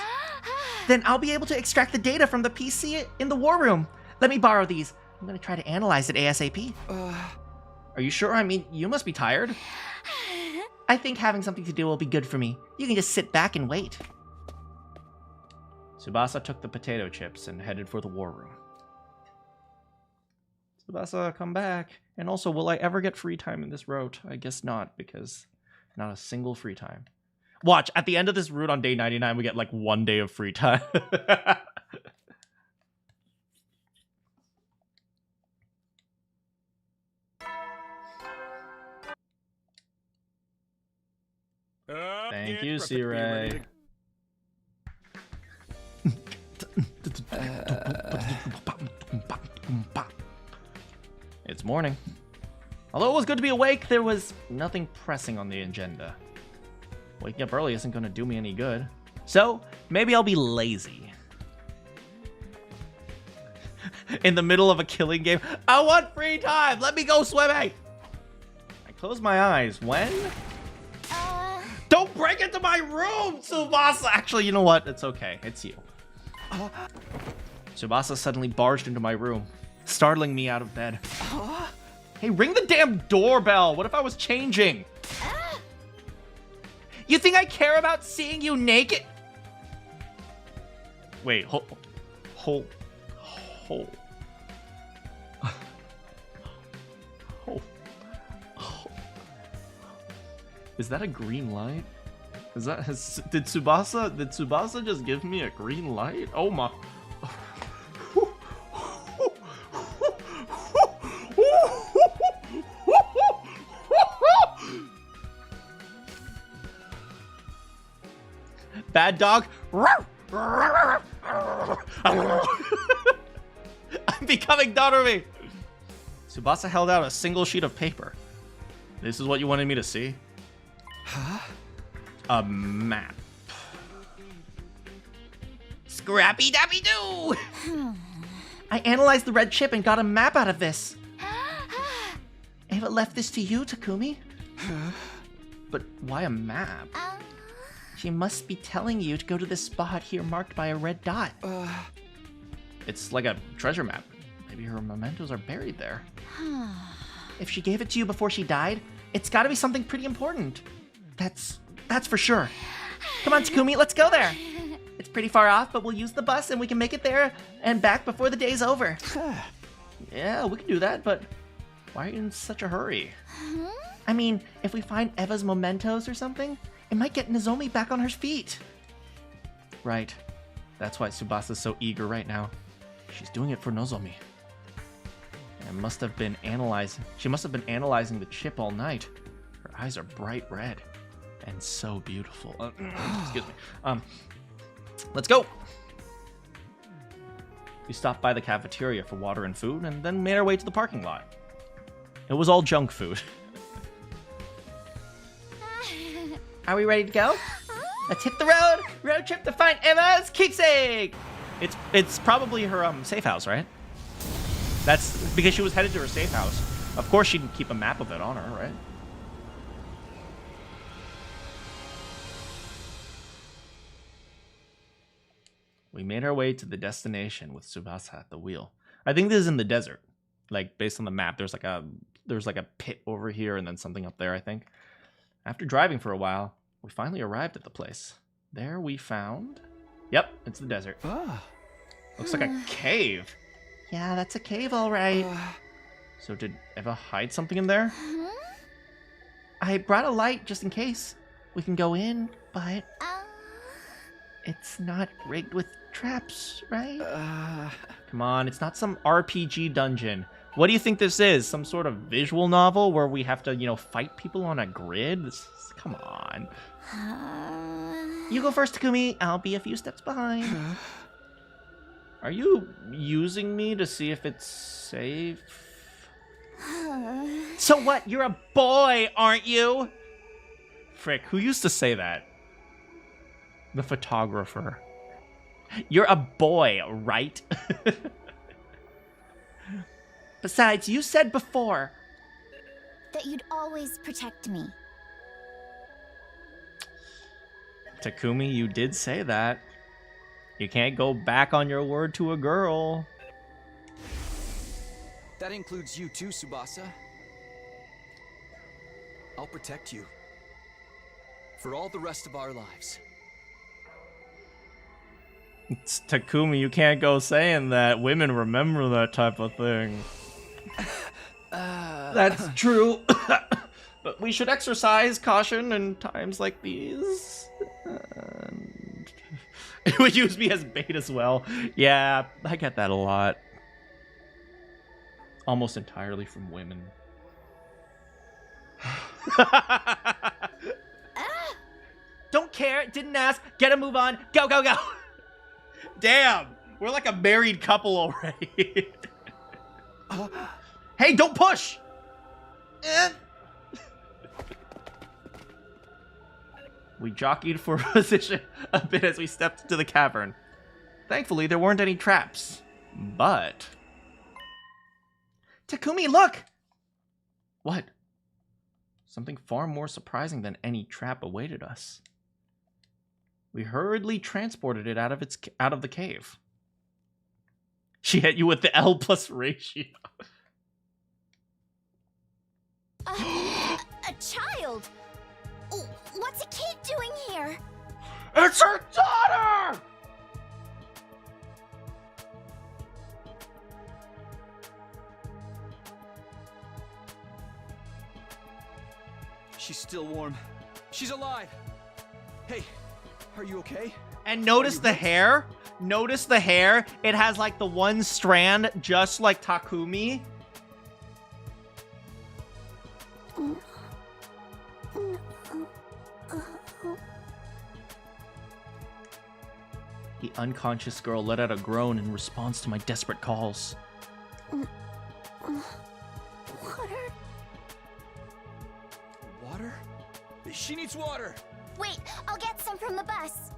Then I'll be able to extract the data from the PC in the war room. Let me borrow these. I'm gonna try to analyze it ASAP. Are you sure? I mean, you must be tired. I think having something to do will be good for me. You can just sit back and wait. Tsubasa took the potato chips and headed for the war room. Tsubasa, come back. And also, will I ever get free time in this route? I guess not, because not a single free time. Watch, at the end of this route on day 99, we get like 1 day of free time. Thank you, Sirei. It's morning. Although it was good to be awake, there was nothing pressing on the agenda. Waking up early isn't going to do me any good. So, maybe I'll be lazy. In the middle of a killing game, I want free time! Let me go swimming! I close my eyes when... Don't break into my room, Tsubasa! Actually, you know what? It's okay. It's you. Tsubasa suddenly barged into my room, startling me out of bed. Hey, ring the damn doorbell! What if I was changing? You think I care about seeing you naked? Wait, hold. Is that a green light? Is that did Tsubasa just give me a green light? Oh my. Bad dog. I'm becoming Dorumi. Tsubasa held out a single sheet of paper. This is what you wanted me to see? Huh? A map. Scrappy-dappy-doo! I analyzed the red chip and got a map out of this. Ava left this to you, Takumi. But why a map? She must be telling you to go to this spot here marked by a red dot. It's like a treasure map. Maybe her mementos are buried there. If she gave it to you before she died, it's gotta be something pretty important. That's for sure. Come on, Takumi, let's go there. It's pretty far off, but we'll use the bus and we can make it there and back before the day's over. Yeah, we can do that, but why are you in such a hurry? I mean, if we find Eva's mementos or something, it might get Nozomi back on her feet. Right. That's why Tsubasa's so eager right now. She's doing it for Nozomi. And must have been analyzing. She must have been analyzing the chip all night. Her eyes are bright red and so beautiful. Excuse me. Let's go. We stopped by the cafeteria for water and food, and then made our way to the parking lot. It was all junk food. Are we ready to go? Let's hit the road trip to find Emma's keepsake. It's probably her safe house, right? That's because she was headed to her safe house. Of course she'd keep a map of it on her, right? We made our way to the destination with Tsubasa at the wheel. I think this is in the desert. Like, based on the map, there's like a pit over here and then something up there, I think. After driving for a while, we finally arrived at the place. There we found... Yep, it's the desert. Looks like a cave. Yeah, that's a cave, all right. So did Eva hide something in there? I brought a light just in case. We can go in, but... It's not rigged with traps, right? Come on, it's not some RPG dungeon. What do you think this is? Some sort of visual novel where we have to, you know, fight people on a grid? Come on. You go first, Takumi. I'll be a few steps behind. Are you using me to see if it's safe? So what? You're a boy, aren't you? Frick, who used to say that? The photographer. You're a boy, right? Besides, you said before that you'd always protect me. Takumi, you did say that. You can't go back on your word to a girl. That includes you too, Tsubasa. I'll protect you. For all the rest of our lives. It's Takumi, you can't go saying that. Women remember that type of thing. That's true. But we should exercise caution in times like these. It would use me as bait as well. Yeah, I get that a lot. Almost entirely from women. Don't care, didn't ask, get a move on, go, go, go. Damn, we're like a married couple already. Hey, don't push! We jockeyed for position a bit as we stepped into the cavern. Thankfully, there weren't any traps. But... Takumi, look! What? Something far more surprising than any trap awaited us. We hurriedly transported it out of the cave. She hit you with the L+ ratio. A child? What's a kid doing here? It's her daughter! She's still warm. She's alive. Hey, are you okay? And notice the hair. Notice the hair. It has like the one strand just like Takumi. The unconscious girl let out a groan in response to my desperate calls. Water? Water? She needs water! Wait, I'll get some from the bus.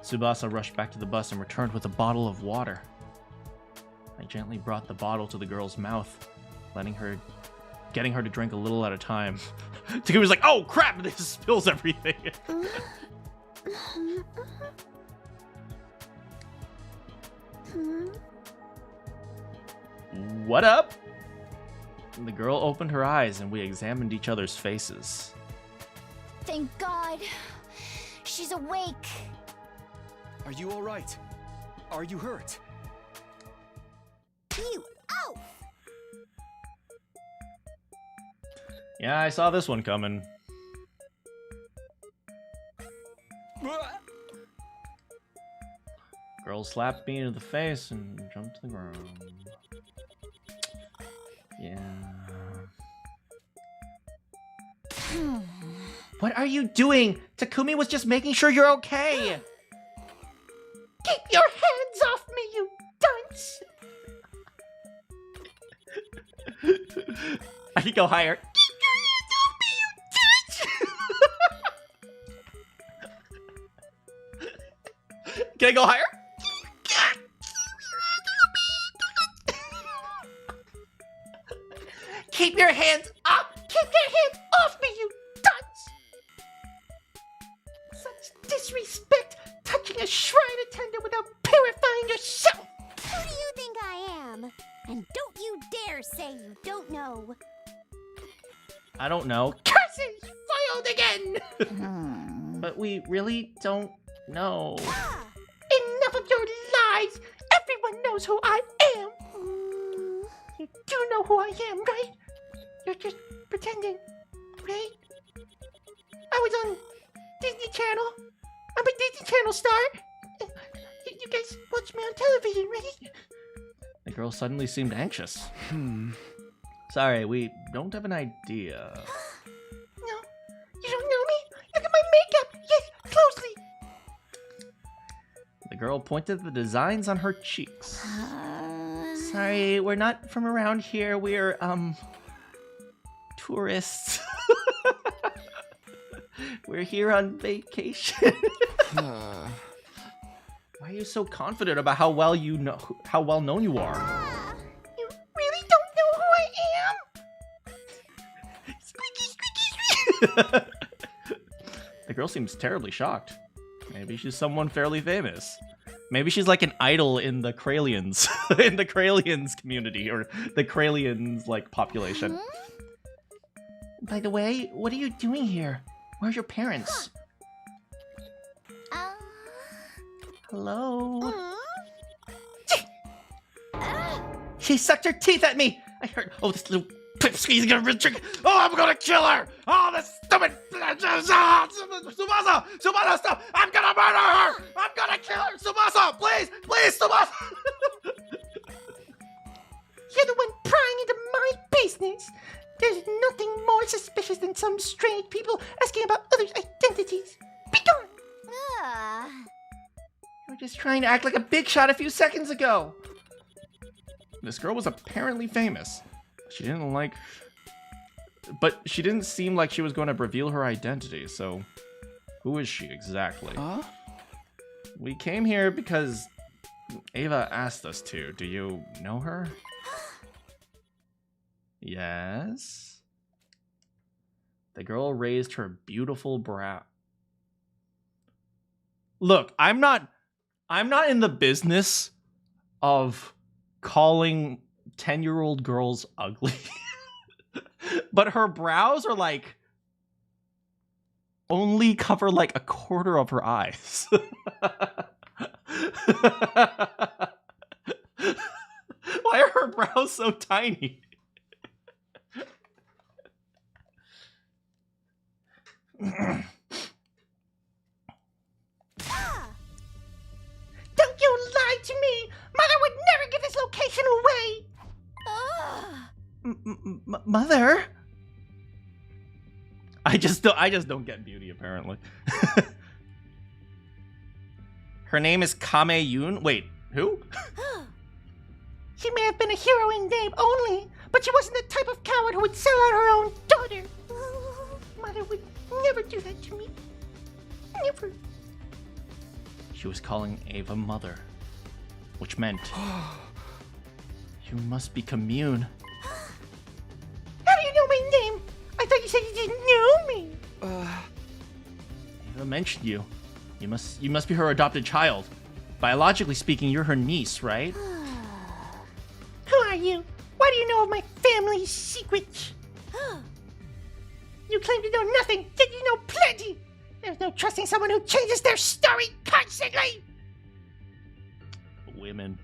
Tsubasa rushed back to the bus and returned with a bottle of water. I gently brought the bottle to the girl's mouth, getting her to drink a little at a time. Takumi was like, oh crap, this spills everything. What up? The girl opened her eyes and we examined each other's faces. Thank God. She's awake. Are you alright? Are you hurt? You! Oh! Yeah, I saw this one coming. Girl slapped me in the face and jumped to the ground. Yeah. What are you doing? Takumi was just making sure you're okay. Keep your hands off me, you dunce! I can go higher. Keep your hands off me, you dunce! Can I go higher? Keep your hands up! Keep your hands off me, you dunce! Such disrespect, touching a shrine attendant without purifying yourself! Who do you think I am? And don't you dare say you don't know. I don't know. Curses! Foiled again! But we really don't know. Enough of your lies! Everyone knows who I am! You do know who I am, right? You're just pretending, right? I was on Disney Channel. I'm a Disney Channel star. You guys watch me on television, right? The girl suddenly seemed anxious. Sorry, we don't have an idea. No, you don't know me? Look at my makeup! Yes, closely! The girl pointed at the designs on her cheeks. Sorry, we're not from around here. We're, tourists. We're here on vacation. Why are you so confident about how well known you are? You really don't know who I am? Squeaky, squeaky, squeaky! The girl seems terribly shocked. Maybe she's someone fairly famous. Maybe she's like an idol in the Kralians, in the Kralians community, or the Kralians, like, population. By the way, what are you doing here? Where are your parents? Hello? She sucked her teeth at me! I heard. Oh, this little pipsqueak is gonna really trick. Oh, I'm gonna kill her! Oh, this stupid. Tsubasa! Tsubasa, stop! I'm gonna murder her! I'm gonna kill her! Tsubasa, please! Please, Tsubasa! You're the one prying into my business! There's nothing more suspicious than some strange people asking about others' identities. Be gone! You were just trying to act like a big shot a few seconds ago. This girl was apparently famous. She didn't seem like she was going to reveal her identity, so who is she exactly? We came here because Ava asked us to. Do you know her? Yes. The girl raised her beautiful brow. Look, I'm not in the business of calling 10-year-old girls ugly. But her brows are like only cover like a quarter of her eyes. Why are her brows so tiny? Don't you lie to me! Mother would never give this location away! Mother? I just don't get beauty, apparently. Her name is Kamyuhn. Wait, who? She may have been a hero in name only, but she wasn't the type of coward who would sell out her own daughter. Mother would never do that to me. Never. She was calling Ava mother, which meant you must be Kamyuhn. How do you know my name? I thought you said you didn't know me. Ava mentioned you. You must be her adopted child. Biologically speaking, you're her niece, right? Who are you? Why do you know of my family's secrets? You claim to know nothing, yet you know plenty. There's no trusting someone who changes their story constantly. Women.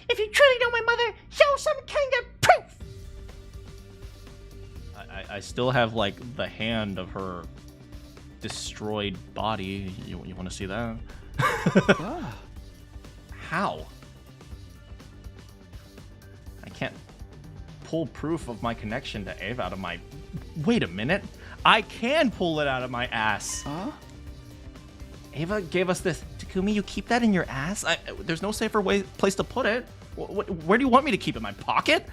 If you truly know my mother, show some kind of proof. I still have like the hand of her destroyed body. You want to see that? How? I can't pull proof of my connection to Ava out of my... Wait a minute. I can pull it out of my ass. Huh? Ava gave us this. Takumi, you keep that in your ass? There's no safer place to put it. Where do you want me to keep it? My pocket?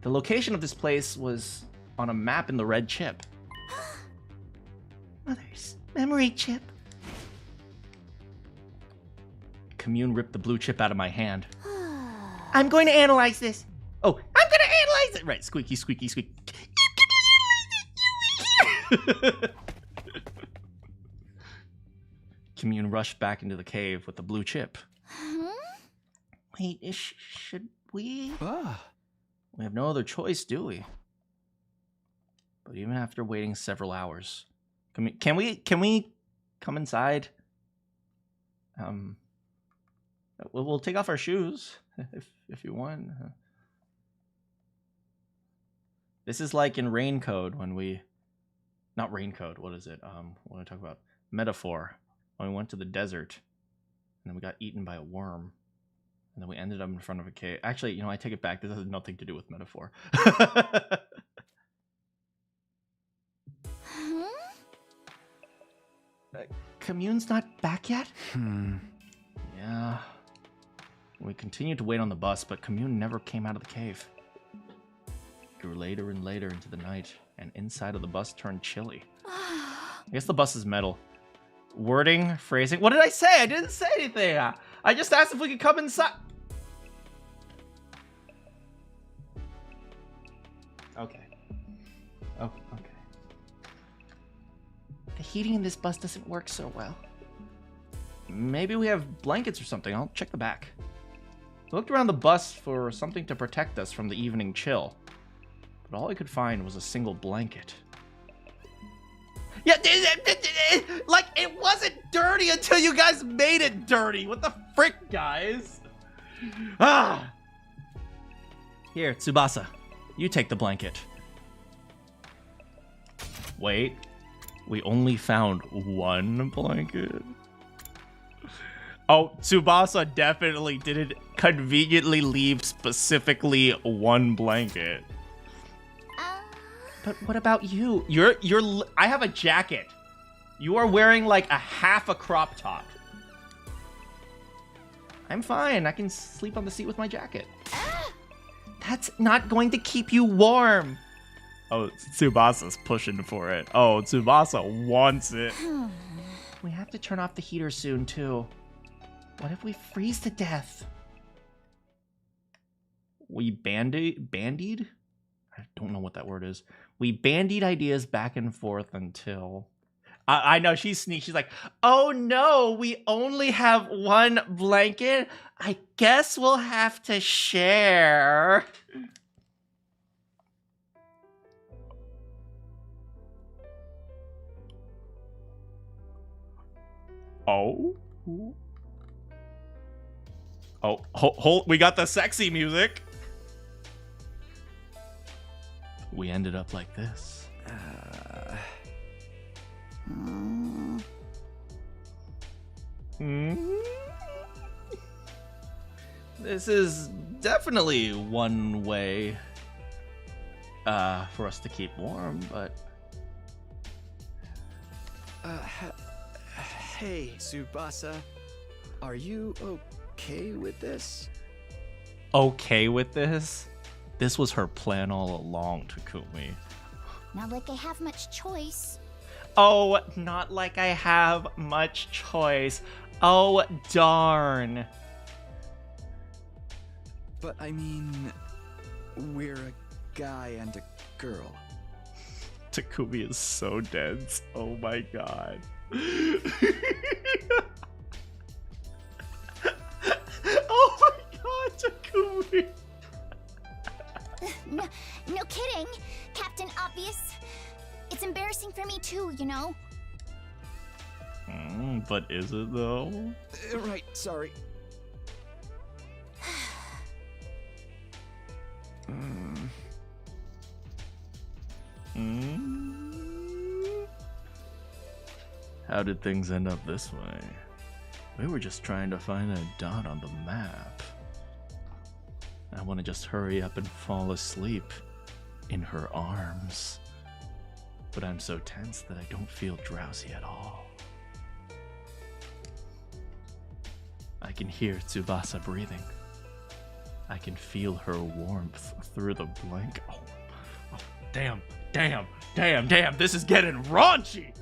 The location of this place was on a map in the red chip. Mother's memory chip. Kamyuhn ripped the blue chip out of my hand. I'm going to analyze this. Oh, I'm gonna analyze it! Right, squeaky, squeaky, squeak. Kamyuhn rushed back into the cave with the blue chip. Wait, should we? We have no other choice, do we? But even after waiting several hours, can we come inside? We'll take off our shoes if you want. This is like in Rain Code when we, not Rain Code. What is it? What do I talk about? Metaphor. When we went to the desert, and then we got eaten by a worm, and then we ended up in front of a cave. Actually, you know, I take it back. This has nothing to do with metaphor. Kamyuhn's not back yet? Yeah. We continued to wait on the bus, but Kamyuhn never came out of the cave. It grew later and later into the night, and inside of the bus turned chilly. I guess the bus is metal. Wording, phrasing. What did I say? I didn't say anything. I just asked if we could come inside. Okay. Oh, okay. The heating in this bus doesn't work so well. Maybe we have blankets or something. I'll check the back. I looked around the bus for something to protect us from the evening chill, but all I could find was a single blanket. Yeah, like, it wasn't dirty until you guys made it dirty. What the frick, guys? Ah! Here, Tsubasa. You take the blanket. Wait. We only found one blanket? Oh, Tsubasa definitely didn't conveniently leave specifically one blanket. But what about you? I have a jacket. You are wearing like a half a crop top. I'm fine. I can sleep on the seat with my jacket. That's not going to keep you warm. Oh, Tsubasa's pushing for it. Oh, Tsubasa wants it. We have to turn off the heater soon, too. What if we freeze to death? We bandied? I don't know what that word is. We bandied ideas back and forth until... I know, she's sneaky. She's like, oh no, we only have one blanket? I guess we'll have to share. Oh? Oh, hold, we got the sexy music. We ended up like this. This is definitely one way for us to keep warm, but... Hey, Tsubasa. Are you okay with this? Okay with this? This was her plan all along, Takumi. Not like I have much choice. Oh, not like I have much choice. Oh, darn. But I mean, we're a guy and a girl. Takumi is so dense. Oh my god. Oh my god, Takumi. No kidding, Captain Obvious. It's embarrassing for me too, you know. But is it though? Right, sorry. How did things end up this way? We were just trying to find a dot on the map. I want to just hurry up and fall asleep in her arms. But I'm so tense that I don't feel drowsy at all. I can hear Tsubasa breathing. I can feel her warmth through the blanket. Oh, damn, this is getting raunchy!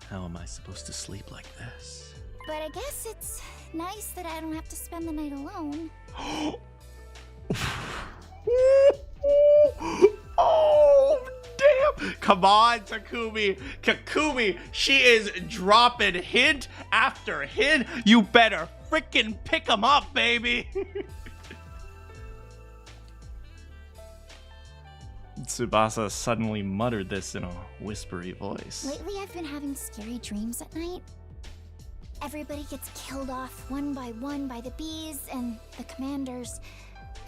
How am I supposed to sleep like this? But I guess it's nice that I don't have to spend the night alone. Oh, damn! Come on, Takumi. Takumi, she is dropping hint after hint. You better freaking pick him up, baby. Tsubasa suddenly muttered this in a whispery voice. Lately, I've been having scary dreams at night. Everybody gets killed off one by the bees and the commanders,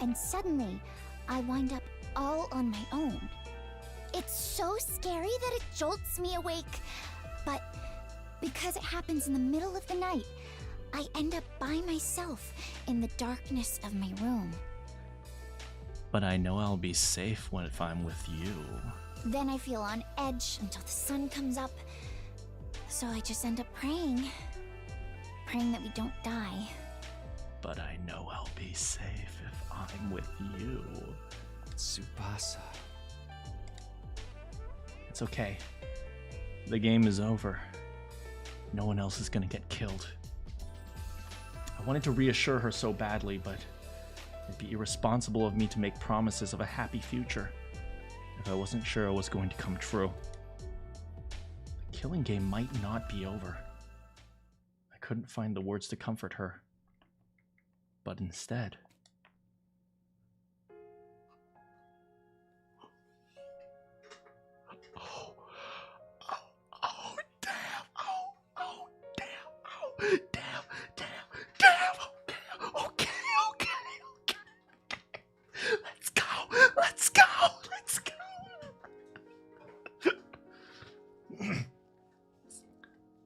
and suddenly, I wind up all on my own. It's so scary that it jolts me awake, but because it happens in the middle of the night, I end up by myself in the darkness of my room. But I know I'll be safe if I'm with you. Then I feel on edge until the sun comes up, so I just end up praying that we don't die. But I know I'll be safe if I'm with you. Tsubasa. It's okay. The game is over. No one else is gonna get killed. I wanted to reassure her so badly, but it'd be irresponsible of me to make promises of a happy future if I wasn't sure it was going to come true. The killing game might not be over. I couldn't find the words to comfort her. But instead...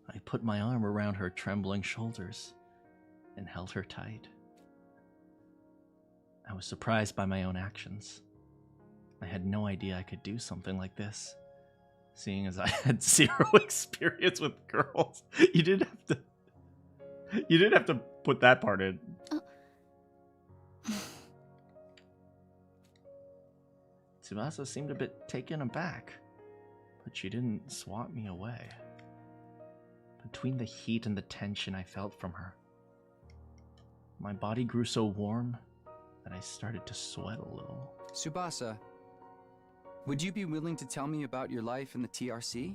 I put my arm around her trembling shoulders and held her tight. I was surprised by my own actions. I had no idea I could do something like this, seeing as I had zero experience with girls. You didn't have to put that part in. Tsubasa seemed a bit taken aback, but she didn't swat me away. Between the heat and the tension I felt from her, my body grew so warm that I started to sweat a little. Tsubasa, would you be willing to tell me about your life in the TRC?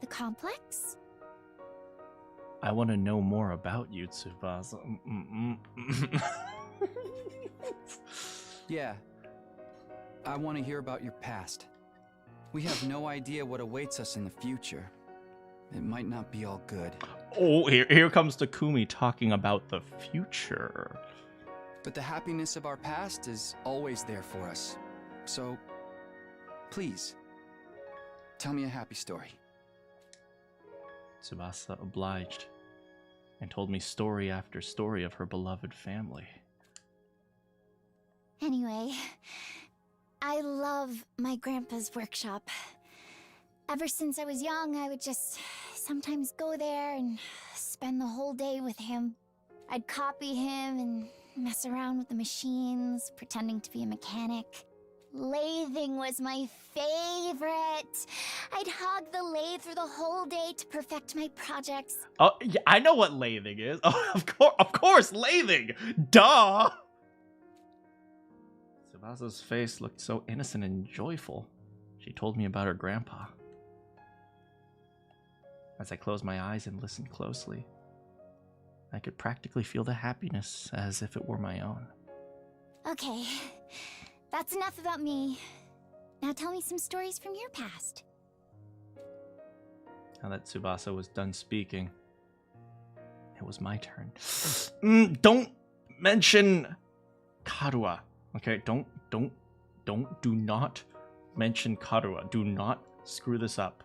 The complex? I want to know more about you, Tsubasa. Yeah. I want to hear about your past. We have no idea what awaits us in the future. It might not be all good. Oh, here comes Takumi talking about the future. But the happiness of our past is always there for us. So, please, tell me a happy story. Tsubasa obliged and told me story after story of her beloved family. Anyway, I love my grandpa's workshop. Ever since I was young, I would just sometimes go there and spend the whole day with him. I'd copy him and mess around with the machines, pretending to be a mechanic. Lathing was my favorite. I'd hog the lathe for the whole day to perfect my projects. Oh, yeah, I know what lathing is. Oh, of course, lathing. Duh. Tsubasa's face looked so innocent and joyful. She told me about her grandpa. As I closed my eyes and listened closely, I could practically feel the happiness as if it were my own. Okay, that's enough about me. Now tell me some stories from your past. Now that Tsubasa was done speaking, it was my turn. Don't mention Karua. Okay, do not mention Karua. Do not screw this up.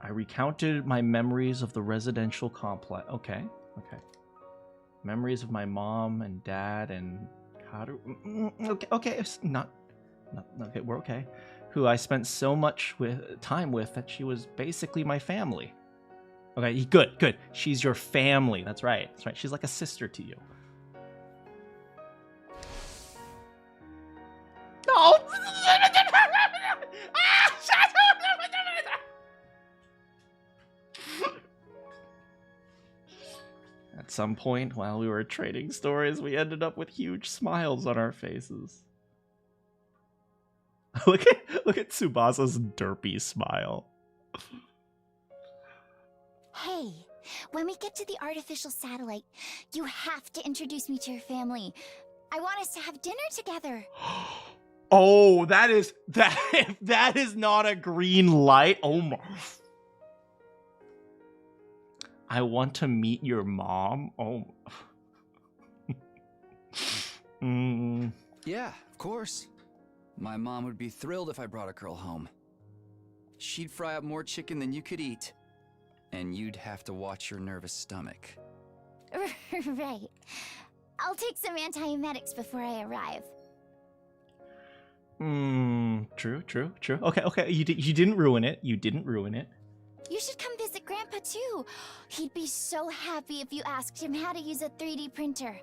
I recounted my memories of the residential complex. Okay. Memories of my mom and dad and Karua. Okay, it's not okay, we're okay. Who I spent so much time with that she was basically my family. Okay, good. She's your family. That's right. She's like a sister to you. No! At some point, while we were trading stories, we ended up with huge smiles on our faces. Look at Tsubasa's derpy smile. Hey, when we get to the artificial satellite, you have to introduce me to your family. I want us to have dinner together. Oh, that is not a green light. Oh my. I want to meet your mom. Oh. Yeah, of course. My mom would be thrilled if I brought a girl home. She'd fry up more chicken than you could eat. And you'd have to watch your nervous stomach. Right. I'll take some antiemetics before I arrive. True. Okay. You didn't ruin it. You should come visit Grandpa too. He'd be so happy if you asked him how to use a 3D printer.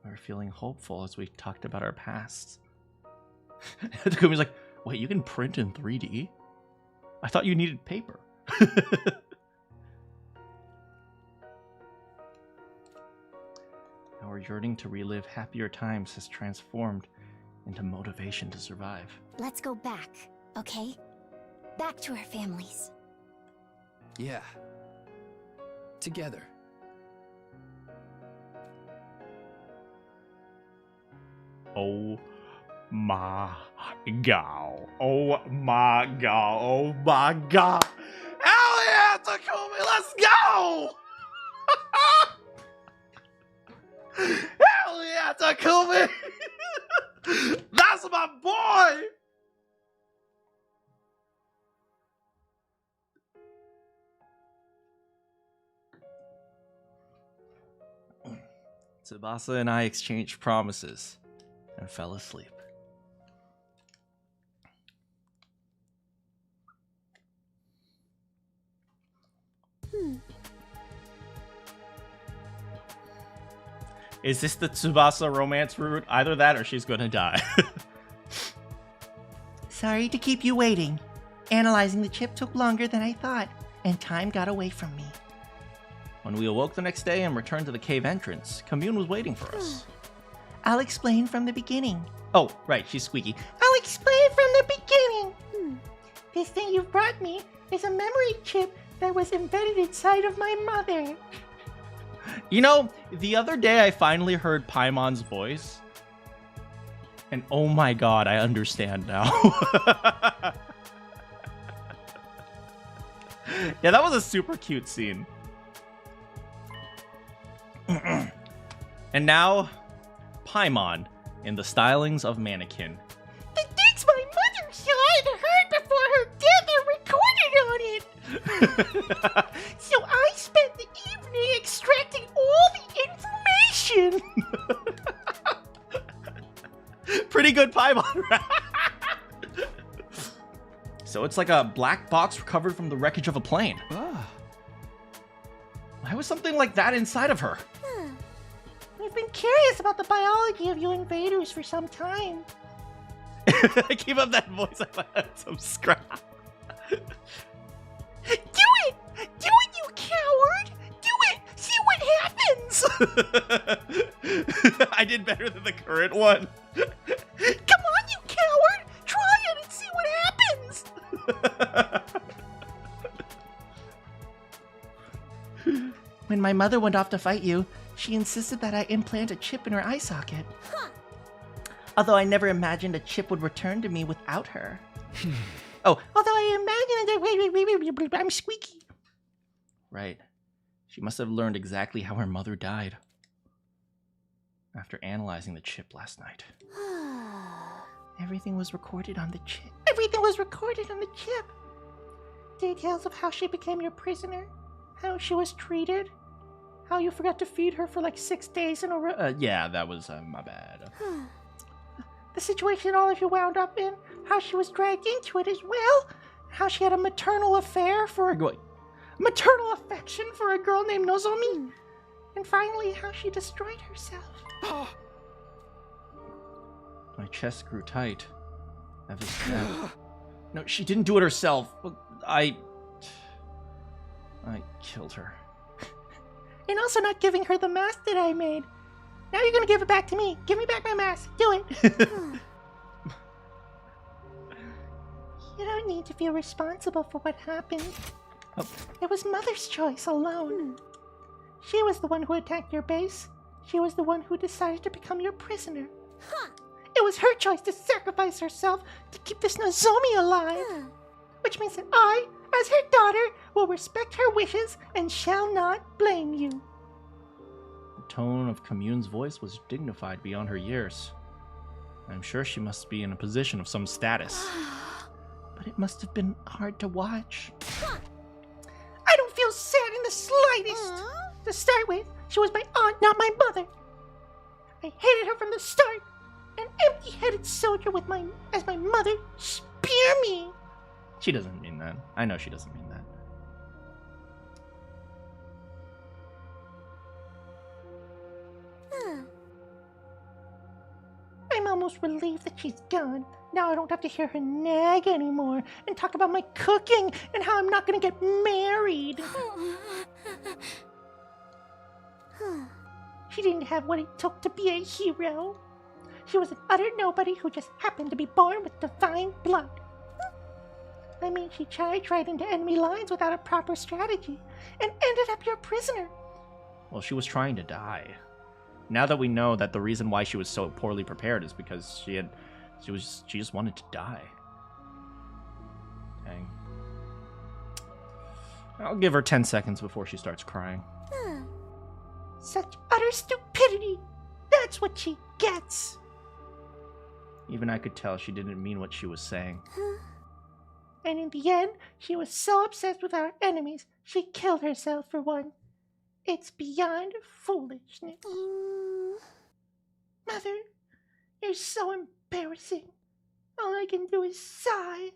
We're feeling hopeful as we talked about our pasts. Takumi's like, wait, you can print in 3D? I thought you needed paper. Our yearning to relive happier times has transformed into motivation to survive. Let's go back, okay? Back to our families. Yeah. Together. Oh my god. Oh my god. Oh my god. Hell yeah, Takumi, let's go! Hell yeah, Takumi! That's my boy! Tsubasa and I exchanged promises and fell asleep. Is this the Tsubasa romance route? Either that or she's gonna die. Sorry to keep you waiting. Analyzing the chip took longer than I thought, and time got away from me. When we awoke the next day and returned to the cave entrance, Kamyuhn was waiting for us. I'll explain from the beginning. Oh, right, she's squeaky. I'll explain from the beginning. This thing you've brought me is a memory chip that was embedded inside of my mother. You know, the other day I finally heard Paimon's voice. And oh my god, I understand now. Yeah, that was a super cute scene. And now, Paimon in the stylings of Manakyn. The things my mother saw and heard before her death are recorded on it. So I spent the evening extracting all the information. Pretty good Paimon, right? So it's like a black box recovered from the wreckage of a plane. Ah. Why was something like that inside of her? I've been curious about the biology of you invaders for some time. Keep up that voice. I want some scrap. Do it! Do it, you coward! Do it! See what happens! I did better than the current one. Come on, you coward! Try it and see what happens! When my mother went off to fight you, she insisted that I implant a chip in her eye socket. Huh. Although I never imagined a chip would return to me without her. Oh, although I imagined that... I'm squeaky. Right. She must have learned exactly how her mother died. After analyzing the chip last night. Everything was recorded on the chip. Everything was recorded on the chip. Details of how she became your prisoner, how she was treated, how you forgot to feed her for like 6 days in a row. Yeah, that was my bad. The situation all of you wound up in, how she was dragged into it as well, how she had a maternal affection for a girl named Nozomi, and finally how she destroyed herself. My chest grew tight. No, she didn't do it herself. I killed her. And also not giving her the mask that I made. Now you're gonna give it back to me. Give me back my mask. Do it. You don't need to feel responsible for what happened. Oh. It was Mother's choice alone. She was the one who attacked your base. She was the one who decided to become your prisoner. It was her choice to sacrifice herself to keep this Nozomi alive. Which means that I, as her daughter, will respect her wishes and shall not blame you. The tone of Kamyuhn's voice was dignified beyond her years. I'm sure she must be in a position of some status. But it must have been hard to watch. I don't feel sad in the slightest. To start with, she was my aunt, not my mother. I hated her from the start. An empty-headed soldier as my mother spear me. She doesn't mean that. I know she doesn't mean that. I'm almost relieved that she's gone. Now I don't have to hear her nag anymore and talk about my cooking and how I'm not gonna get married. She didn't have what it took to be a hero. She was an utter nobody who just happened to be born with divine blood. I mean, she charged right into enemy lines without a proper strategy and ended up your prisoner. Well, she was trying to die. Now that we know that the reason why she was so poorly prepared is because she just wanted to die. Dang. I'll give her 10 seconds before she starts crying. Such utter stupidity. That's what she gets. Even I could tell she didn't mean what she was saying. And in the end, she was so obsessed with our enemies, she killed herself for one. It's beyond foolishness. Mother, you're so embarrassing. All I can do is sigh.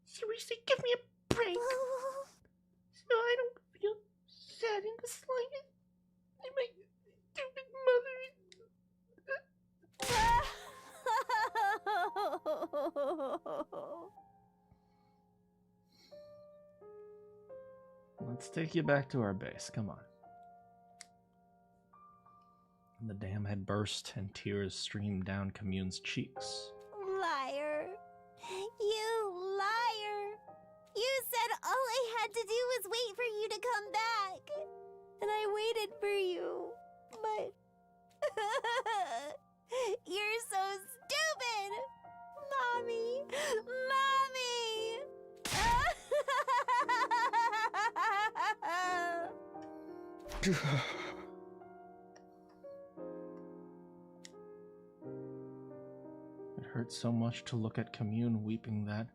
Seriously, give me a break. So I don't feel sad in the slightest. And my stupid mother. Let's take you back to our base. Come on. The dam had burst and tears streamed down Kamyuhn's cheeks. Liar. You liar. You said all I had to do was wait for you to come back. And I waited for you. But you're so stupid. Mommy. Mommy. It hurt so much to look at Kamyuhn weeping that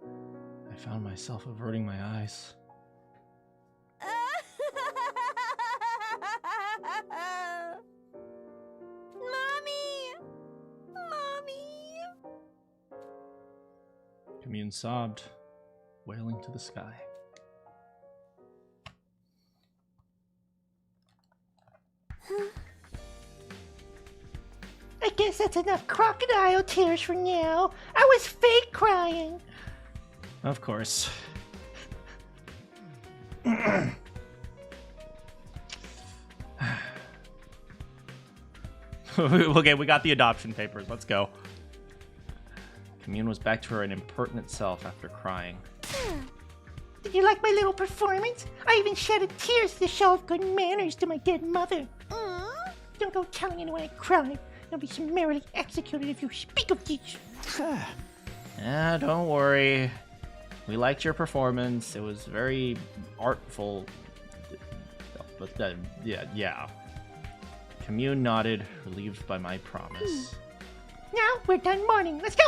I found myself averting my eyes. Mommy! Mommy! Kamyuhn sobbed, wailing to the sky. I guess that's enough crocodile tears for now. I was fake crying. Of course. Okay, we got the adoption papers. Let's go. Kamyuhn was back to her an impertinent self after crying. Did you like my little performance? I even shedded tears to show of good manners to my dead mother. Don't go telling anyone I cried. You'll be summarily executed if you speak of this. Yeah, don't worry. We liked your performance. It was very artful. But then, yeah. Kamyuhn nodded, relieved by my promise. Now we're done mourning. Let's go!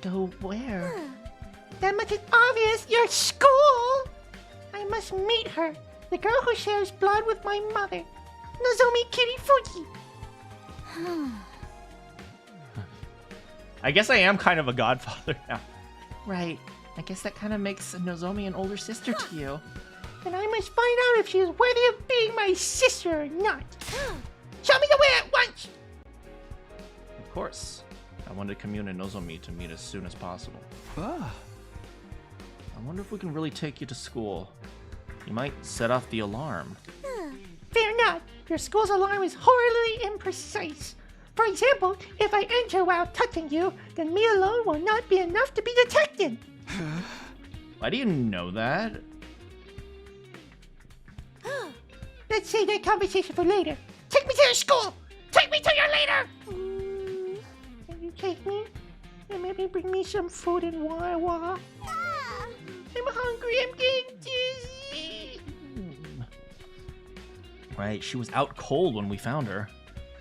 Go where? That much is obvious. Your school! I must meet her. The girl who shares blood with my mother. Nozomi Kirifuji. I guess I am kind of a godfather now. Right. I guess that kind of makes Nozomi an older sister to you. Then I must find out if she is worthy of being my sister or not. Show me the way at once! Of course. I wanted Kamyuhn and Nozomi to meet as soon as possible. Ah. I wonder if we can really take you to school. You might set off the alarm. Fear not. Your school's alarm is horribly imprecise. For example, if I enter while touching you, then me alone will not be enough to be detected. Why do you know that? Let's save that conversation for later. Take me to your school! Take me to your leader! Can you take me? And maybe bring me some food and water. I'm hungry, I'm getting dizzy. Right, she was out cold when we found her.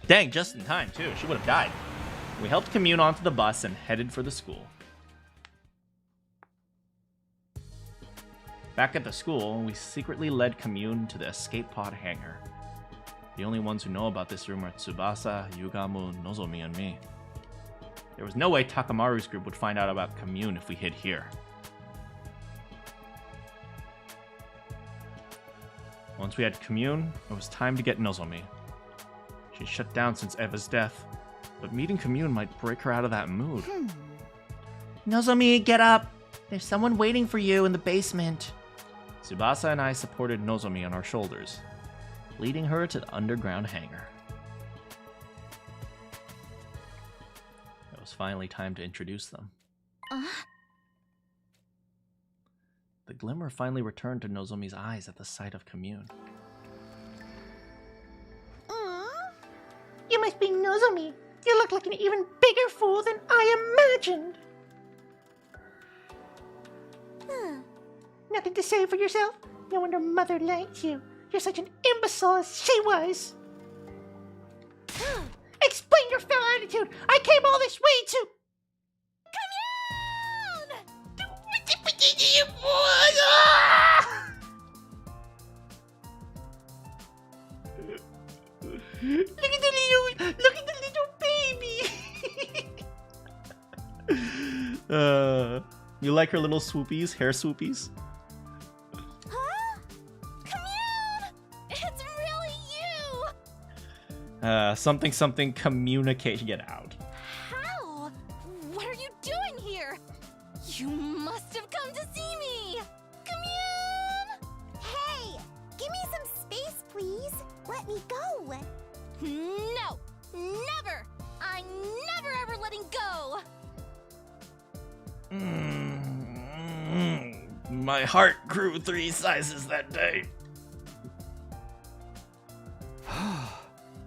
Dang, just in time, too. She would have died. We helped Kamyuhn onto the bus and headed for the school. Back at the school, we secretly led Kamyuhn to the escape pod hangar. The only ones who know about this room are Tsubasa, Yugamu, Nozomi, and me. There was no way Takamaru's group would find out about Kamyuhn if we hid here. Once we had Kamyuhn, it was time to get Nozomi. She shut down since Eva's death, but meeting Kamyuhn might break her out of that mood. Nozomi, get up! There's someone waiting for you in the basement. Tsubasa and I supported Nozomi on our shoulders, leading her to the underground hangar. It was finally time to introduce them. The glimmer finally returned to Nozomi's eyes at the sight of Kamyuhn. You must be Nozomi. You look like an even bigger fool than I imagined. Nothing to say for yourself? No wonder Mother liked you. You're such an imbecile as she was. Explain your foul attitude. I came all this way to... Look at the little baby. You like her little swoopies, hair swoopies? Kamyuhn! It's really you! Something communicate. Get out. How? What are you doing here? You must have come to see me! Kamyuhn! Hey! Give me some space, please! Let me go! No! Never! I'm never ever letting go! My heart grew 3 sizes that day.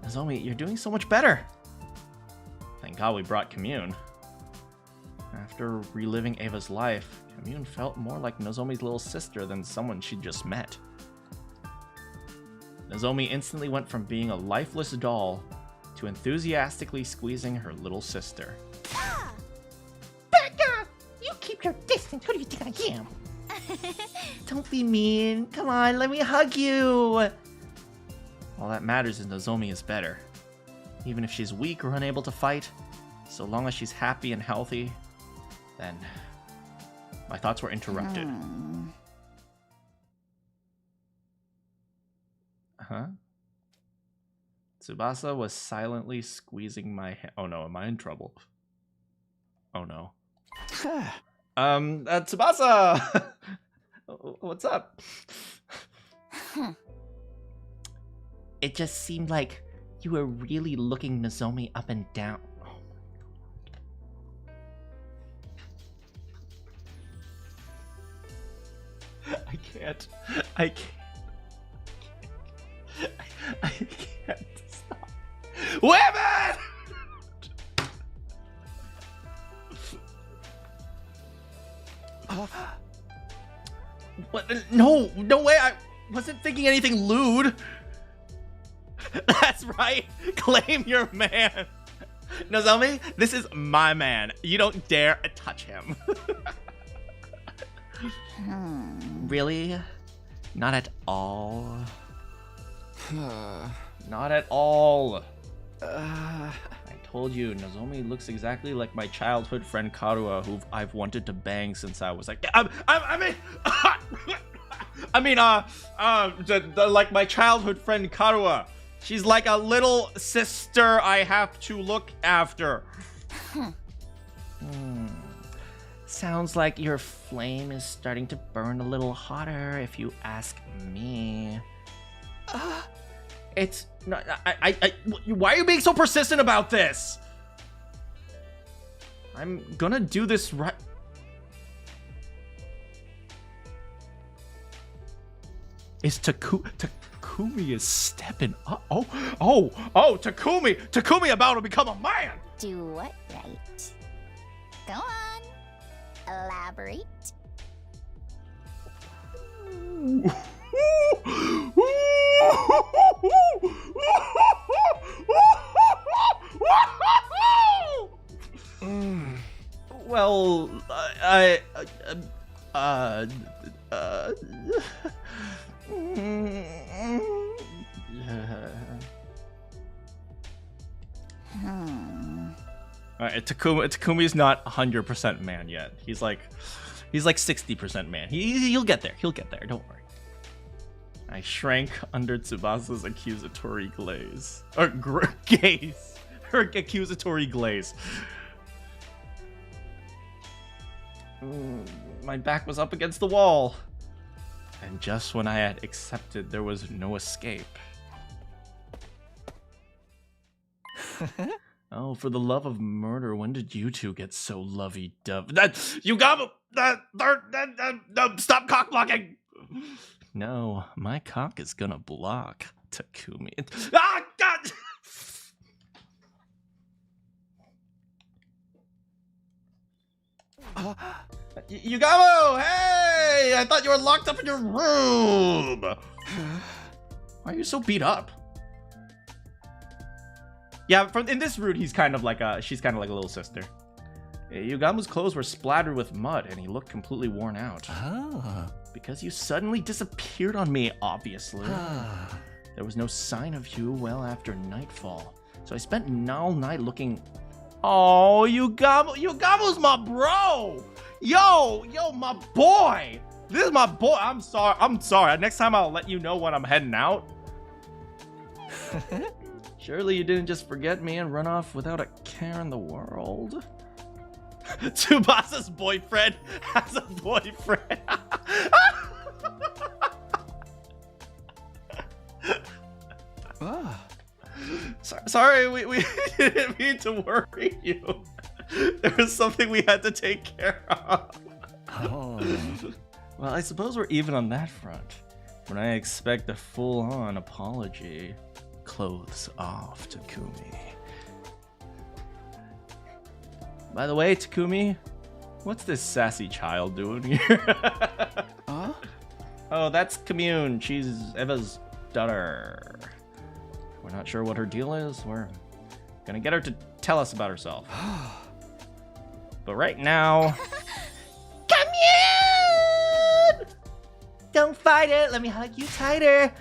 Nozomi, you're doing so much better. Thank God we brought Kamyuhn. After reliving Ava's life, Kamyuhn felt more like Nozomi's little sister than someone she'd just met. Nozomi instantly went from being a lifeless doll to enthusiastically squeezing her little sister. Back off! You keep your distance. Who do you think I am? Don't be mean. Come on, let me hug you. All that matters is Nozomi is better. Even if she's weak or unable to fight, so long as she's happy and healthy, then my thoughts were interrupted. Huh? Tsubasa was silently squeezing my hand. Oh no, am I in trouble? Oh no. Tsubasa! What's up? It just seemed like you were really looking Nozomi up and down. Oh my god. I can't stop. Women! What? No way. wasn't thinking anything lewd. That's right. Claim your man. Nozomi, this is my man. You don't dare touch him. Really? Not at all. Not at all. I told you, Nozomi looks exactly like my childhood friend Karua, who I've wanted to bang since I was like, like my childhood friend Karua. She's like a little sister I have to look after. Sounds like your flame is starting to burn a little hotter, if you ask me. It's not. Why are you being so persistent about this? I'm gonna do this right. Is Takumi is stepping up. Oh, Takumi about to become a man. Do what right? Go on. Elaborate. Well, Alright, Takumi's not 100% man yet. He's like 60% man. He'll get there. He'll get there. Don't worry. I shrank under Tsubasa's accusatory glaze. Or gaze. Her accusatory glaze. My back was up against the wall. And just when I had accepted there was no escape. Oh, for the love of murder, when did you two get so lovey-dovey? You got stop cock blocking! No, my cock is gonna block Takumi. Ah, God! Yugamo! Hey! I thought you were locked up in your room! Why are you so beat up? Yeah, in this route, she's kind of like a little sister. Yugamo's clothes were splattered with mud, and he looked completely worn out. Because you suddenly disappeared on me, obviously. There was no sign of you well after nightfall. So I spent all night looking... Oh, Yugamo's my bro! Yo, my boy! This is my boy. I'm sorry. Next time I'll let you know when I'm heading out. Surely you didn't just forget me and run off without a care in the world? Tsubasa's boyfriend has a boyfriend. Sorry, we didn't mean to worry you. There was something we had to take care of. Well, I suppose we're even on that front. When I expect a full-on apology. Clothes off, Takumi. By the way, Takumi, what's this sassy child doing here? Huh? Oh, that's Kamyuhn. She's Eva's daughter. We're not sure what her deal is. We're gonna get her to tell us about herself. But right now... Kamyuhn! Don't fight it. Let me hug you tighter.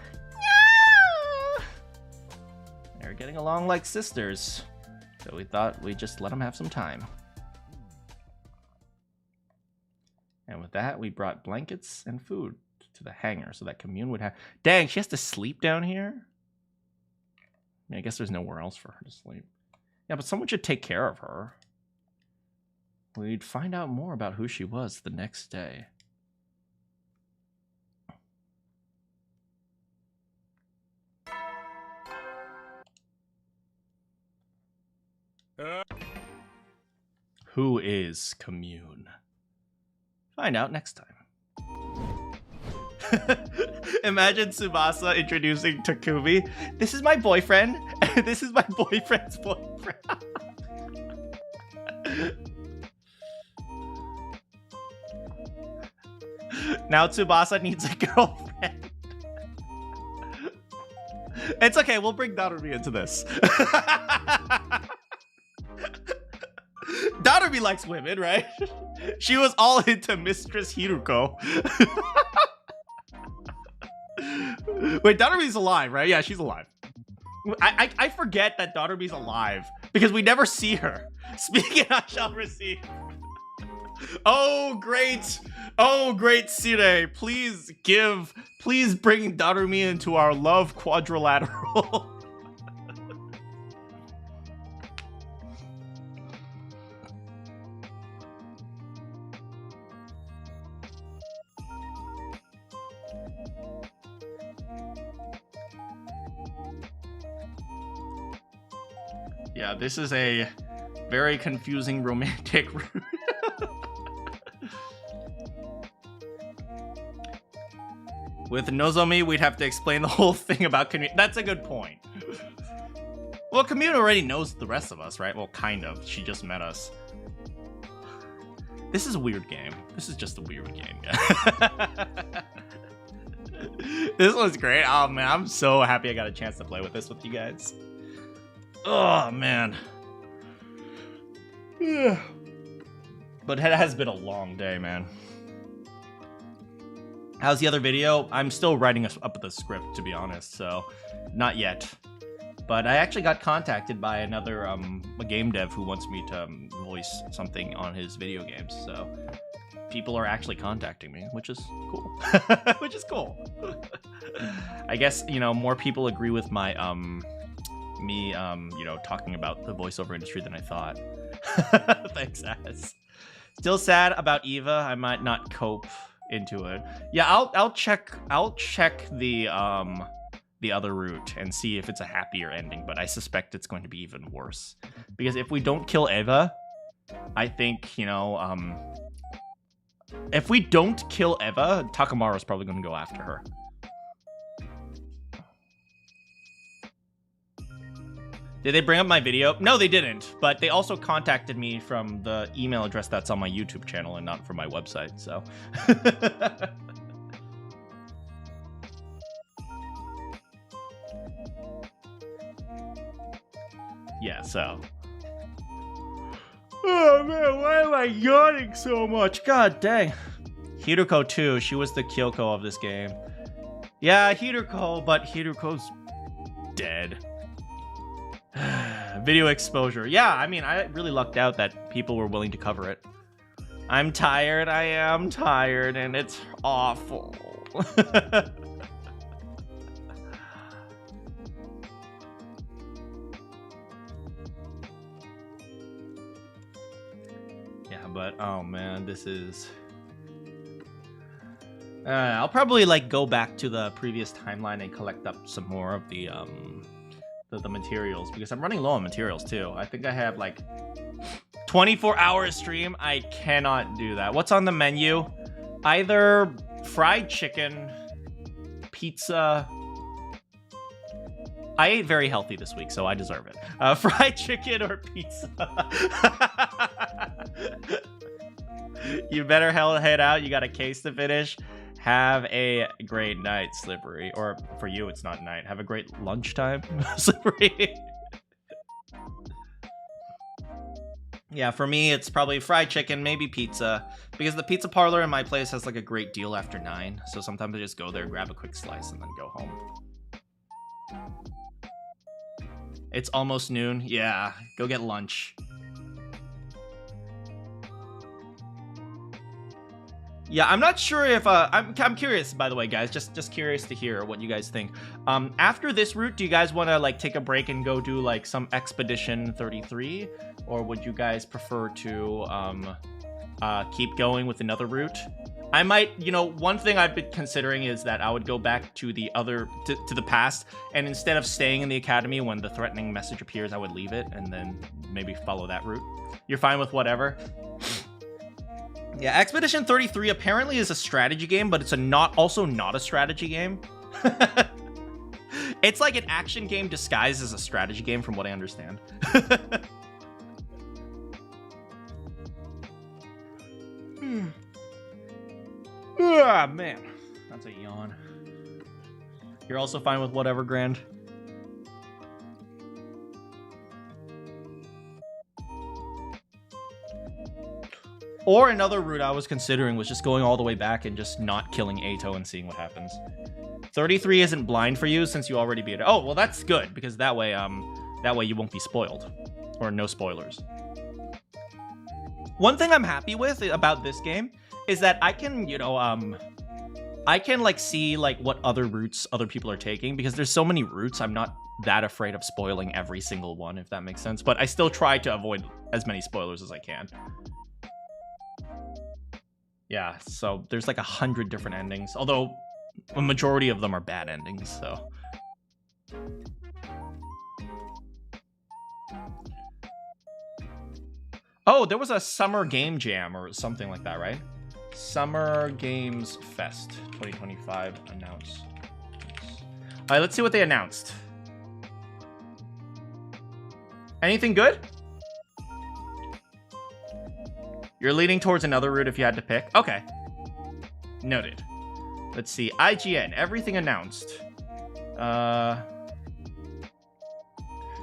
They're getting along like sisters, so we thought we'd just let them have some time. And with that, we brought blankets and food to the hangar so that Kamyuhn would have... Dang, she has to sleep down here? I mean, I guess there's nowhere else for her to sleep. Yeah, but someone should take care of her. We'd find out more about who she was the next day. Who is Kamyuhn? Find out next time. Imagine Tsubasa introducing Takumi. This is my boyfriend. This is my boyfriend's boyfriend. Now Tsubasa needs a girlfriend. It's okay, we'll bring Darumi into this. Darumi likes women, right? She was all into Mistress Hiruko. Wait, Darumi's alive, right? Yeah, she's alive. I forget that Darumi's alive because we never see her. Speaking, I shall receive. Oh, great. Oh, great Sirei. Please bring Darumi into our love quadrilateral. Yeah, this is a very confusing romantic route. With Nozomi, we'd have to explain the whole thing about Kamyuhn. That's a good point. Well, Kamyuhn already knows the rest of us, right? Well, kind of. She just met us. This is a weird game. This is just a weird game. This was great. Oh, man. I'm so happy I got a chance to play with this with you guys. Oh, man. But it has been a long day, man. How's the other video? I'm still writing up the script, to be honest, so not yet. But I actually got contacted by another a game dev who wants me to voice something on his video games, so people are actually contacting me, which is cool. Which is cool. I guess, you know, more people agree with my you know, talking about the voiceover industry than I thought. Thanks, ass. Still sad about Eva. I might not cope into it. Yeah, I'll check the other route and see if it's a happier ending, but I suspect it's going to be even worse. Because if we don't kill Eva, I think, you know, if we don't kill Eva, Takamaru's probably going to go after her. Did they bring up my video? No, they didn't, but they also contacted me from the email address that's on my YouTube channel and not from my website, so. Yeah, so. Oh man, why am I yawning so much? God dang. Hiruko too, she was the Kyoko of this game. Yeah, Hiruko, but Hiruko's dead. Video exposure. Yeah, I mean, I really lucked out that people were willing to cover it. I'm tired, I am tired, and it's awful. Yeah, but oh man, this is... I'll probably like go back to the previous timeline and collect up some more of the materials, because I'm running low on materials too. I think I have like 24-hour stream. I cannot do that. What's on the menu? Either fried chicken, pizza. I ate very healthy this week, so I deserve it. Fried chicken or pizza. You better head out. You got a case to finish. Have a great night, Slippery. Or for you, it's not night. Have a great lunchtime, Slippery. Yeah, for me, it's probably fried chicken, maybe pizza. Because the pizza parlor in my place has like a great deal after 9. So sometimes I just go there, grab a quick slice, and then go home. It's almost noon. Yeah, go get lunch. Yeah, I'm not sure if I'm curious, by the way, guys. Just curious to hear what you guys think. After this route, do you guys want to like take a break and go do like some Expedition 33, or would you guys prefer to keep going with another route? I might, you know, one thing I've been considering is that I would go back to the to the past, and instead of staying in the academy when the threatening message appears, I would leave it and then maybe follow that route. You're fine with whatever? Yeah, Expedition 33 apparently is a strategy game, but it's also not a strategy game. It's like an action game disguised as a strategy game, from what I understand. Ah, man. That's a yawn. You're also fine with whatever, Grand? Or another route I was considering was just going all the way back and just not killing Ato and seeing what happens. 33 isn't blind for you since you already beat it. Oh, well that's good because that way you won't be spoiled. Or no spoilers. One thing I'm happy with about this game is that I can, you know, I can like see like what other routes other people are taking because there's so many routes. I'm not that afraid of spoiling every single one, if that makes sense. But I still try to avoid as many spoilers as I can. Yeah, so there's like 100 different endings, although a majority of them are bad endings, so. Oh, there was a Summer Game Jam or something like that, right? Summer Games Fest 2025 announced. All right, let's see what they announced. Anything good? You're leaning towards another route if you had to pick. Okay. Noted. Let's see. IGN. Everything announced.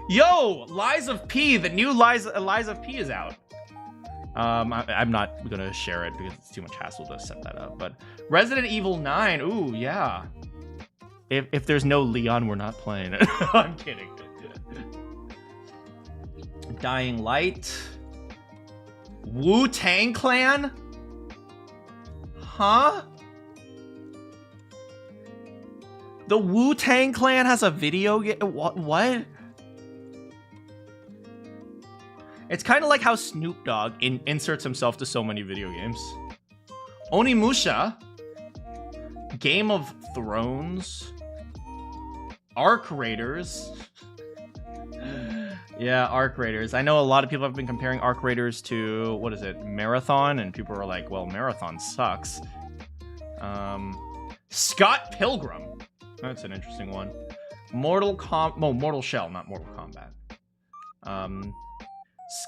Yo! Lies of P. The new Lies of P is out. I'm not going to share it because it's too much hassle to set that up. But Resident Evil 9. Ooh, yeah. If there's no Leon, we're not playing it. I'm kidding. Dying Light. Wu-Tang Clan? Huh? The Wu-Tang Clan has a video game? What? It's kind of like how Snoop Dogg inserts himself to so many video games. Onimusha. Game of Thrones. Arc Raiders. Yeah, Arc Raiders. I know a lot of people have been comparing Arc Raiders to, what is it, Marathon? And people are like, well, Marathon sucks. Scott Pilgrim. That's an interesting one. Mortal Shell, not Mortal Kombat.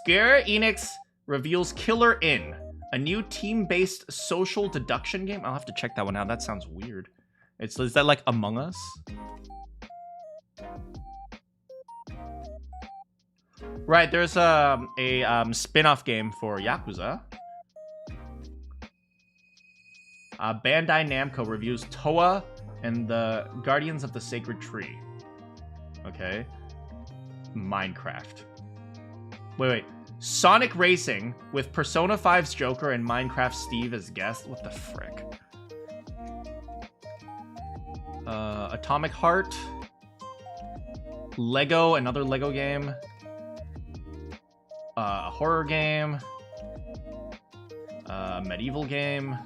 Square Enix reveals Killer Inn, a new team-based social deduction game. I'll have to check that one out. That sounds weird. Is that like Among Us? Right, there's a spin-off game for Yakuza. Bandai Namco reviews Toa and the Guardians of the Sacred Tree. Okay. Minecraft. Wait. Sonic Racing with Persona 5's Joker and Minecraft Steve as guest. What the frick? Atomic Heart. Lego, another Lego game. A horror game. A medieval game.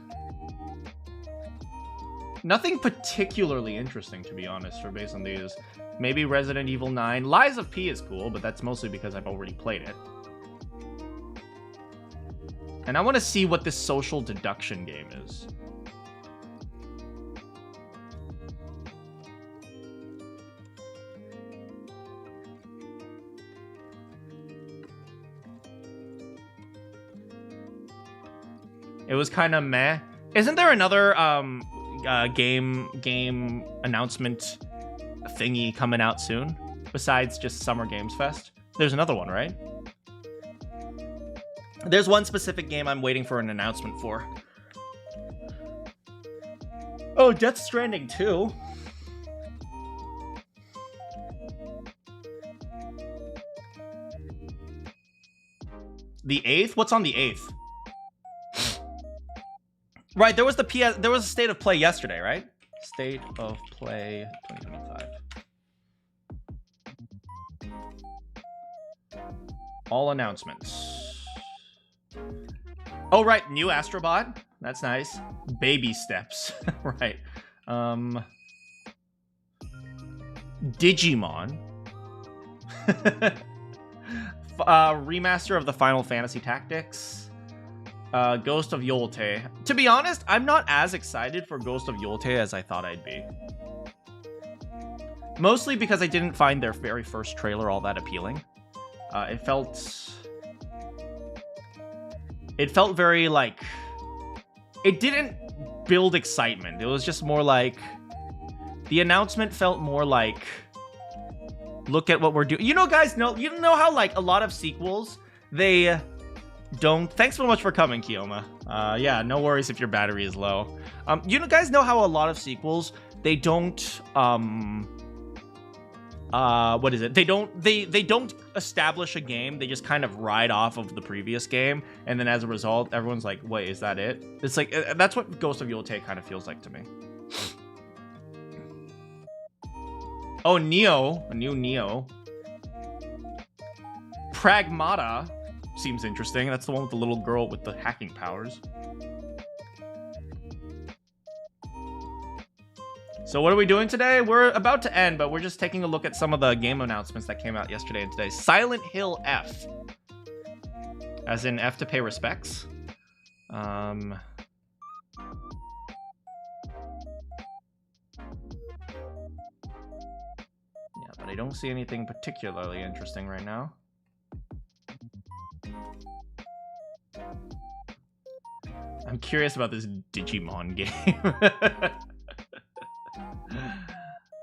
Nothing particularly interesting, to be honest, for based on these. Maybe Resident Evil 9. Lies of P is cool, but that's mostly because I've already played it. And I want to see what this social deduction game is. It was kind of meh. Isn't there another game announcement thingy coming out soon besides just Summer Games Fest? There's another one, right? There's one specific game I'm waiting for an announcement for. Oh, Death Stranding 2. The 8th? What's on the 8th? Right, there was there was a State of Play yesterday, right? State of Play 2025. All announcements. Oh, right, new Astrobot. That's nice. Baby steps. Right. Digimon. Remaster of the Final Fantasy Tactics. Ghost of Yolte. To be honest, I'm not as excited for Ghost of Yolte as I thought I'd be. Mostly because I didn't find their very first trailer all that appealing. It felt very like... It didn't build excitement. It was just more like... The announcement felt more like... Look at what we're doing. You know, guys, you know how like a lot of sequels, they Thanks so much for coming, Kioma. Yeah, no worries if your battery is low. You guys know how a lot of sequels, they don't, what is it? They don't establish a game. They just kind of ride off of the previous game. And then as a result, everyone's like, wait, is that it? It's like, that's what Ghost of Yultay kind of feels like to me. Oh, Neo, a new Neo. Pragmata seems interesting. That's the one with the little girl with the hacking powers. So what are we doing today? We're about to end, but we're just taking a look at some of the game announcements that came out yesterday and today. Silent Hill F. As in F to pay respects. Yeah, but I don't see anything particularly interesting right now. I'm curious about this Digimon game.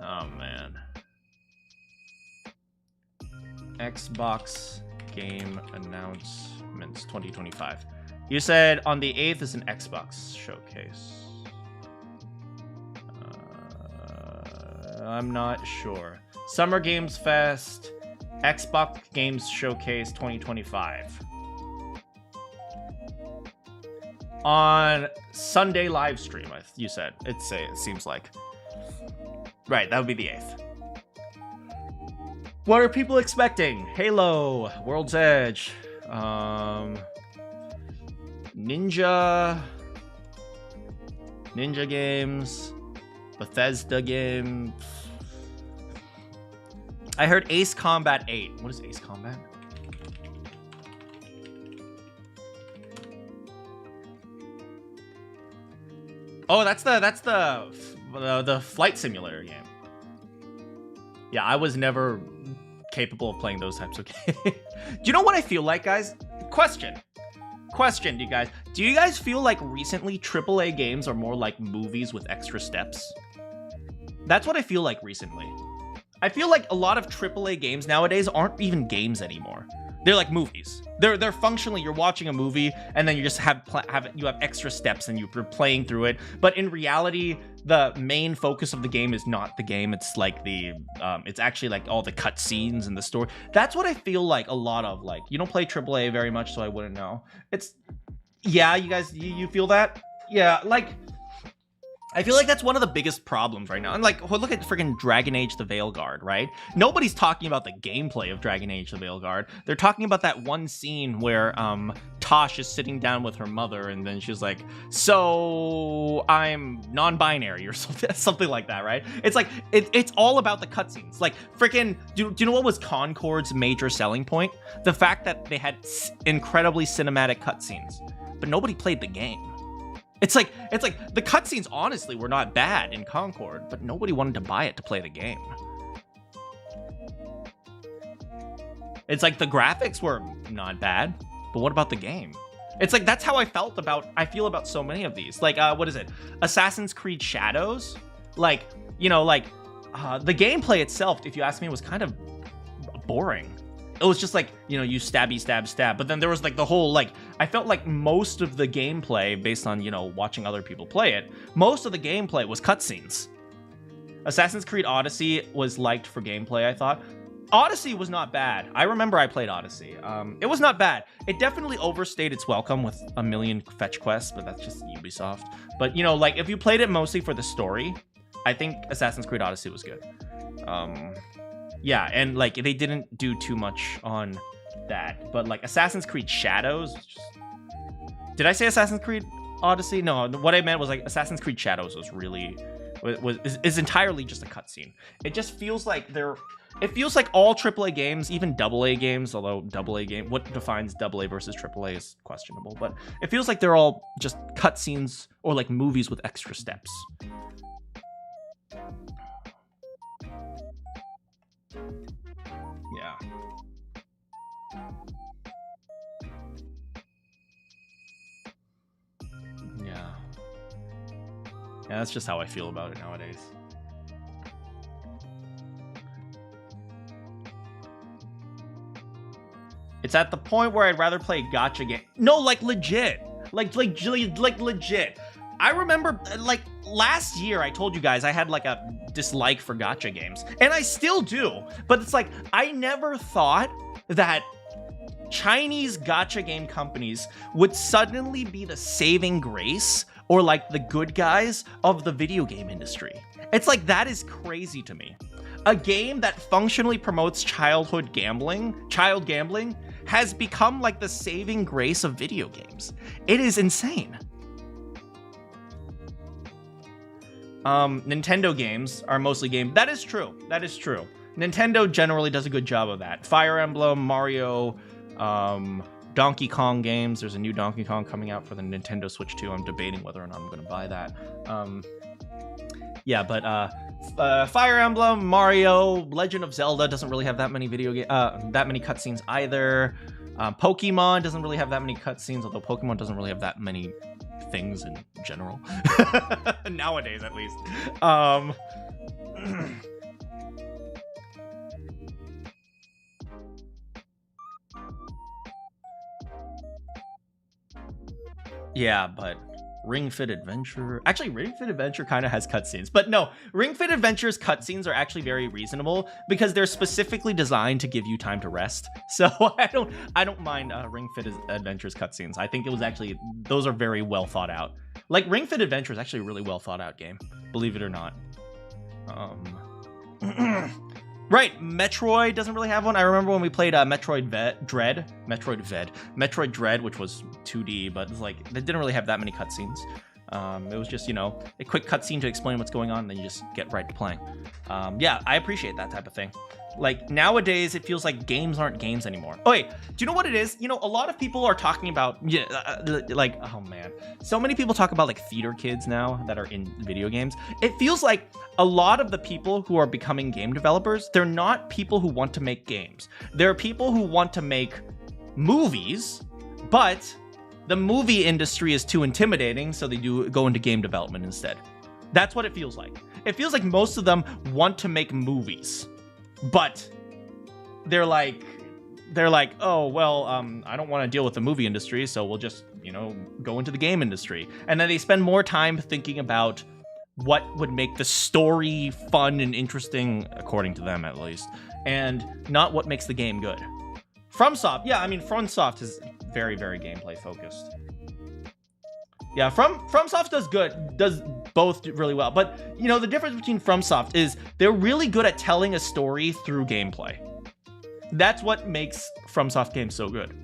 Oh man. Xbox game announcements 2025. You said on the 8th is an Xbox showcase. I'm not sure. Summer Games Fest, Xbox Games Showcase 2025. On Sunday live stream, you said. It seems like. Right, that would be the 8th. What are people expecting? Halo, World's Edge, Ninja games, Bethesda games. I heard Ace Combat 8. What is Ace Combat? Oh, that's the flight simulator game. Yeah, I was never capable of playing those types of games. Do you know what I feel like, guys? Question, do you guys feel like recently AAA games are more like movies with extra steps? That's what I feel like recently. I feel like a lot of AAA games nowadays aren't even games anymore. They're like movies. They're functionally, you're watching a movie and then you just have extra steps and you're playing through it. But in reality, the main focus of the game is not the game. It's like it's actually like all the cutscenes and the story. That's what I feel like a lot of. Like, you don't play AAA very much, so I wouldn't know. Yeah, you guys, you feel that? Yeah, like, I feel like that's one of the biggest problems right now. And like, look at freaking Dragon Age the Veilguard, right? Nobody's talking about the gameplay of Dragon Age the Veilguard. They're talking about that one scene where Tosh is sitting down with her mother and then she's like, so I'm non-binary or something like that, right? It's like, it's all about the cutscenes. Like, freaking, do you know what was Concord's major selling point? The fact that they had incredibly cinematic cutscenes, but nobody played the game. It's like the cutscenes honestly were not bad in Concord, but nobody wanted to buy it to play the game. It's like the graphics were not bad, but what about the game? It's like, that's how I feel about so many of these. Like, what is it? Assassin's Creed Shadows? Like, you know, like, the gameplay itself, if you ask me, was kind of boring. It was just like, you know, you stabby, stab. But then there was like the whole, like, I felt like most of the gameplay, based on, you know, watching other people play it, most of the gameplay was cutscenes. Assassin's Creed Odyssey was liked for gameplay, I thought. Odyssey was not bad. I remember I played Odyssey. It was not bad. It definitely overstayed its welcome with a million fetch quests, but that's just Ubisoft. But, you know, like, if you played it mostly for the story, I think Assassin's Creed Odyssey was good. Yeah, and like they didn't do too much on that, but like Assassin's Creed Shadows, did I say Assassin's Creed Odyssey? No, what I meant was like Assassin's Creed Shadows is entirely just a cutscene. It just feels like it feels like all AAA games, even AA games, although AA game, what defines AA versus AAA is questionable, but it feels like they're all just cutscenes or like movies with extra steps. Yeah. Yeah. Yeah, that's just how I feel about it nowadays. It's at the point where I'd rather play gacha game. No, like legit. Like legit. I remember, like, last year I told you guys I had, like, a dislike for gacha games. And I still do. But it's like, I never thought that Chinese gacha game companies would suddenly be the saving grace or, like, the good guys of the video game industry. It's like, that is crazy to me. A game that functionally promotes child gambling, has become, like, the saving grace of video games. It is insane. Nintendo games are mostly game. That is true. That is true. Nintendo generally does a good job of that. Fire Emblem, Mario, Donkey Kong games. There's a new Donkey Kong coming out for the Nintendo Switch 2. I'm debating whether or not I'm going to buy that. Yeah, but Fire Emblem, Mario, Legend of Zelda doesn't really have that many that many cutscenes either. Pokemon doesn't really have that many cutscenes, although Pokemon doesn't really have that many things in general. Nowadays, at least. Yeah, but Ring Fit Adventure... Actually, Ring Fit Adventure kind of has cutscenes. But no, Ring Fit Adventure's cutscenes are actually very reasonable because they're specifically designed to give you time to rest. So I don't mind Ring Fit Adventure's cutscenes. I think it was actually... Those are very well thought out. Like, Ring Fit Adventure is actually a really well thought out game. Believe it or not. Right, Metroid doesn't really have one. I remember when we played Metroid Dread, which was 2D, but it's like, it didn't really have that many cutscenes. It was just, you know, a quick cutscene to explain what's going on, and then you just get right to playing. Yeah, I appreciate that type of thing. Like, nowadays, it feels like games aren't games anymore. Oh, wait, do you know what it is? You know, a lot of people are talking about, like, oh man. So many people talk about, like, theater kids now that are in video games. It feels like a lot of the people who are becoming game developers, they're not people who want to make games. They're people who want to make movies, but the movie industry is too intimidating, so they go into game development instead. That's what it feels like. It feels like most of them want to make movies. But they're like, oh, well, I don't want to deal with the movie industry, so we'll just, you know, go into the game industry. And then they spend more time thinking about what would make the story fun and interesting, according to them at least, and not what makes the game good. FromSoft, yeah, I mean, FromSoft is very, very gameplay focused. Yeah, FromSoft does both really well. But, you know, the difference between FromSoft is they're really good at telling a story through gameplay. That's what makes FromSoft games so good.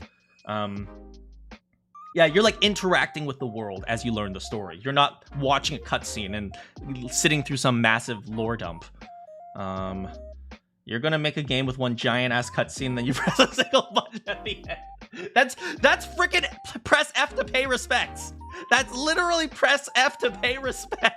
Yeah, you're like interacting with the world as you learn the story. You're not watching a cutscene and sitting through some massive lore dump. You're gonna make a game with one giant-ass cutscene, then you press a single button at the end. That's freaking press F to pay respects. That's literally press F to pay respects.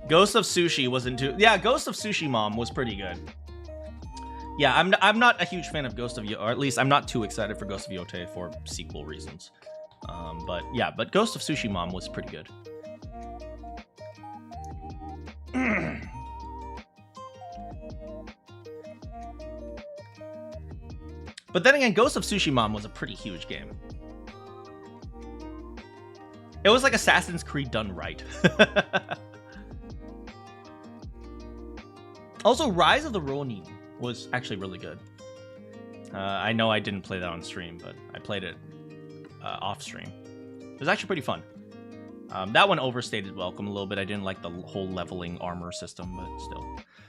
Ghost of Sushi wasn't too... Yeah, Ghost of Sushi Mom was pretty good. Yeah, I'm not a huge fan of Ghost of Yote, or at least I'm not too excited for Ghost of Yote for sequel reasons. But yeah, but Ghost of Sushi Mom was pretty good. But then again, Ghost of Sushi Mom was a pretty huge game. It was like Assassin's Creed done right. Also, Rise of the Ronin was actually really good. I know I didn't play that on stream, but I played it off stream. It was actually pretty fun. That one overstayed its welcome a little bit. I didn't like the whole leveling armor system, but still.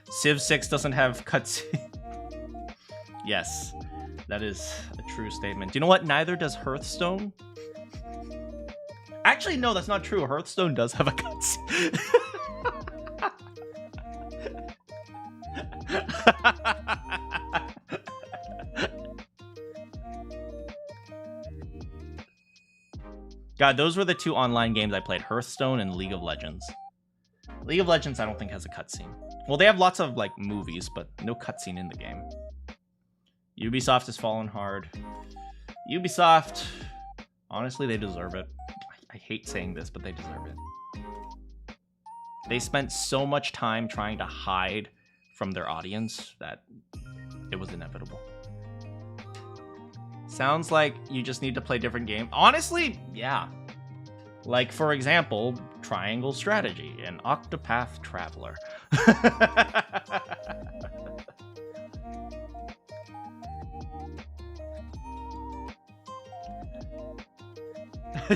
Civ 6 doesn't have cutscenes. Yes, that is a true statement. Do you know what? Neither does Hearthstone. Actually, no, that's not true. Hearthstone does have a cutscene. God, those were the two online games I played, Hearthstone and League of Legends. League of Legends, I don't think has a cutscene. Well, they have lots of like movies, but no cutscene in the game. Ubisoft has fallen hard. Ubisoft, honestly, they deserve it. I hate saying this, but they deserve it. They spent so much time trying to hide from their audience that it was inevitable. Sounds like you just need to play different games. Honestly, yeah. Like, for example, Triangle Strategy and Octopath Traveler.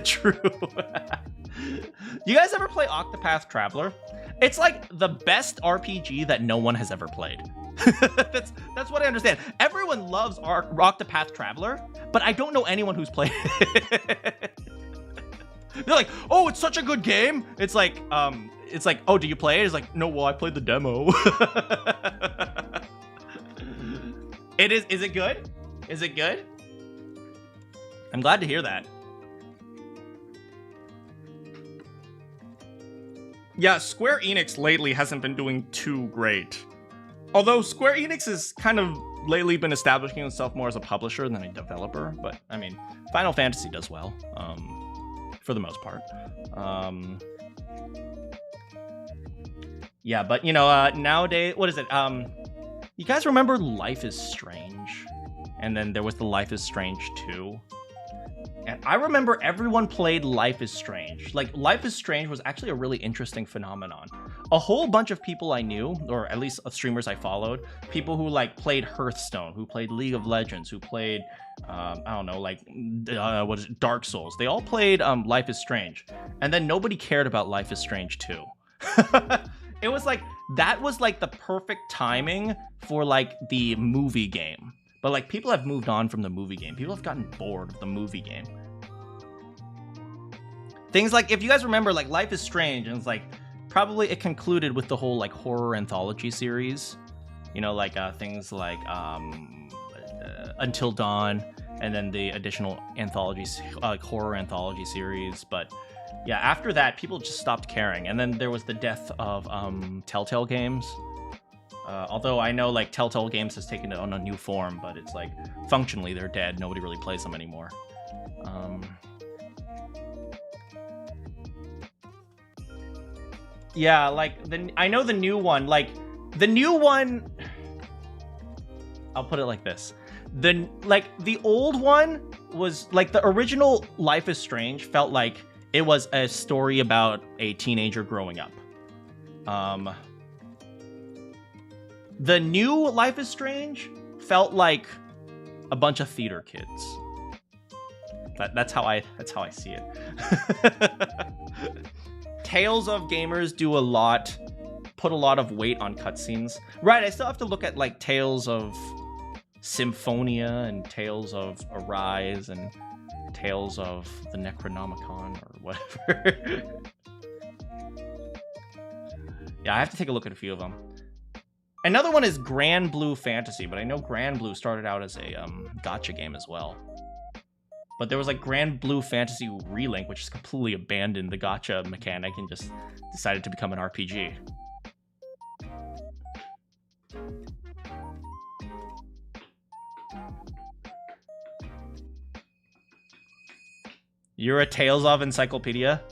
True. You guys ever play Octopath Traveler? It's like the best RPG that no one has ever played. That's what I understand. Everyone loves Octopath Traveler, but I don't know anyone who's played it. They're like, oh, it's such a good game. It's like, oh, do you play it? It's like, no, well, I played the demo. Is it good? Is it good? I'm glad to hear that. Yeah, Square Enix lately hasn't been doing too great. Although Square Enix has kind of lately been establishing itself more as a publisher than a developer. But, I mean, Final Fantasy does well, for the most part. Yeah, but, you know, nowadays, what is it? You guys remember Life is Strange? And then there was the Life is Strange 2. And I remember everyone played Life is Strange. Like, Life is Strange was actually a really interesting phenomenon. A whole bunch of people I knew, or at least streamers I followed, people who, like, played Hearthstone, who played League of Legends, who played, I don't know, like, what is it, Dark Souls. They all played Life is Strange. And then nobody cared about Life is Strange 2. It was like, that was, like, the perfect timing for, like, the movie game. But, like, people have moved on from the movie game. People have gotten bored of the movie game. Things like, if you guys remember, like, Life is Strange, and it's like, probably it concluded with the whole, like, horror anthology series. You know, like, things like, Until Dawn, and then the additional anthologies, horror anthology series. But, yeah, after that, people just stopped caring. And then there was the death of Telltale Games. Although I know, like, Telltale Games has taken it on a new form, but it's like, functionally, they're dead. Nobody really plays them anymore. Yeah, like, I know the new one, like, the new one, I'll put it like this. The old one was, like, the original Life is Strange felt like it was a story about a teenager growing up. The new Life is Strange felt like a bunch of theater kids. That's how I see it. Tales of gamers do put a lot of weight on cutscenes. Right, I still have to look at, like, Tales of Symphonia and Tales of Arise and Tales of the Necronomicon or whatever. Yeah, I have to take a look at a few of them. Another one is Grand Blue Fantasy, but I know Grand Blue started out as a gacha game as well. But there was, like, Grand Blue Fantasy Relink, which just completely abandoned the gacha mechanic and just decided to become an RPG. You're a Tales of encyclopedia?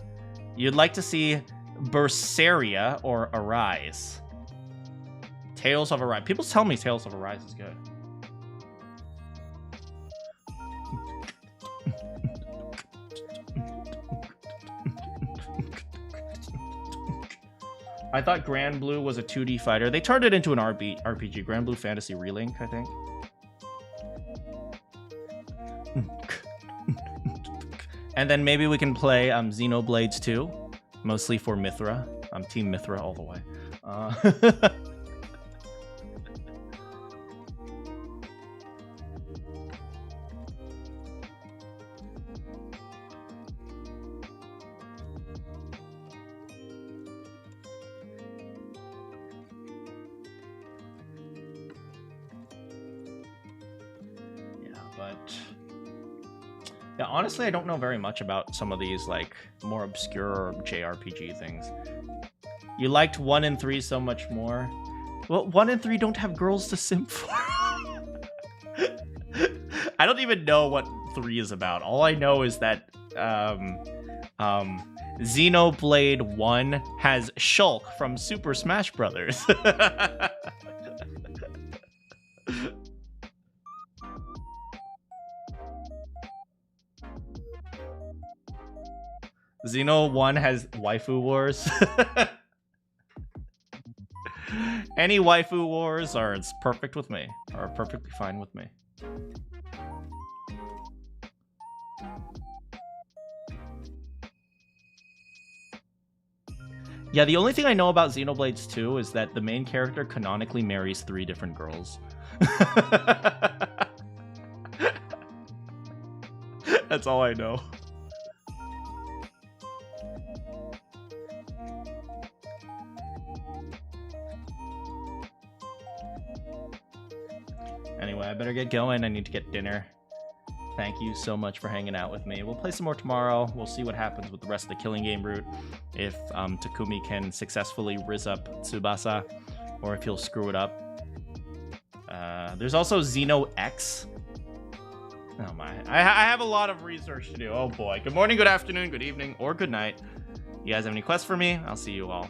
You'd like to see Berseria or Arise. Tales of Arise. People tell me Tales of Arise is good. I thought Grand Blue was a 2D fighter. They turned it into an RPG. Grand Blue Fantasy Relink, I think. And then maybe we can play Xenoblades 2. Mostly for Mithra. I'm Team Mithra all the way. Yeah, honestly, I don't know very much about some of these, like, more obscure JRPG things. You liked 1 and 3 so much more. Well, 1 and 3 don't have girls to simp for. I don't even know what 3 is about. All I know is that Xenoblade 1 has Shulk from Super Smash Brothers. Xeno 1 has waifu wars. Any waifu wars are it's perfect with me. Are perfectly fine with me. Yeah, the only thing I know about Xenoblades 2 is that the main character canonically marries 3 different girls. That's all I know. Anyway, I better get going. I need to get dinner. Thank you so much for hanging out with me. We'll play some more tomorrow. We'll see what happens with the rest of the killing game route. If Takumi can successfully riz up Tsubasa, or if he'll screw it up. There's also Xeno X. Oh my. I have a lot of research to do. Oh boy. Good morning, good afternoon, good evening, or good night. You guys have any quests for me? I'll see you all